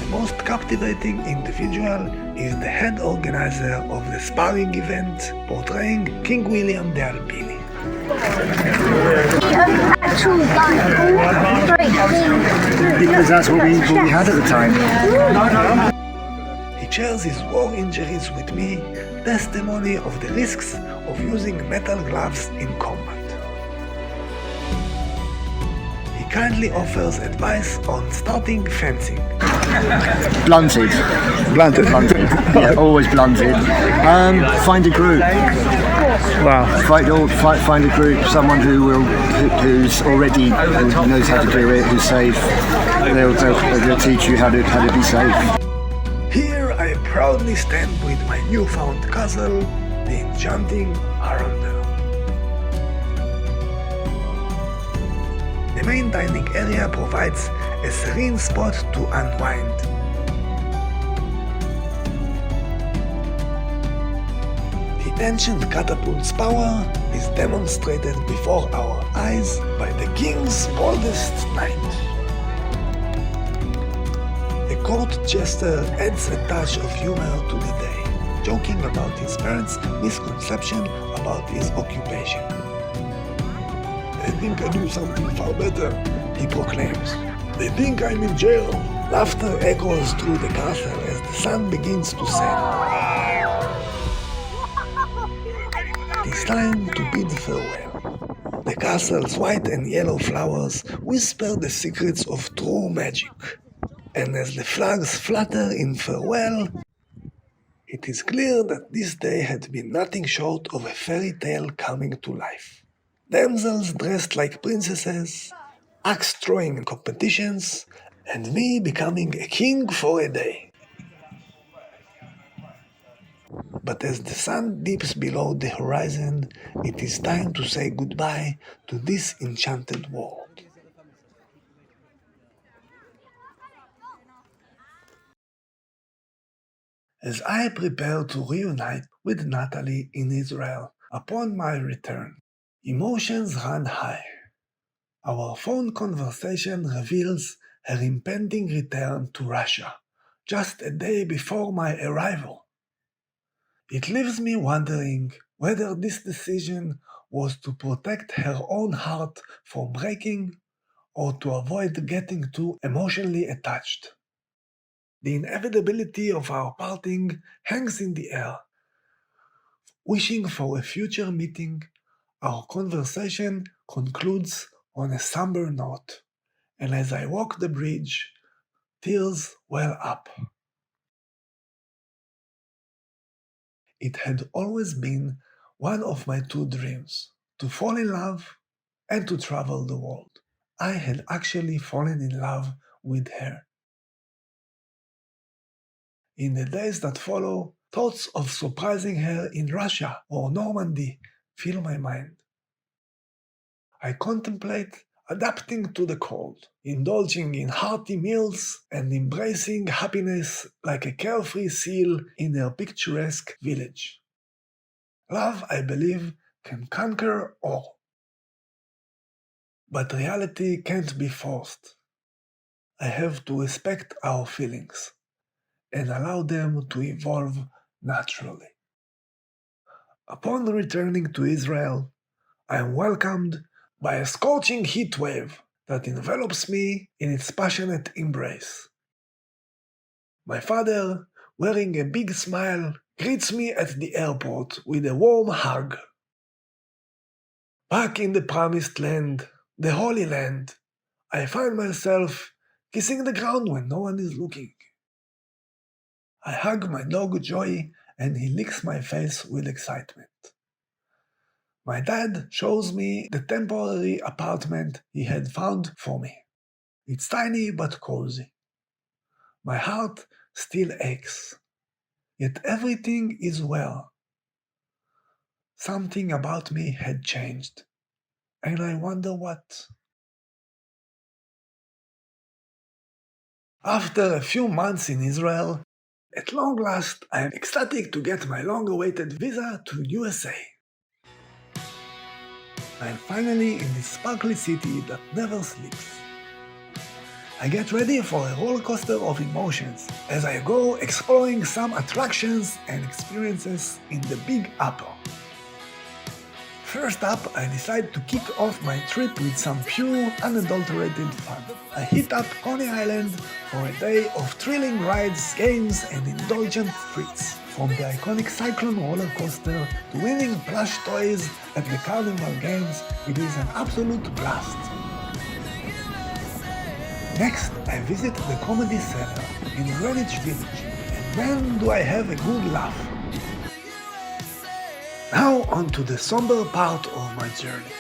[SPEAKER 1] the most captivating individual is the head organizer of the sparring event portraying King William the Albini.
[SPEAKER 10] Because that's what we had at the time.
[SPEAKER 1] He shares his war injuries with me, testimony of the risks of using metal gloves in combat. He kindly offers advice on starting fencing.
[SPEAKER 10] Blunted.
[SPEAKER 1] Blunted.
[SPEAKER 10] Yeah, always blunted. Find a group.
[SPEAKER 1] Wow.
[SPEAKER 10] Find a group, someone who's already who knows how to do it, who's safe. They'll teach you how to be safe.
[SPEAKER 1] Here I proudly stand with my newfound castle, the enchanting Arundel. The main dining area provides a serene spot to unwind. The ancient catapult's power is demonstrated before our eyes by the king's boldest knight. The court jester adds a touch of humor to the day, joking about his parents' misconception about his occupation. They think I do something far better, he proclaims. They think I'm in jail. Laughter echoes through the castle as the sun begins to set. It is time to bid farewell. The castle's white and yellow flowers whisper the secrets of true magic. And as the flags flutter in farewell, it is clear that this day had been nothing short of a fairy tale coming to life. Damsels dressed like princesses, axe-throwing competitions, and me becoming a king for a day. But as the sun dips below the horizon, it is time to say goodbye to this enchanted world. As I prepare to reunite with Natalie in Israel upon my return, emotions run high. Our phone conversation reveals her impending return to Russia, just a day before my arrival. It leaves me wondering whether this decision was to protect her own heart from breaking or to avoid getting too emotionally attached. The inevitability of our parting hangs in the air. Wishing for a future meeting, our conversation concludes on a somber note, and as I walk the bridge, tears well up. It had always been one of my two dreams, to fall in love and to travel the world. I had actually fallen in love with her. In the days that follow, thoughts of surprising her in Russia or Normandy fill my mind. I contemplate adapting to the cold, indulging in hearty meals and embracing happiness like a carefree seal in her picturesque village. Love, I believe, can conquer all. But reality can't be forced. I have to respect our feelings and allow them to evolve naturally. Upon returning to Israel, I am welcomed by a scorching heat wave that envelops me in its passionate embrace. My father, wearing a big smile, greets me at the airport with a warm hug. Back in the promised land, the Holy Land, I find myself kissing the ground when no one is looking. I hug my dog Joey and he licks my face with excitement. My dad shows me the temporary apartment he had found for me. It's tiny but cozy. My heart still aches, yet everything is well. Something about me had changed, and I wonder what. After a few months in Israel, at long last I am ecstatic to get my long-awaited visa to USA. I am finally in this sparkly city that never sleeps. I get ready for a roller coaster of emotions as I go exploring some attractions and experiences in the Big Apple. First up, I decide to kick off my trip with some pure, unadulterated fun. I hit up Coney Island for a day of thrilling rides, games, and indulgent treats. From the iconic Cyclone roller coaster to winning plush toys at the Carnival Games, it is an absolute blast. Next, I visit the Comedy Cellar in Greenwich Village, and man do I have a good laugh. Now on to the somber part of my journey.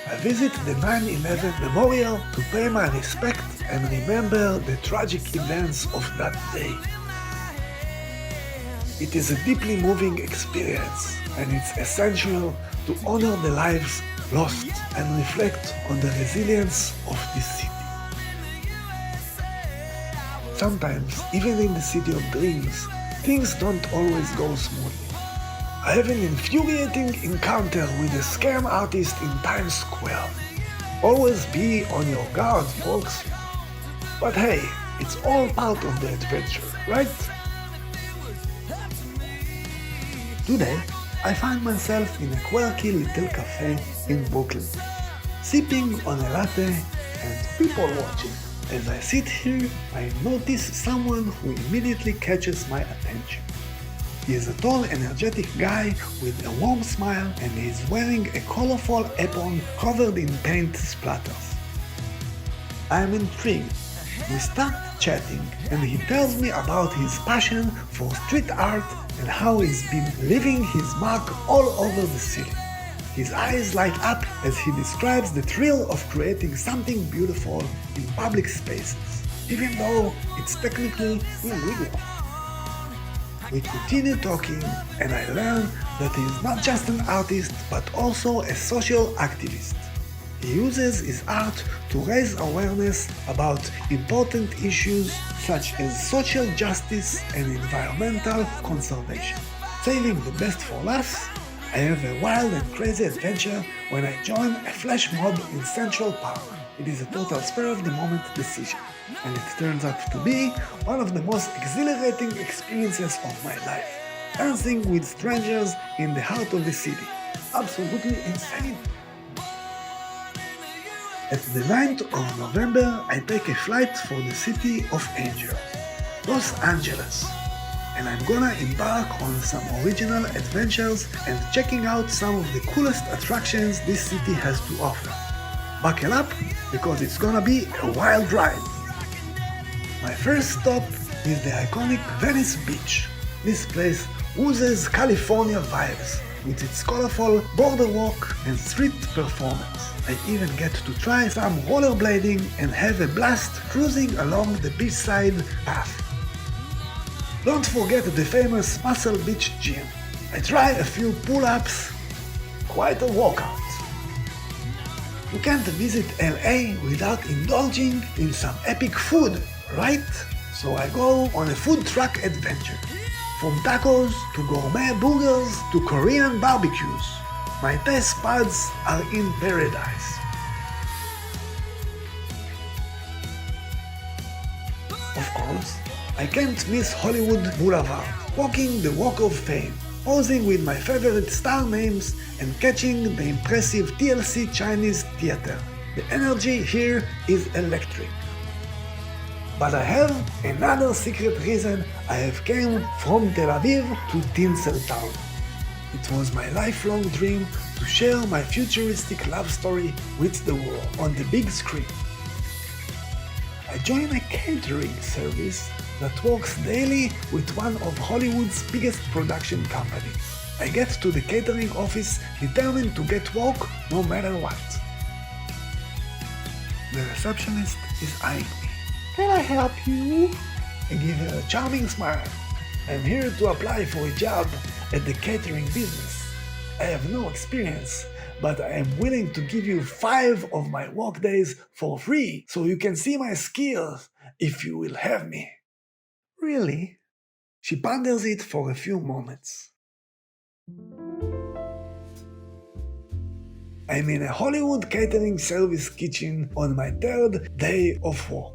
[SPEAKER 1] I visit the 9/11 Memorial to pay my respect and remember the tragic events of that day. It is a deeply moving experience, and it's essential to honor the lives lost and reflect on the resilience of this city. Sometimes, even in the city of dreams, things don't always go smoothly. I have an infuriating encounter with a scam artist in Times Square. Always be on your guard, folks. But hey, it's all part of the adventure, right? Today, I find myself in a quirky little cafe in Brooklyn. sipping on a latte and people watching. As I sit here, I notice someone who immediately catches my attention. He is a tall, energetic guy with a warm smile and he is wearing a colorful apron covered in paint splatters. I am intrigued. We start chatting and he tells me about his passion for street art and how he's been leaving his mark all over the city. His eyes light up as he describes the thrill of creating something beautiful in public spaces, even though it's technically illegal. We continue talking and I learn that he is not just an artist but also a social activist. He uses his art to raise awareness about important issues such as social justice and environmental conservation. Saving the best for last, I have a wild and crazy adventure when I join a flash mob in Central Park. It is a total spur-of-the-moment decision, and it turns out to be one of the most exhilarating experiences of my life. Dancing with strangers in the heart of the city. Absolutely insane. At the 9th of November, I take a flight for the city of angels, Los Angeles, and I'm gonna embark on some original adventures and checking out some of the coolest attractions this city has to offer. Buckle up, because it's gonna be a wild ride. My first stop is the iconic Venice Beach. This place oozes California vibes with its colorful boardwalk and street performance. I even get to try some rollerblading and have a blast cruising along the beachside path. Don't forget the famous Muscle Beach Gym. I try a few pull-ups, quite a workout. You can't visit LA without indulging in some epic food, right? So I go on a food truck adventure. From tacos to gourmet burgers to Korean barbecues, my taste buds are in paradise. Of course, I can't miss Hollywood Boulevard, walking the Walk of Fame, posing with my favorite star names and catching the impressive TLC Chinese theater. The energy here is electric. But I have another secret reason I have came from Tel Aviv to Tinseltown. It was my lifelong dream to share my futuristic love story with the world on the big screen. I joined a catering service that works daily with one of Hollywood's biggest production companies. I get to the catering office determined to get work no matter what. The receptionist is eyeing me. Can I help you? I give her a charming smile. I'm here to apply for a job at the catering business. I have no experience, but I am willing to give you 5 of my work days for free so you can see my skills if you will have me. Really? She ponders it for a few moments. I'm in a Hollywood catering service kitchen on my 3rd day of work.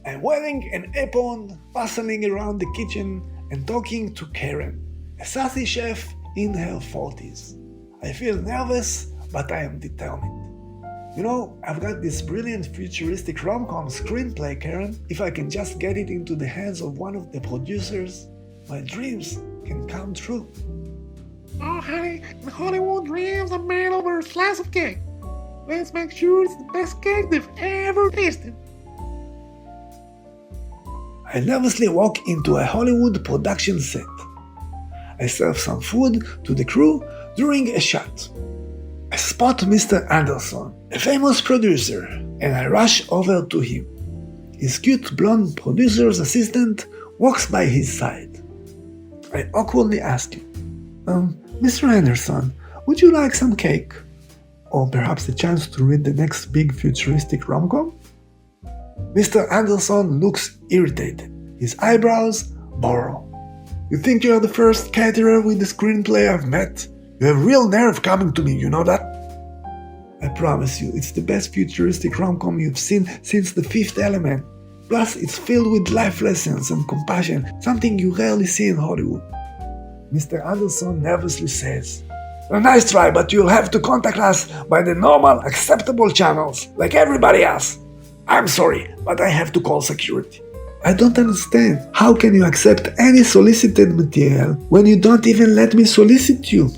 [SPEAKER 1] I'm wearing an apron, bustling around the kitchen and talking to Karen, a sassy chef in her 40s. I feel nervous, but I am determined. You know, I've got this brilliant futuristic rom-com screenplay, Karen. If I can just get it into the hands of one of the producers, my dreams can come true.
[SPEAKER 2] Oh, honey, in Hollywood, dreams are made over a slice of cake. Let's make sure it's the best cake they've ever tasted.
[SPEAKER 1] I nervously walk into a Hollywood production set. I serve some food to the crew during a shot. I spot Mr. Anderson, a famous producer, and I rush over to him. His cute blonde producer's assistant walks by his side. I awkwardly ask him, Mr. Anderson, would you like some cake? Or perhaps a chance to read the next big futuristic rom-com? Mr. Anderson looks irritated. His eyebrows burrow. You think you're the first caterer with the screenplay I've met? You have real nerve coming to me, you know that? I promise you, it's the best futuristic rom-com you've seen since The Fifth Element. Plus, it's filled with life lessons and compassion, something you rarely see in Hollywood. Mr. Anderson nervously says, A nice try, but you'll have to contact us by the normal, acceptable channels, like everybody else. I'm sorry, but I have to call security. I don't understand. How can you accept any solicited material when you don't even let me solicit you?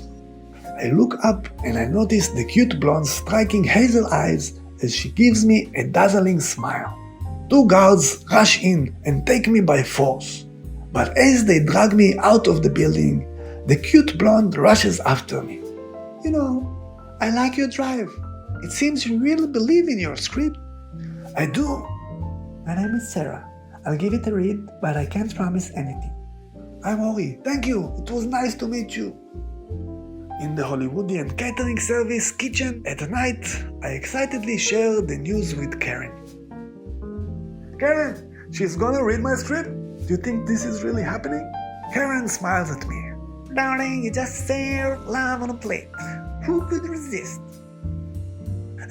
[SPEAKER 1] I look up and I notice the cute blonde's striking hazel eyes as she gives me a dazzling smile. 2 guards rush in and take me by force. But as they drag me out of the building, the cute blonde rushes after me. You know, I like your drive. It seems you really believe in your script. I do. My name is Sarah. I'll give it a read, but I can't promise anything. I'm Ori. Thank you. It was nice to meet you. In the Hollywoodian catering service kitchen at night, I excitedly share the news with Karen. Karen, she's gonna read my script. Do you think this is really happening? Karen smiles at me. Darling, you just served love on a plate. Who could resist?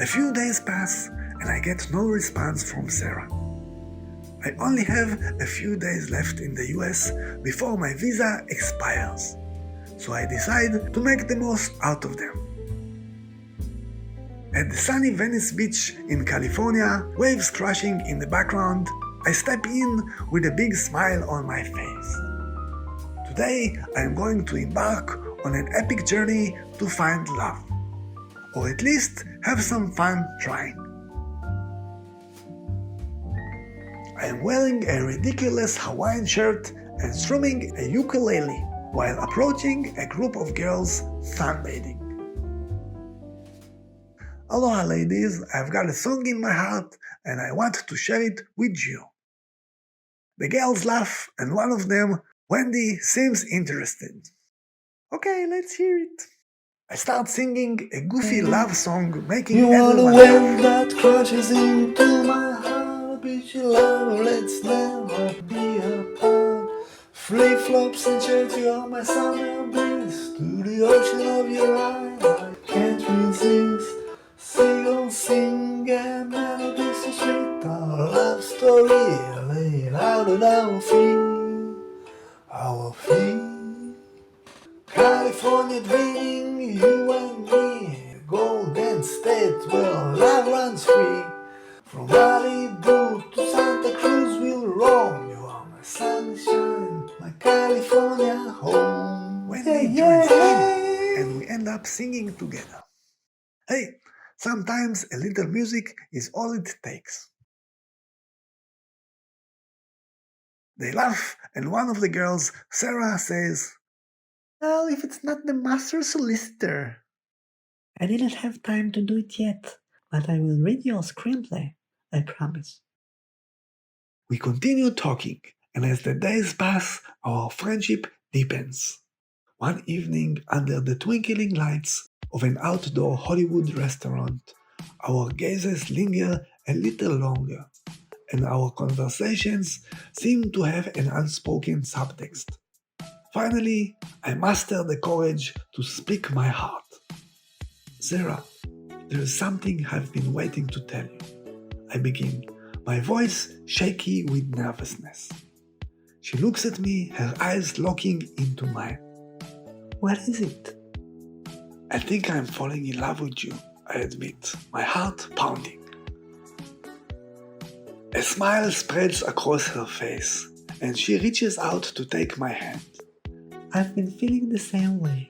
[SPEAKER 1] A few days pass and I get no response from Sarah. I only have a few days left in the US before my visa expires, so I decide to make the most out of them. At the sunny Venice Beach in California, waves crashing in the background, I step in with a big smile on my face. Today I am going to embark on an epic journey to find love, or at least have some fun trying. I am wearing a ridiculous Hawaiian shirt and strumming a ukulele while approaching a group of girls sunbathing. Aloha ladies, I've got a song in my heart and I want to share it with you. The girls laugh and one of them, Wendy, seems interested. Okay, let's hear it. I start singing a goofy love song making everyone laugh.
[SPEAKER 2] That crashes into my heart, bitch, love, let's never be apart. Flip-flops and shirts, you're my summer breeze. To the ocean of your eyes, I can't resist. Sing, sing, a melody so sweet. Our love story laid out at our feet. Our feet. California dreaming, you and me. Golden State where love runs free. From Malibu to Santa Cruz we'll roam. You are my sunshine, my California home.
[SPEAKER 1] Wendy joins in and we end up singing together. Hey, sometimes a little music is all it takes. They laugh and one of the girls, Sarah, says,
[SPEAKER 2] Well, if it's not the master solicitor. I didn't have time to do it yet, but I will read your screenplay, I promise.
[SPEAKER 1] We continue talking, and as the days pass, our friendship deepens. One evening, under the twinkling lights of an outdoor Hollywood restaurant, our gazes linger a little longer, and our conversations seem to have an unspoken subtext. Finally, I muster the courage to speak my heart. Sarah, there is something I've been waiting to tell you. I begin, my voice shaky with nervousness. She looks at me, her eyes locking into mine.
[SPEAKER 2] What is it?
[SPEAKER 1] I think I'm falling in love with you, I admit, my heart pounding. A smile spreads across her face, and she reaches out to take my hand.
[SPEAKER 2] I've been feeling the same way.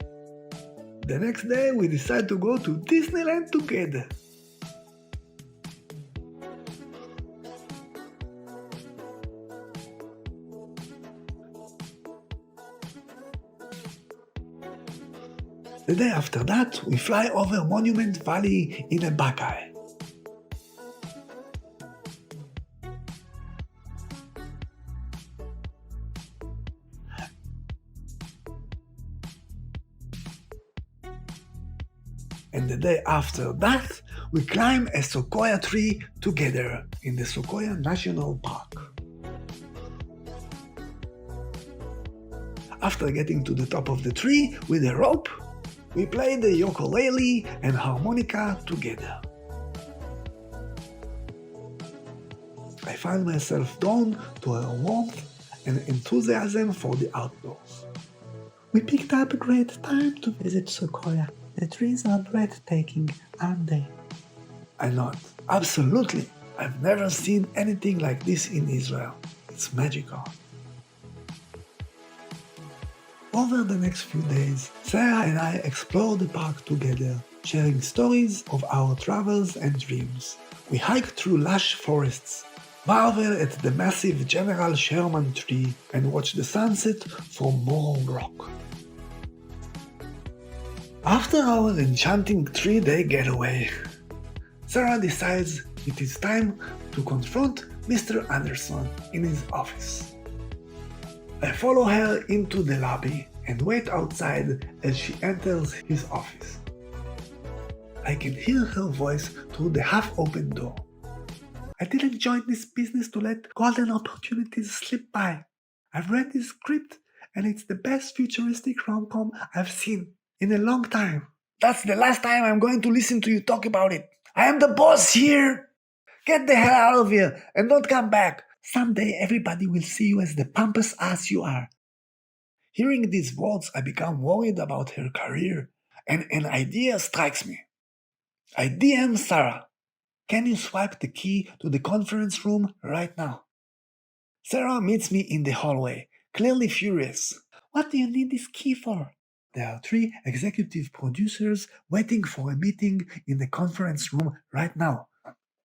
[SPEAKER 1] The next day, we decide to go to Disneyland together. The day after that, we fly over Monument Valley in a Buckeye. And the day after that, we climb a sequoia tree together in the Sequoia National Park. After getting to the top of the tree with a rope, we play the ukulele and harmonica together. I find myself drawn to her warmth and enthusiasm for the outdoors.
[SPEAKER 2] We picked up a great time to visit Sequoia. The trees are breathtaking, aren't they?
[SPEAKER 1] I nod. Absolutely. I've never seen anything like this in Israel. It's magical. Over the next few days, Sarah and I explored the park together, sharing stories of our travels and dreams. We hiked through lush forests, marveled at the massive General Sherman tree, and watched the sunset from Morro Rock. After our enchanting 3-day getaway, Sarah decides it is time to confront Mr. Anderson in his office. I follow her into the lobby and wait outside as she enters his office. I can hear her voice through the half-open door. I didn't join this business to let golden opportunities slip by. I've read this script and it's the best futuristic rom-com I've seen in a long time. That's the last time I'm going to listen to you talk about it. I am the boss here! Get the hell out of here and don't come back. Someday everybody will see you as the pompous ass you are. Hearing these words, I become worried about her career, and an idea strikes me. I DM Sarah. Can you swipe the key to the conference room right now? Sarah meets me in the hallway, clearly furious. What do you need this key for? There are 3 executive producers waiting for a meeting in the conference room right now.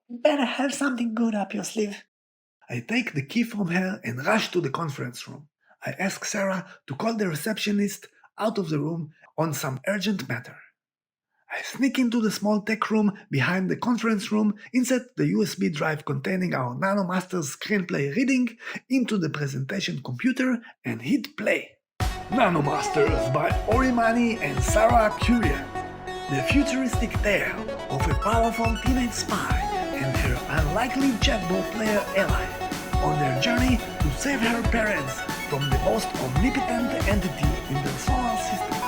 [SPEAKER 1] Better have something good up your sleeve. I take the key from her and rush to the conference room. I ask Sarah to call the receptionist out of the room on some urgent matter. I sneak into the small tech room behind the conference room, insert the USB drive containing our NanoMaster's screenplay reading into the presentation computer, and hit play. NanoMasters by Orimani and Sarah Kurian. The futuristic tale of a powerful teenage spy and her unlikely jackball player ally on their journey to save her parents from the most omnipotent entity in the solar system.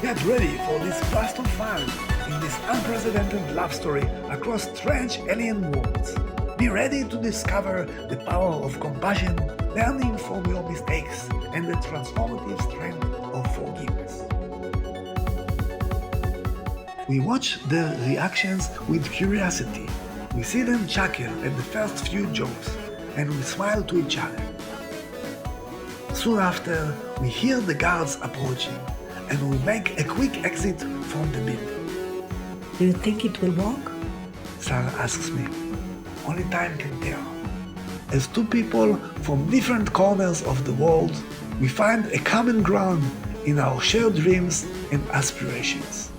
[SPEAKER 1] Get ready for this blast of fun in this unprecedented love story across strange alien worlds. Be ready to discover the power of compassion, learning from your mistakes, and the transformative strength of forgiveness. We watch their reactions with curiosity. We see them chuckle at the first few jokes, and we smile to each other. Soon after, we hear the guards approaching, and we make a quick exit from the building.
[SPEAKER 5] Do you think it will work?
[SPEAKER 1] Sarah asks me. Only time can tell. As 2 people from different corners of the world, we find a common ground in our shared dreams and aspirations.